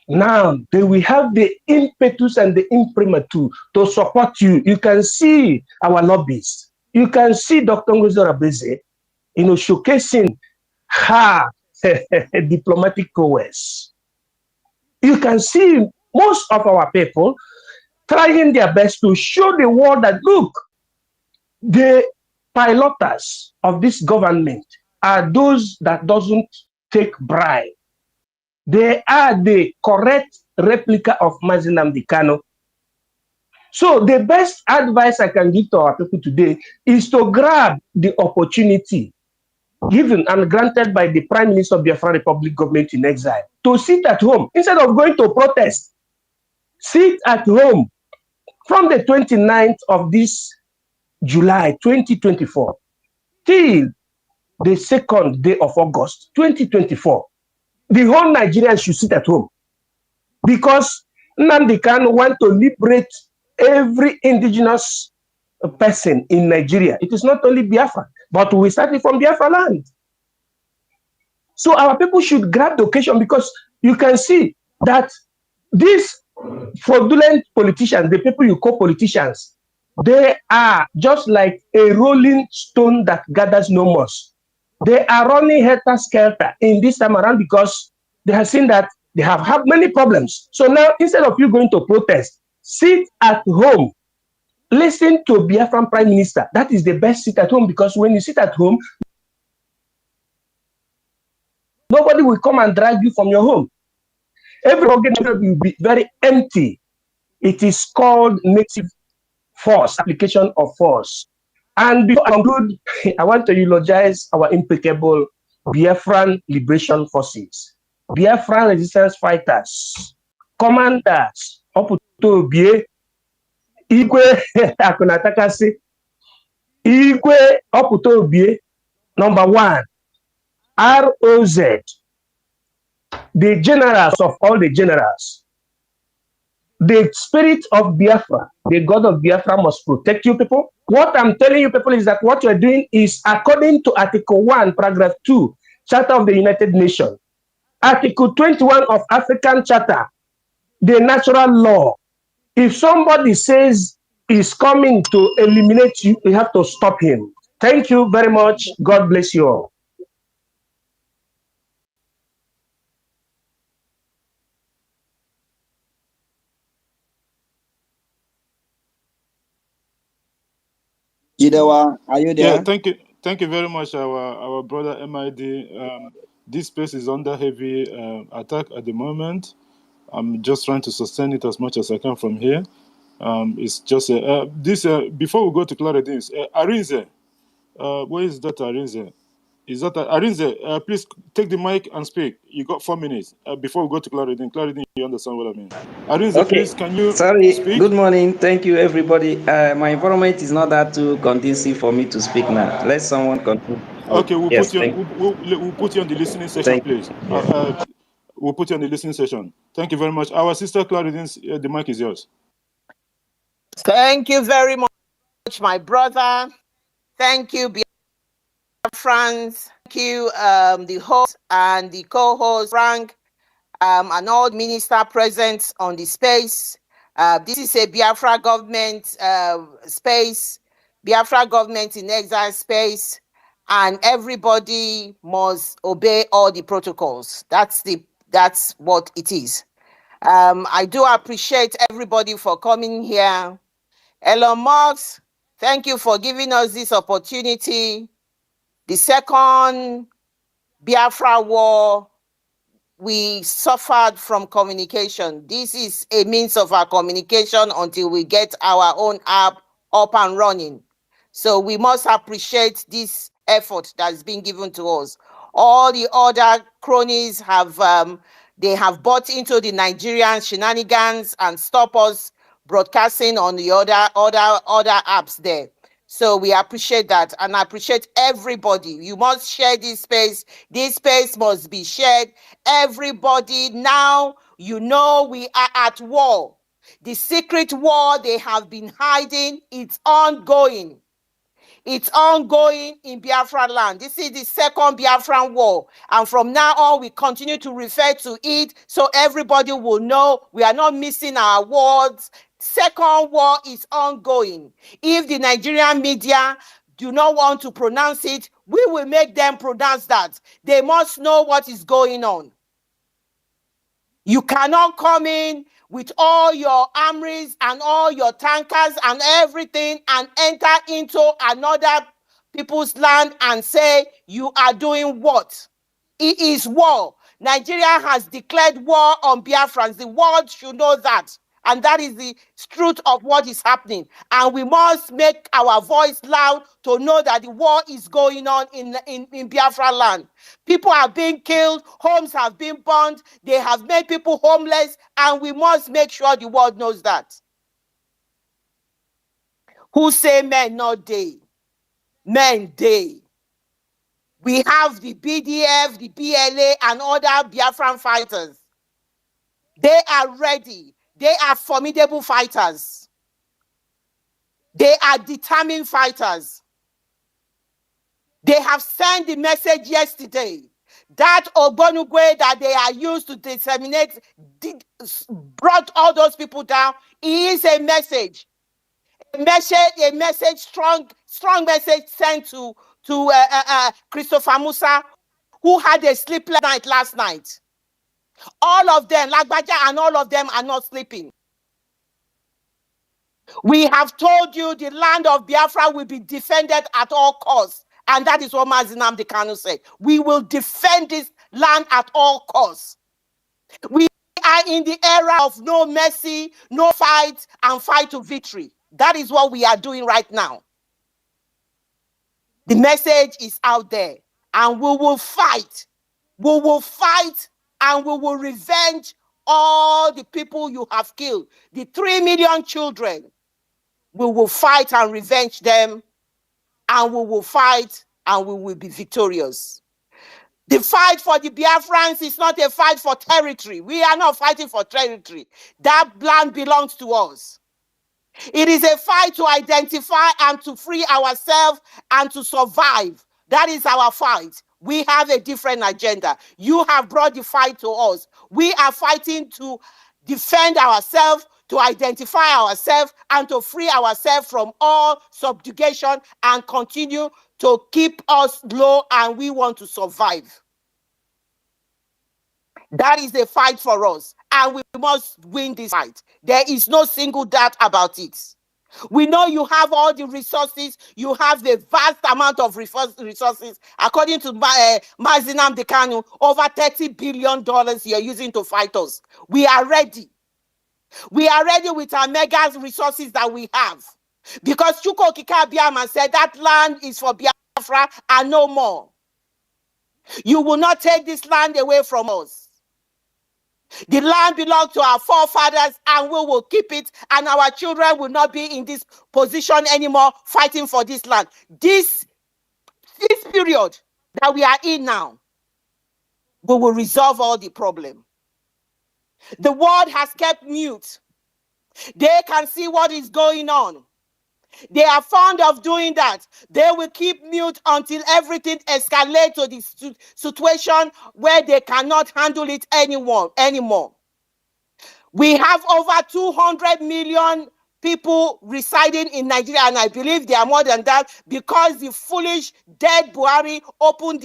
Speaker 10: now they will have the impetus and the imprimatur to support you. You can see our lobbyists. You can see Dr. Ngozi Rabeze, showcasing her diplomatic prowess. You can see most of our people trying their best to show the world that, look, the piloters of this government are those that doesn't take bribe. They are the correct replica of Mazi Nnamdi Kanu. So the best advice I can give to our people today is to grab the opportunity given and granted by the Prime Minister of Biafra Republic government in exile to sit at home instead of going to protest. Sit at home from the 29th of this July 2024 till the 2nd day of August 2024. The whole Nigerians should sit at home, because Nnamdi Kanu want to liberate every indigenous person in Nigeria. It is not only Biafra, but we started from Biafraland. So our people should grab the occasion, because you can see that these fraudulent politicians, the people you call politicians, they are just like a rolling stone that gathers no moss. They are running helter-skelter in this time around because they have seen that they have had many problems. So now, instead of you going to protest, sit at home Listen to Biafran Prime Minister. That is the best seat at home, because when you sit at home, nobody will come and drag you from your home. Every organ will be very empty. It is called native force, application of force. And before I conclude, I want to eulogize our impeccable Biafran Liberation Forces, Biafran resistance fighters, commanders, Oputobie, Igwe Akunatakasi, Igwe Oputobie, number 1, ROZ, the generals of all the generals. The spirit of Biafra, the God of Biafra must protect you people. What I'm telling you people is that what you're doing is according to Article 1, Paragraph 2, Charter of the United Nations, Article 21 of African Charter, the natural law. If somebody says he's coming to eliminate you, you have to stop him. Thank you very much. God bless you all.
Speaker 2: Jidewa, are you there?
Speaker 4: Yeah, thank you very much, our brother MID. This space is under heavy attack at the moment. I'm just trying to sustain it as much as I can from here. It's just before we go to Claudine, Arinze, where is that Arinze? Is that Arinze? Please take the mic and speak. You got 4 minutes before we go to Claudine. Claudine, you understand what I mean? Arinze,
Speaker 11: Okay.
Speaker 4: please, can you
Speaker 11: Sorry.
Speaker 4: speak?
Speaker 11: Good morning. Thank you, everybody. My environment is not that too conducive for me to speak now. Let someone continue.
Speaker 4: Okay, we'll
Speaker 11: Yes,
Speaker 4: put you on. We'll put you on the listening session, please. We'll put you on the listening session. Thank you very much. Our sister Claudine, the mic is yours.
Speaker 12: Thank you very much, my brother. Thank you, Biafrans. Thank you, the host and the co-host, Frank, and all minister present on the space. This is a Biafra government space, Biafra government in exile space, and everybody must obey all the protocols. That's what it is. I do appreciate everybody for coming here. Elon Musk, thank you for giving us this opportunity. The second Biafra war, we suffered from communication. This is a means of our communication until we get our own app up and running. So we must appreciate this effort that's been given to us. All the other cronies have they have bought into the Nigerian shenanigans and stop us broadcasting on the other apps there. So we appreciate that, and I appreciate everybody. You must share this space. This space must be shared. Everybody, now you know we are at war. The secret war they have been hiding, it's ongoing. It's ongoing in Biafraland. This is the second Biafran war. And from now on, we continue to refer to it so everybody will know we are not missing our words. Second war is ongoing. If the Nigerian media do not want to pronounce it, we will make them pronounce that. They must know what is going on. You cannot come in with all your armories and all your tankers and everything and enter into another people's land and say you are doing what? It is war. Nigeria has declared war on Biafrans. The world should know that. And that is the truth of what is happening. And we must make our voice loud to know that the war is going on in Biafraland. People are being killed, homes have been burned, they have made people homeless, and we must make sure the world knows that. Who say men not they? Men they. We have the BDF, the BLA, and other Biafran fighters. They are ready. They are formidable fighters. They are determined fighters. They have sent the message yesterday that Ogbonugwe that they are used to disseminate brought all those people down. It is a message, strong message sent to Christopher Musa, who had a sleepless night last night. All of them, Lagbaja and all of them are not sleeping. We have told you the land of Biafra will be defended at all costs. And that is what Mazi Nnamdi Kanu said. We will defend this land at all costs. We are in the era of no mercy, no fight, and fight to victory. That is what we are doing right now. The message is out there, and we will fight. We will fight, and we will revenge all the people you have killed, the 3 million children. We will fight and revenge them, and we will fight, and we will be victorious. The fight for the Biafrans is not a fight for territory. We are not fighting for territory. That land belongs to us. It is a fight to identify and to free ourselves and to survive. That is our fight. We have a different agenda. You have brought the fight to us. We are fighting to defend ourselves, to identify ourselves, and to free ourselves from all subjugation and continue to keep us low, and we want to survive. That is a fight for us, and we must win this fight. There is no single doubt about it. We know you have all the resources. You have the vast amount of resources. According to Mazi Nnamdi Kanu, over $30 billion you're using to fight us. We are ready. We are ready with our mega resources that we have. Because Chukwu Okike Abiama said that land is for Biafra and no more. You will not take this land away from us. The land belongs to our forefathers, and we will keep it, and our children will not be in this position anymore fighting for this land. This period that we are in now, we will resolve all the problem. The world has kept mute. They can see what is going on. They are fond of doing that. They will keep mute until everything escalates to the situation where they cannot handle it anymore. We have over 200 million people residing in Nigeria, and I believe they are more than that, because the foolish dead Buhari opened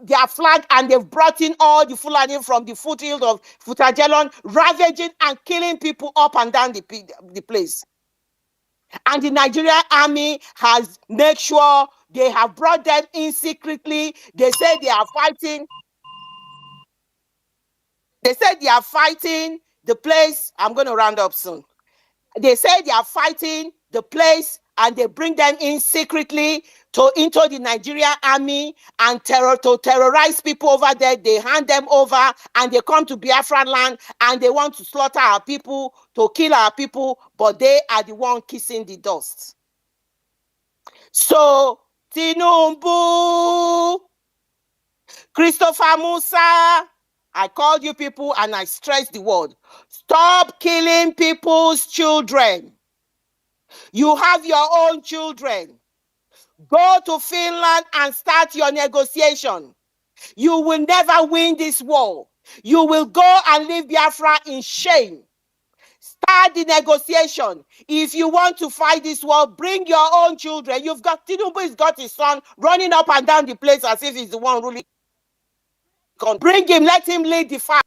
Speaker 12: their flag, and they've brought in all the Fulani from the foothill of Futajelon, ravaging and killing people up and down the place. And the Nigerian army has made sure they have brought them in secretly. They say they are fighting. They said they are fighting the place. I'm going to round up soon. They say they are fighting the place, and they bring them in secretly into the Nigerian army and to terrorize people over there. They hand them over, and they come to Biafraland, and they want to slaughter our people, to kill our people, but they are the one kissing the dust. So, Tinubu, Christopher Musa, I called you people, and I stress the word. Stop killing people's children. You have your own children. Go to Finland and start your negotiation. You will never win this war. You will go and leave Biafra in shame. Start the negotiation. If you want to fight this war, bring your own children. You've got Tinubu has got his son running up and down the place as if he's the one ruling. Bring him, let him lead the fight.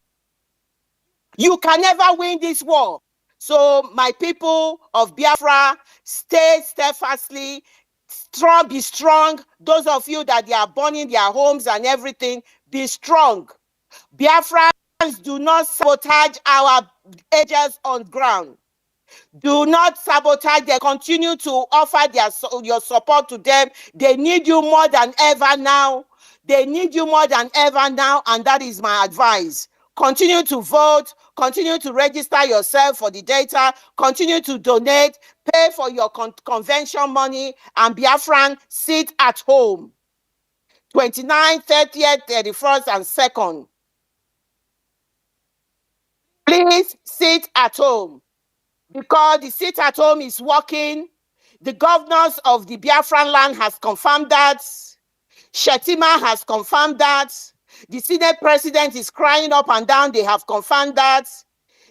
Speaker 12: You can never win this war. So my people of Biafra, stay steadfastly, strong, be strong. Those of you that they are burning their homes and everything, be strong. Biafrans, do not sabotage our agents on ground. Do not sabotage them. Continue to offer your support to them. They need you more than ever now. They need you more than ever now, and that is my advice. Continue to vote. Continue to register yourself for the data. Continue to donate. Pay for your convention money. And Biafran, sit at home. 29th, 30th, 31st, and 2nd. Please sit at home, because the sit at home is working. The governors of the Biafraland has confirmed that. Shetima has confirmed that. The Senate president is crying up and down. They have confirmed that.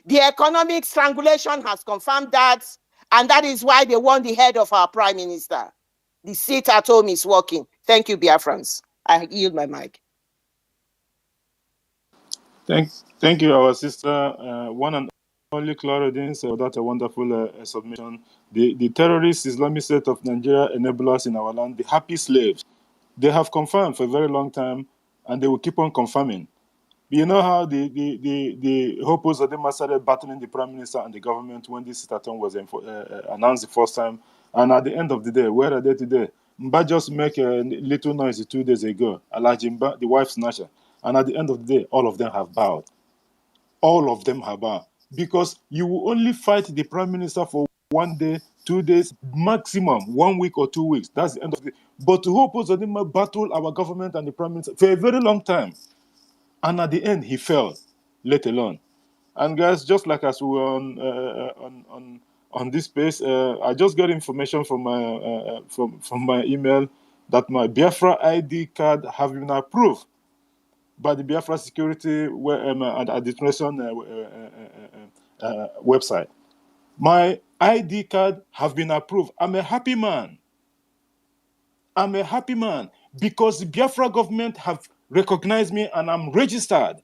Speaker 12: The economic strangulation has confirmed that. And that is why they want the head of our prime minister. The sit at home is working. Thank you, Biafrans. I yield my mic.
Speaker 4: Thank you, our sister, one and only Claudine, for that a wonderful submission. The terrorist Islamic State of Nigeria enablers in our land, the happy slaves, they have confirmed for a very long time, and they will keep on confirming. You know how the Hopos of them started battling the Prime Minister and the government when this situation was announced the first time, and at the end of the day, where are they today? Mba just make a little noise 2 days ago, Alhaji Mba, the wife snatcher, and at the end of the day, all of them have bowed. All of them have bowed. Because you will only fight the Prime Minister for 1 day, 2 days, maximum 1 week or 2 weeks. That's the end of the day. But Hopos of them battled our government and the Prime Minister for a very long time. And at the end, he fell, let alone. And guys, just like as we were on this space, I just got information from my from my email that my Biafra ID card have been approved by the Biafra Security Administration website. My ID card have been approved. I'm a happy man. I'm a happy man because the Biafra government have recognized me and I'm registered.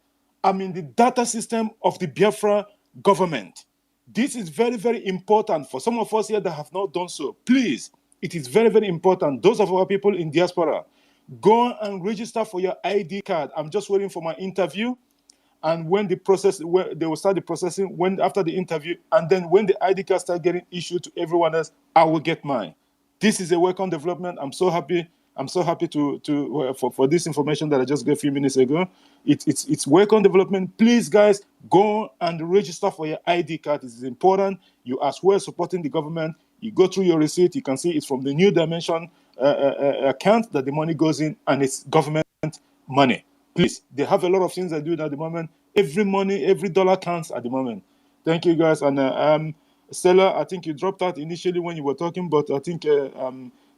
Speaker 4: I'm in the data system of the Biafra government. This is very, very important for some of us here that have not done so. Please, it is very, very important. Those of our people in diaspora, go and register for your ID card. I'm just waiting for my interview. And when the process, they will start the processing after the interview, and then when the ID card start getting issued to everyone else, I will get mine. This is a welcome development. I'm so happy. I'm so happy for this information that I just gave a few minutes ago. It's welcome development. Please, guys, go and register for your ID card. It is important. You as well supporting the government. You go through your receipt. You can see it's from the New Dimension account that the money goes in, and it's government money. Please, they have a lot of things they do at the moment. Every money, every dollar counts at the moment. Thank you, guys. And Stella, I think you dropped out initially when you were talking, but I think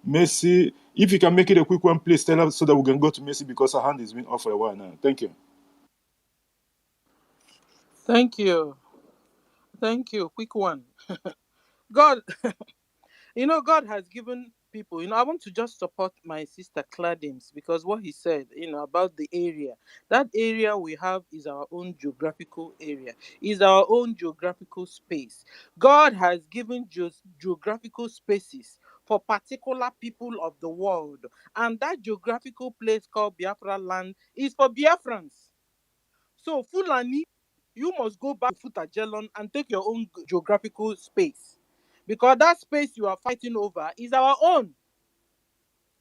Speaker 4: Messi, if you can make it a quick one, please, Stella, so that we can go to Messi because her hand has been off for a while now. Thank you.
Speaker 7: Thank you. Thank you. Quick one. God, God has given people, I want to just support my sister Cladims because what he said, about the area, that area we have is our own geographical area, is our own geographical space. God has given geographical spaces for particular people of the world, and that geographical place called Biafraland is for Biafrans. So Fulani, you must go back to Futajelon and take your own geographical space, because that space you are fighting over is our own.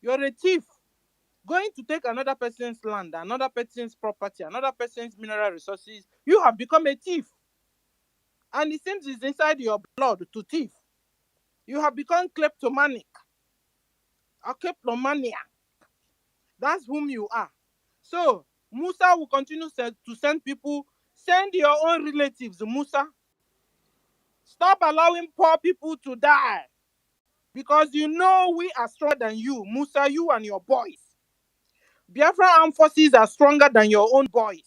Speaker 7: You're a thief. Going to take another person's land, another person's property, another person's mineral resources, you have become a thief. And it seems it's inside your blood to thief. You have become kleptomanic. A kleptomania. That's whom you are. So, Musa will continue to send people. Send your own relatives, Musa. Stop allowing poor people to die. Because we are stronger than you, Musa, you and your boys. Biafra armed forces are stronger than your own boys.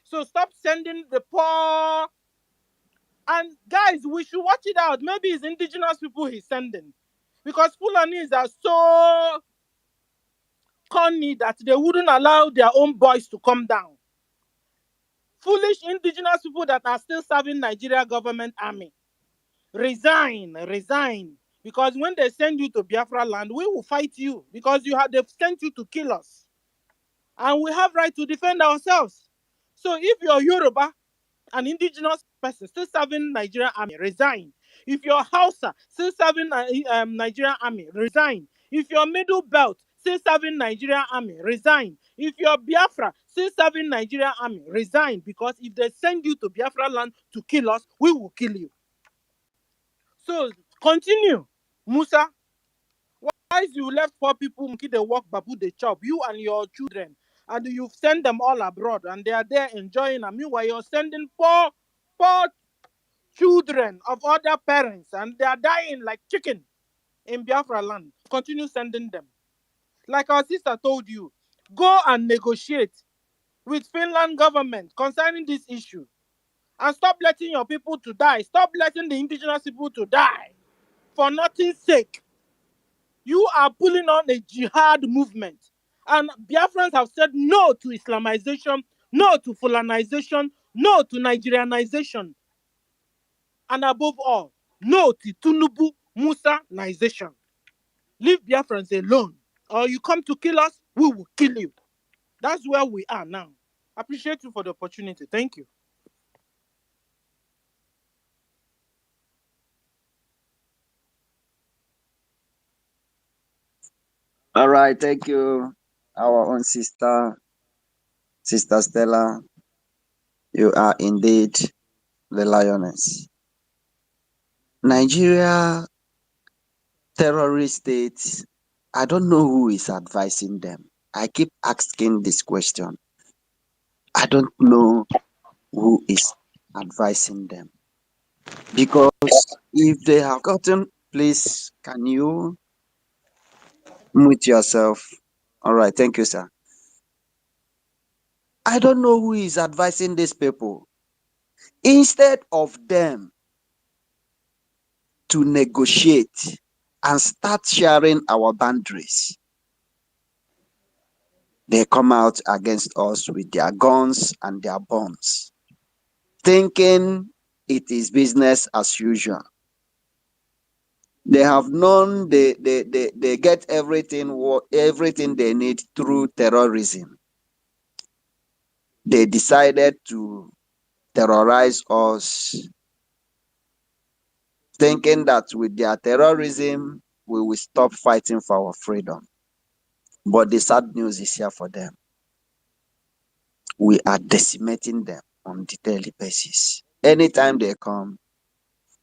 Speaker 7: So stop sending the poor. And guys, we should watch it out. Maybe it's indigenous people he's sending. Because Fulanis are so corny that they wouldn't allow their own boys to come down. Foolish indigenous people that are still serving Nigeria government army. Resign. Because when they send you to Biafra land, we will fight you. Because they've sent you to kill us. And we have right to defend ourselves. So if you're Yoruba, an indigenous person still serving Nigerian army, resign. If you're Hausa, still serving Nigerian army, resign. If you're Middle Belt, still serving Nigerian army, resign. If you're Biafra, still serving Nigerian army, resign. Because if they send you to Biafra land to kill us, we will kill you. So continue, Musa. Why you left poor people, monkey they walk, babu they chop, you and your children, and you've sent them all abroad, and they are there enjoying. And meanwhile, you're sending poor children of other parents, and they are dying like chicken in Biafra land. Continue sending them. Like our sister told you, go and negotiate with Finland government concerning this issue, and stop letting your people to die. Stop letting the indigenous people to die for nothing's sake. You are pulling on a jihad movement. And Biafrans have said no to Islamization, no to Fulanization, no to Nigerianization. And above all, no to Tinubu Musanization. Leave Biafrans alone, or you come to kill us, we will kill you. That's where we are now. Appreciate you for the opportunity. Thank you.
Speaker 2: All right, thank you, our own Sister Stella. You are indeed the lioness. Nigeria, terrorist state, I don't know who is advising them. I keep asking this question. I don't know who is advising them. Because if they have gotten, please, can you mute yourself? All right, thank you, sir. I don't know who is advising these people. Instead of them to negotiate and start sharing our boundaries, they come out against us with their guns and their bombs, thinking it is business as usual. They have known they get everything they need through terrorism. They decided to terrorize us, thinking that with their terrorism, we will stop fighting for our freedom. But the sad news is here for them. We are decimating them on a daily basis. Anytime they come,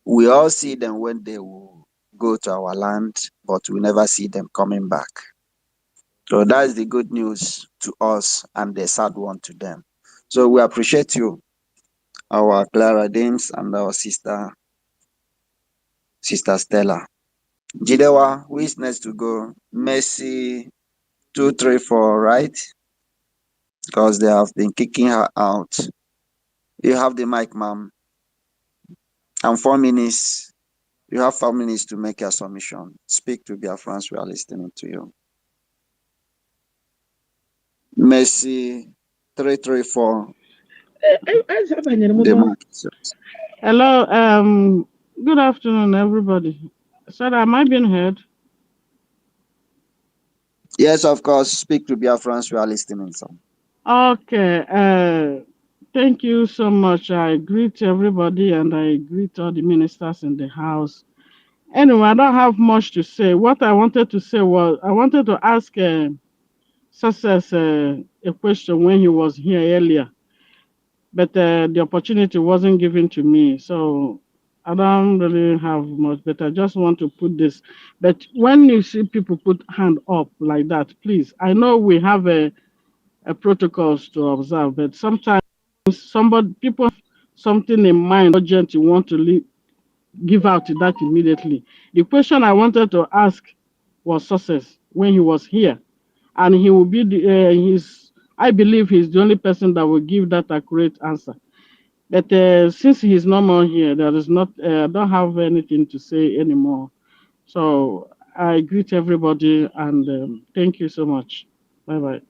Speaker 2: we all see them when they will go to our land, but we never see them coming back. So that's the good news to us and the sad one to them. So we appreciate you, our Clara Dames and our sister Stella. Jidewa, who is next to go? Messi 234, right? Because they have been kicking her out. You have the mic, ma'am. And 4 minutes. You have 4 minutes to make your submission. Speak to Biafrans. We are listening to you. Messi 334. The mic.
Speaker 13: Hello, good afternoon, everybody. Sorry, am I being heard?
Speaker 2: Yes, of course. Speak to Biafrans. We are listening, sir.
Speaker 13: Okay, thank you so much. I greet everybody and I greet all the ministers in the house. Anyway, I don't have much to say. What I wanted to say was, I wanted to ask Success a question when he was here earlier, but the opportunity wasn't given to me. So I don't really have much, but I just want to put this. But when you see people put hand up like that, please, I know we have a protocols to observe, but sometimes people have something in mind urgent you want to give out that immediately. The question I wanted to ask was Success when he was here, and he will be I believe he's the only person that will give that accurate answer. But since he's no more here, there is not. I don't have anything to say anymore. So I greet everybody and thank you so much. Bye bye.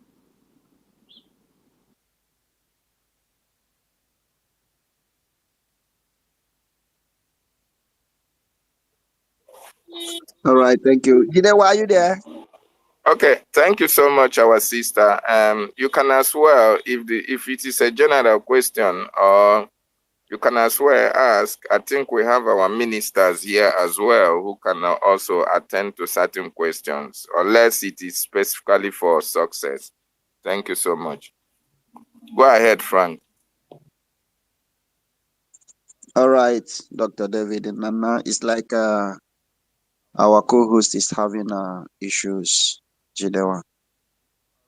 Speaker 2: All right, thank you. Jidewa, are you there?
Speaker 1: Okay, thank you so much, our sister. You can as well, if it is a general question, or you can as well ask. I think we have our ministers here as well who can also attend to certain questions, unless it is specifically for Success. Thank you so much. Go ahead, Frank.
Speaker 2: All right, Dr. David and Nana. It's like our co-host is having issues, Jidewa.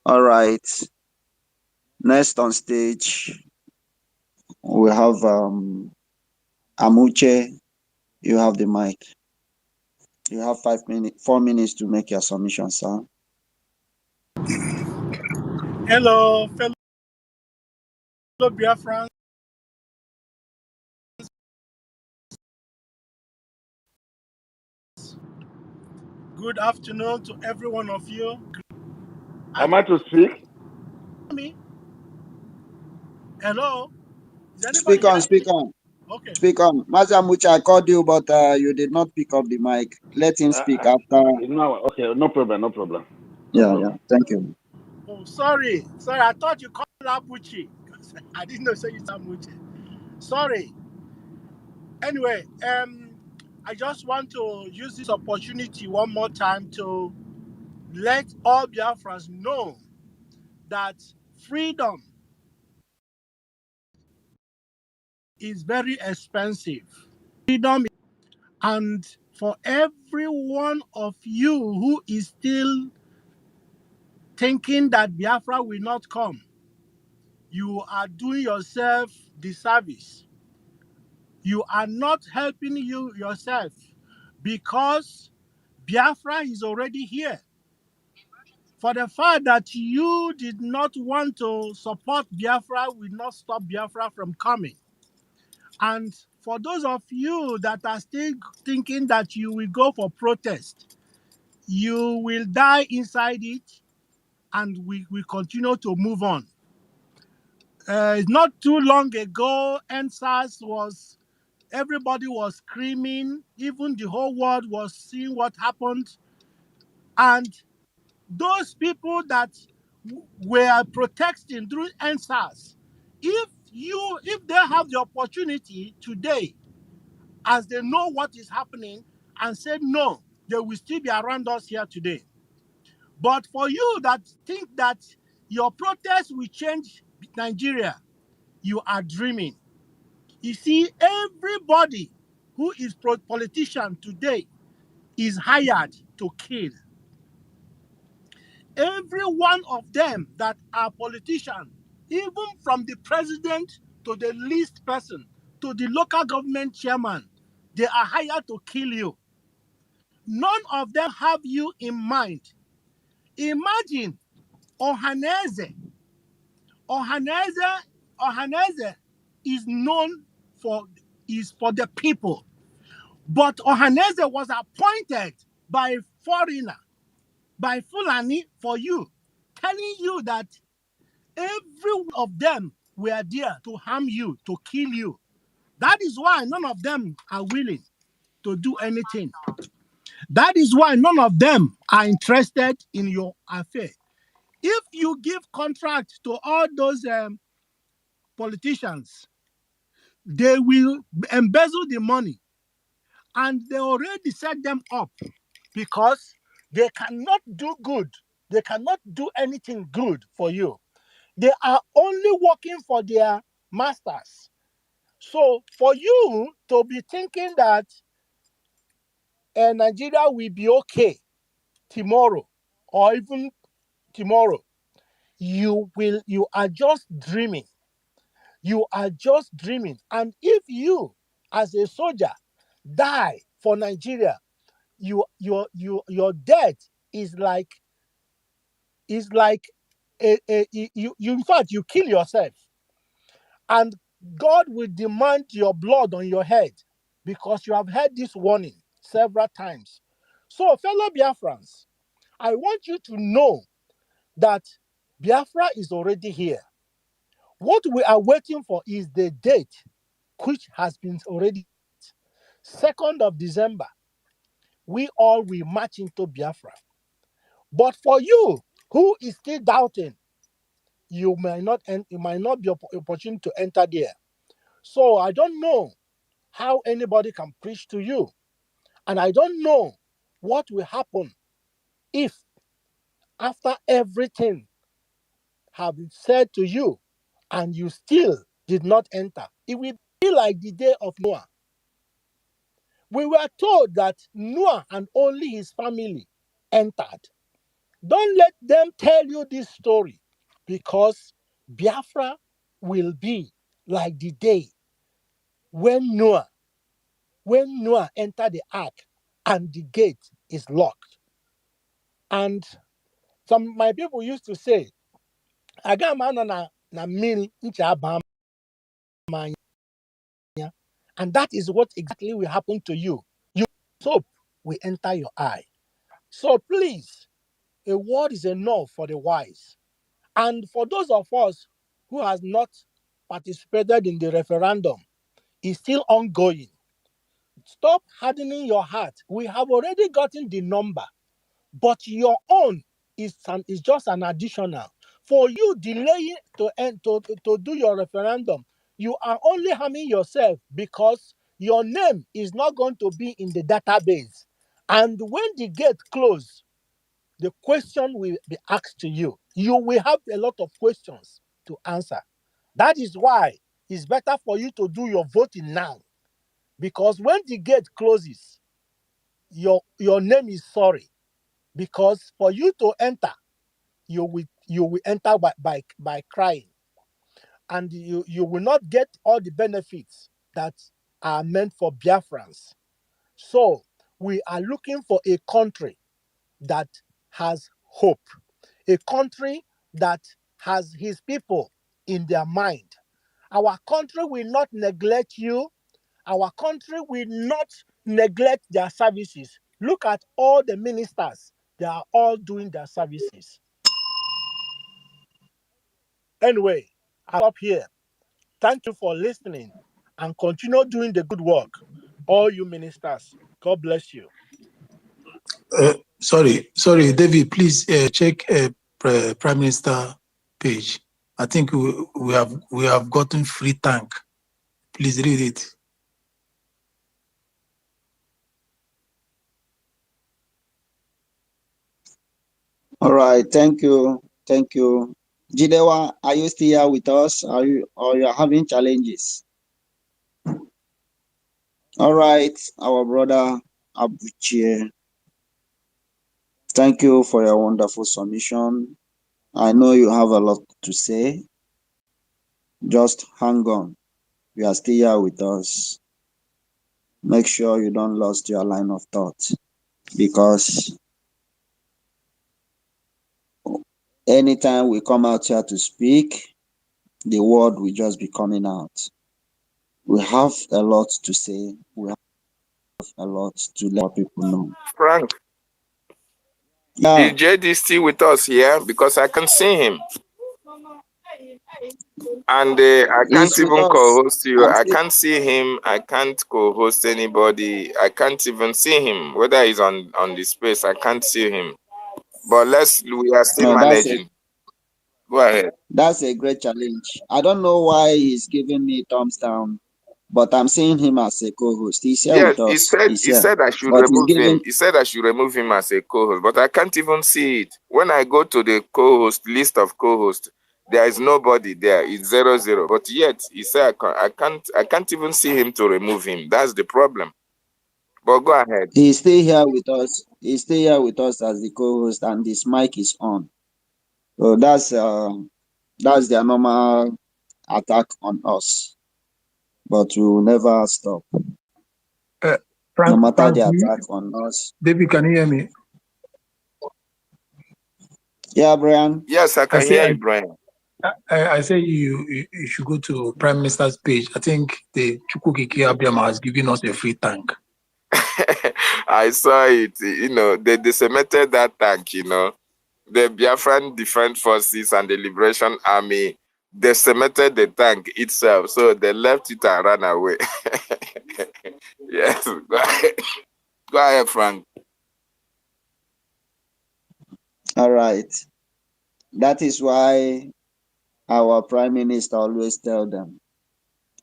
Speaker 2: All right. Next on stage, we have Amuche. You have the mic. You have 4 minutes to make your submission, sir.
Speaker 14: Hello, fellow Biafrans. Good afternoon to every one of you.
Speaker 15: Am I to speak?
Speaker 14: Me? Hello? Is
Speaker 2: Speak on, speak on.
Speaker 14: Okay.
Speaker 2: Speak on. Mazamucha, I called you, but you did not pick up the mic. Let him speak after.
Speaker 15: No, okay, no problem, no problem.
Speaker 2: Yeah. Thank you.
Speaker 14: Oh, sorry. I thought you called Abuchi. I didn't know you Samuchi. Sorry. Anyway, I just want to use this opportunity one more time to let all Biafrans know that freedom is very expensive. Freedom, and for every one of you who is still thinking that Biafra will not come, you are doing yourself disservice. You are not helping you yourself, because Biafra is already here. For the fact that you did not want to support Biafra will not stop Biafra from coming. And for those of you that are still thinking that you will go for protest, you will die inside it, and we will continue to move on. Not too long ago, NSAS was, everybody was screaming, even the whole world was seeing what happened. And those people that were protesting through NSAS, if they have the opportunity today, as they know what is happening, and said no, they will still be around us here today. But for you that think that your protest will change Nigeria, you are dreaming. You see, everybody who is politician today is hired to kill. Every one of them that are politicians, even from the president to the least person, to the local government chairman, they are hired to kill you. None of them have you in mind. Imagine Ohaneze. Ohaneze is known for the people. But Ohaneze was appointed by foreigner, by Fulani, for you, telling you that every one of them were there to harm you, to kill you. That is why none of them are willing to do anything. That is why none of them are interested in your affair. If you give contract to all those politicians, they will embezzle the money, and they already set them up, because they cannot do good. They cannot do anything good for you. They are only working for their masters. So for you to be thinking that Nigeria will be okay tomorrow, or even tomorrow, you are just dreaming. You are just dreaming. And if you, as a soldier, die for Nigeria, your death is like you in fact you kill yourself, and God will demand your blood on your head, because you have heard this warning several times. So, fellow Biafrans, I want you to know that Biafra is already here. What we are waiting for is the date, which has been already 2nd of December. We all will march into Biafra. But for you who is still doubting, you might not be opportunity to enter there. So I don't know how anybody can preach to you, and I don't know what will happen if, after everything have been said to you, and you still did not enter. It will be like the day of Noah. We were told that Noah and only his family entered. Don't let them tell you this story, because Biafra will be like the day when Noah entered the ark and the gate is locked. And my people used to say, "Agamana na mini ncha abam." And that is what exactly will happen to you. Your soap will enter your eye. So please, a word is enough for the wise. And for those of us who has not participated in the referendum, is still ongoing. Stop hardening your heart. We have already gotten the number, but your own is just an additional. For you delaying to do your referendum, you are only harming yourself because your name is not going to be in the database. And when the gate closes, the question will be asked to you. You will have a lot of questions to answer. That is why it's better for you to do your voting now. Because when the gate closes, your name is sorry. Because for you to enter, you will enter by crying. And you will not get all the benefits that are meant for Biafrans. So we are looking for a country that has hope, a country that has his people in their mind. Our country will not neglect you. Our country will not neglect their services. Look at all the ministers. They are all doing their services. Anyway, I'll stop here. Thank you for listening and continue doing the good work. All you ministers, God bless you.
Speaker 9: Sorry, David, please check Prime Minister page. I think we have gotten free tank. Please read it.
Speaker 2: All right, thank you. Jidewa, are you still here with us? Are you having challenges? All right, our brother Abuchi. Thank you for your wonderful submission. I know you have a lot to say. Just hang on. You are still here with us. Make sure you don't lose your line of thought, because anytime we come out here to speak, the word will just be coming out. We have a lot to say. We have a lot to let people know.
Speaker 1: Frank, is JD still with us here? Because I can see him. And I can't even co-host you. I can't see him. I can't co-host anybody. I can't even see him. Whether he's on the space, I can't see him. But we are still managing. Go ahead.
Speaker 2: That's a great challenge. I don't know why he's giving me thumbs down, but I'm seeing him as a co-host. He's here with us.
Speaker 1: He said I should remove him. He said I should remove him as a co-host, but I can't even see it. When I go to the co-host list of co-hosts, there is nobody there. It's 00. But yet he said I can't even see him to remove him. That's the problem. But go ahead.
Speaker 2: He's still here with us. He's still here with us as the co-host, and his mic is on. So that's their normal attack on us. But we will never stop. No matter the attack on us.
Speaker 9: David, can you hear me?
Speaker 2: Yeah, Brian.
Speaker 1: Yes, I can hear you, Brian.
Speaker 9: I say you should go to Prime Minister's page. I think the Chukwukiki Abiyama has given us a free tank.
Speaker 1: I saw it. They decimated that tank, The Biafran Defense Forces and the Liberation Army decimated the tank itself. So they left it and ran away. Yes, go ahead. Go ahead, Frank.
Speaker 2: All right. That is why our Prime Minister always tell them,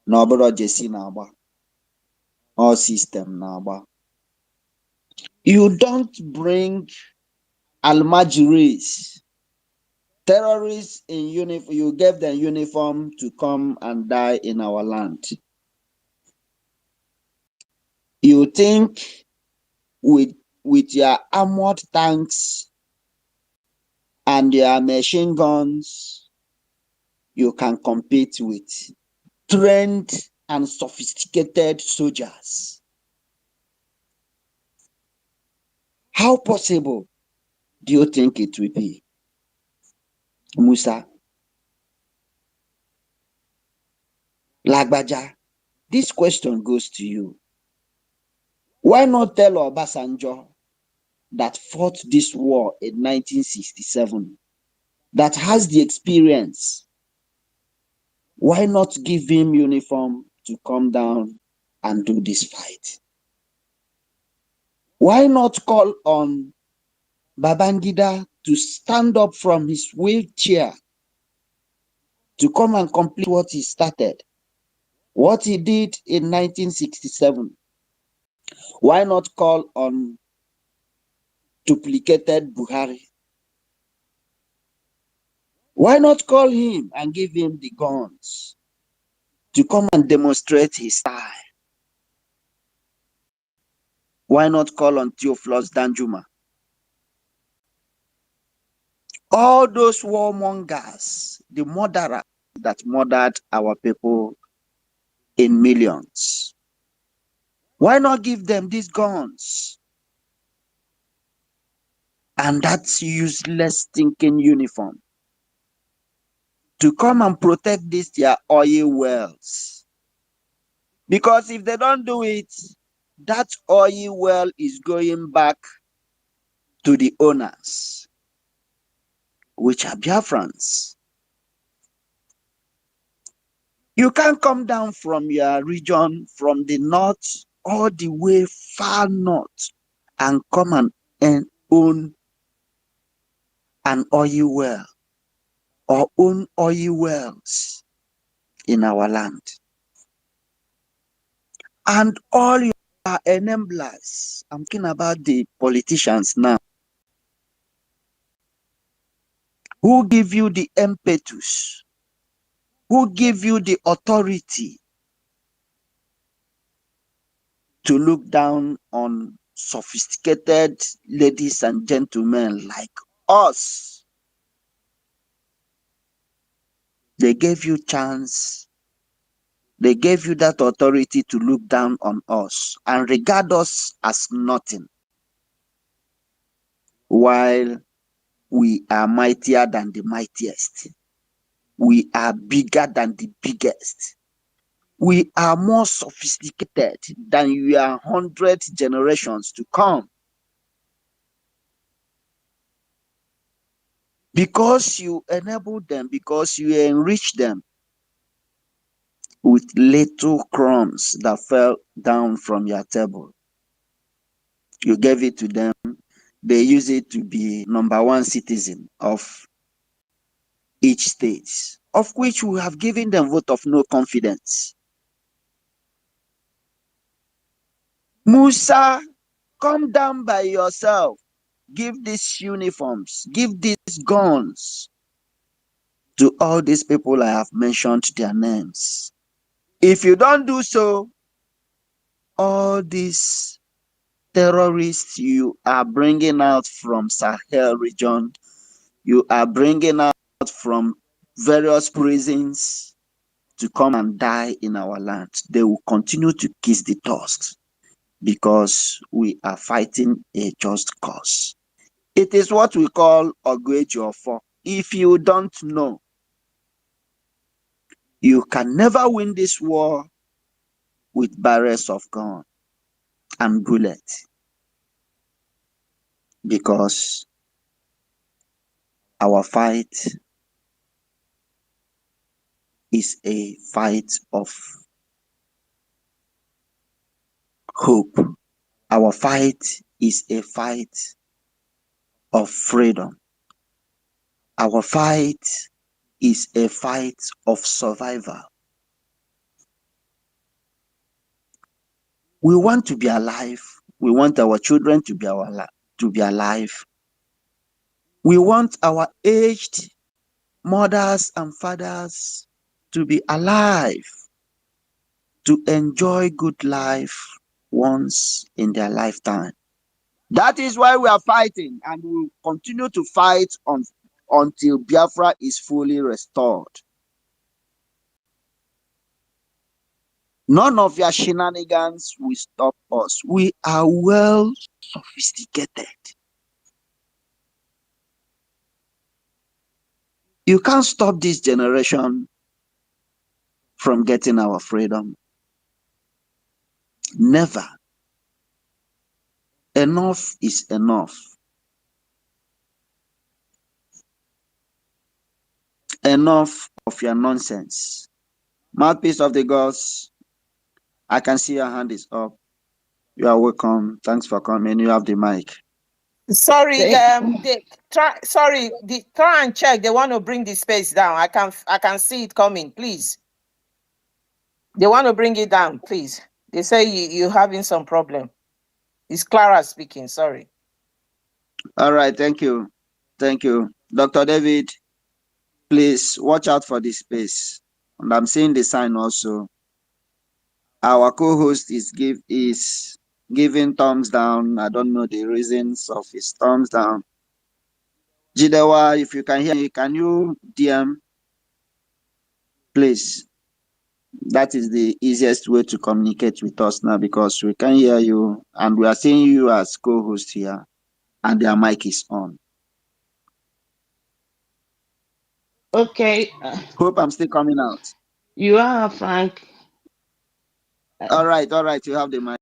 Speaker 2: no, but JC Naba, or system Naba. You don't bring Almajiris, terrorists in uniform, you gave them uniform to come and die in our land. You think with your armored tanks and your machine guns, you can compete with trained and sophisticated soldiers? How possible do you think it will be, Musa? Lagbaja, this question goes to you. Why not tell Obasanjo that fought this war in 1967, that has the experience? Why not give him uniform to come down and do this fight? Why not call on Babangida to stand up from his wheelchair to come and complete what he started, what he did in 1967? Why not call on duplicated Buhari? Why not call him and give him the guns to come and demonstrate his style? Why not call on Theophilus Danjuma? All those warmongers, the murderers that murdered our people in millions. Why not give them these guns and that useless stinking uniform to come and protect these their oil wells? Because if they don't do it, that oil well is going back to the owners, which are Biafrans. You can't come down from your region, from the north, all the way far north, and come and own an oil well or own oil wells in our land. And all your enablers, I'm talking about the politicians now, who give you the impetus, who give you the authority to look down on sophisticated ladies and gentlemen like us. They gave you chance. They gave you that authority to look down on us and regard us as nothing, while we are mightier than the mightiest. We are bigger than the biggest. We are more sophisticated than your 100 generations to come. Because you enable them, because you enrich them with little crumbs that fell down from your table. You gave it to them. They use it to be number one citizen of each state, of which we have given them vote of no confidence. Musa, come down by yourself. Give these uniforms, give these guns to all these people I have mentioned their names. If you don't do so, all these terrorists you are bringing out from Sahel region, you are bringing out from various prisons to come and die in our land, they will continue to kiss the dust because we are fighting a just cause. It is what we call Ogwejiofo. If you don't know, you can never win this war with barrels of gun and bullets, because our fight is a fight of hope. Our fight is a fight of freedom. Our fight is a fight of survival. We want to be alive. We want our children to be alive. We want our aged mothers and fathers to be alive, to enjoy good life once in their lifetime. That is why we are fighting, and we will continue to fight until Biafra is fully restored. None of your shenanigans will stop us. We are well sophisticated. You can't stop this generation from getting our freedom. Never. Enough is enough. Enough of your nonsense. Mouthpiece of the gods, I can see your hand is up. You are welcome. Thanks for coming. You have the mic.
Speaker 12: Sorry, try and check. They want to bring the space down. I can see it coming, please. They want to bring it down, please. They say you're having some problem. It's Clara speaking, sorry.
Speaker 2: All right, thank you. Thank you. Dr. David, please watch out for this space. And I'm seeing the sign also. Our co-host is giving thumbs down. I don't know the reasons of his thumbs down. Jidewa, if you can hear me, can you DM? Please. That is the easiest way to communicate with us now because we can hear you and we are seeing you as co-host here and their mic is on.
Speaker 16: Okay.
Speaker 2: Hope I'm still coming out.
Speaker 16: You are, Frank.
Speaker 2: All right. You have the mic.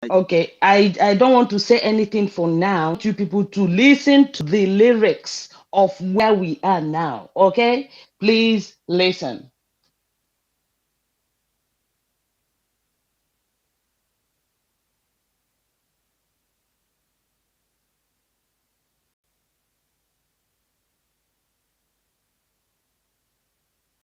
Speaker 16: Okay. I don't want to say anything for now. I want you people to listen to the lyrics of where we are now. Okay? Please listen.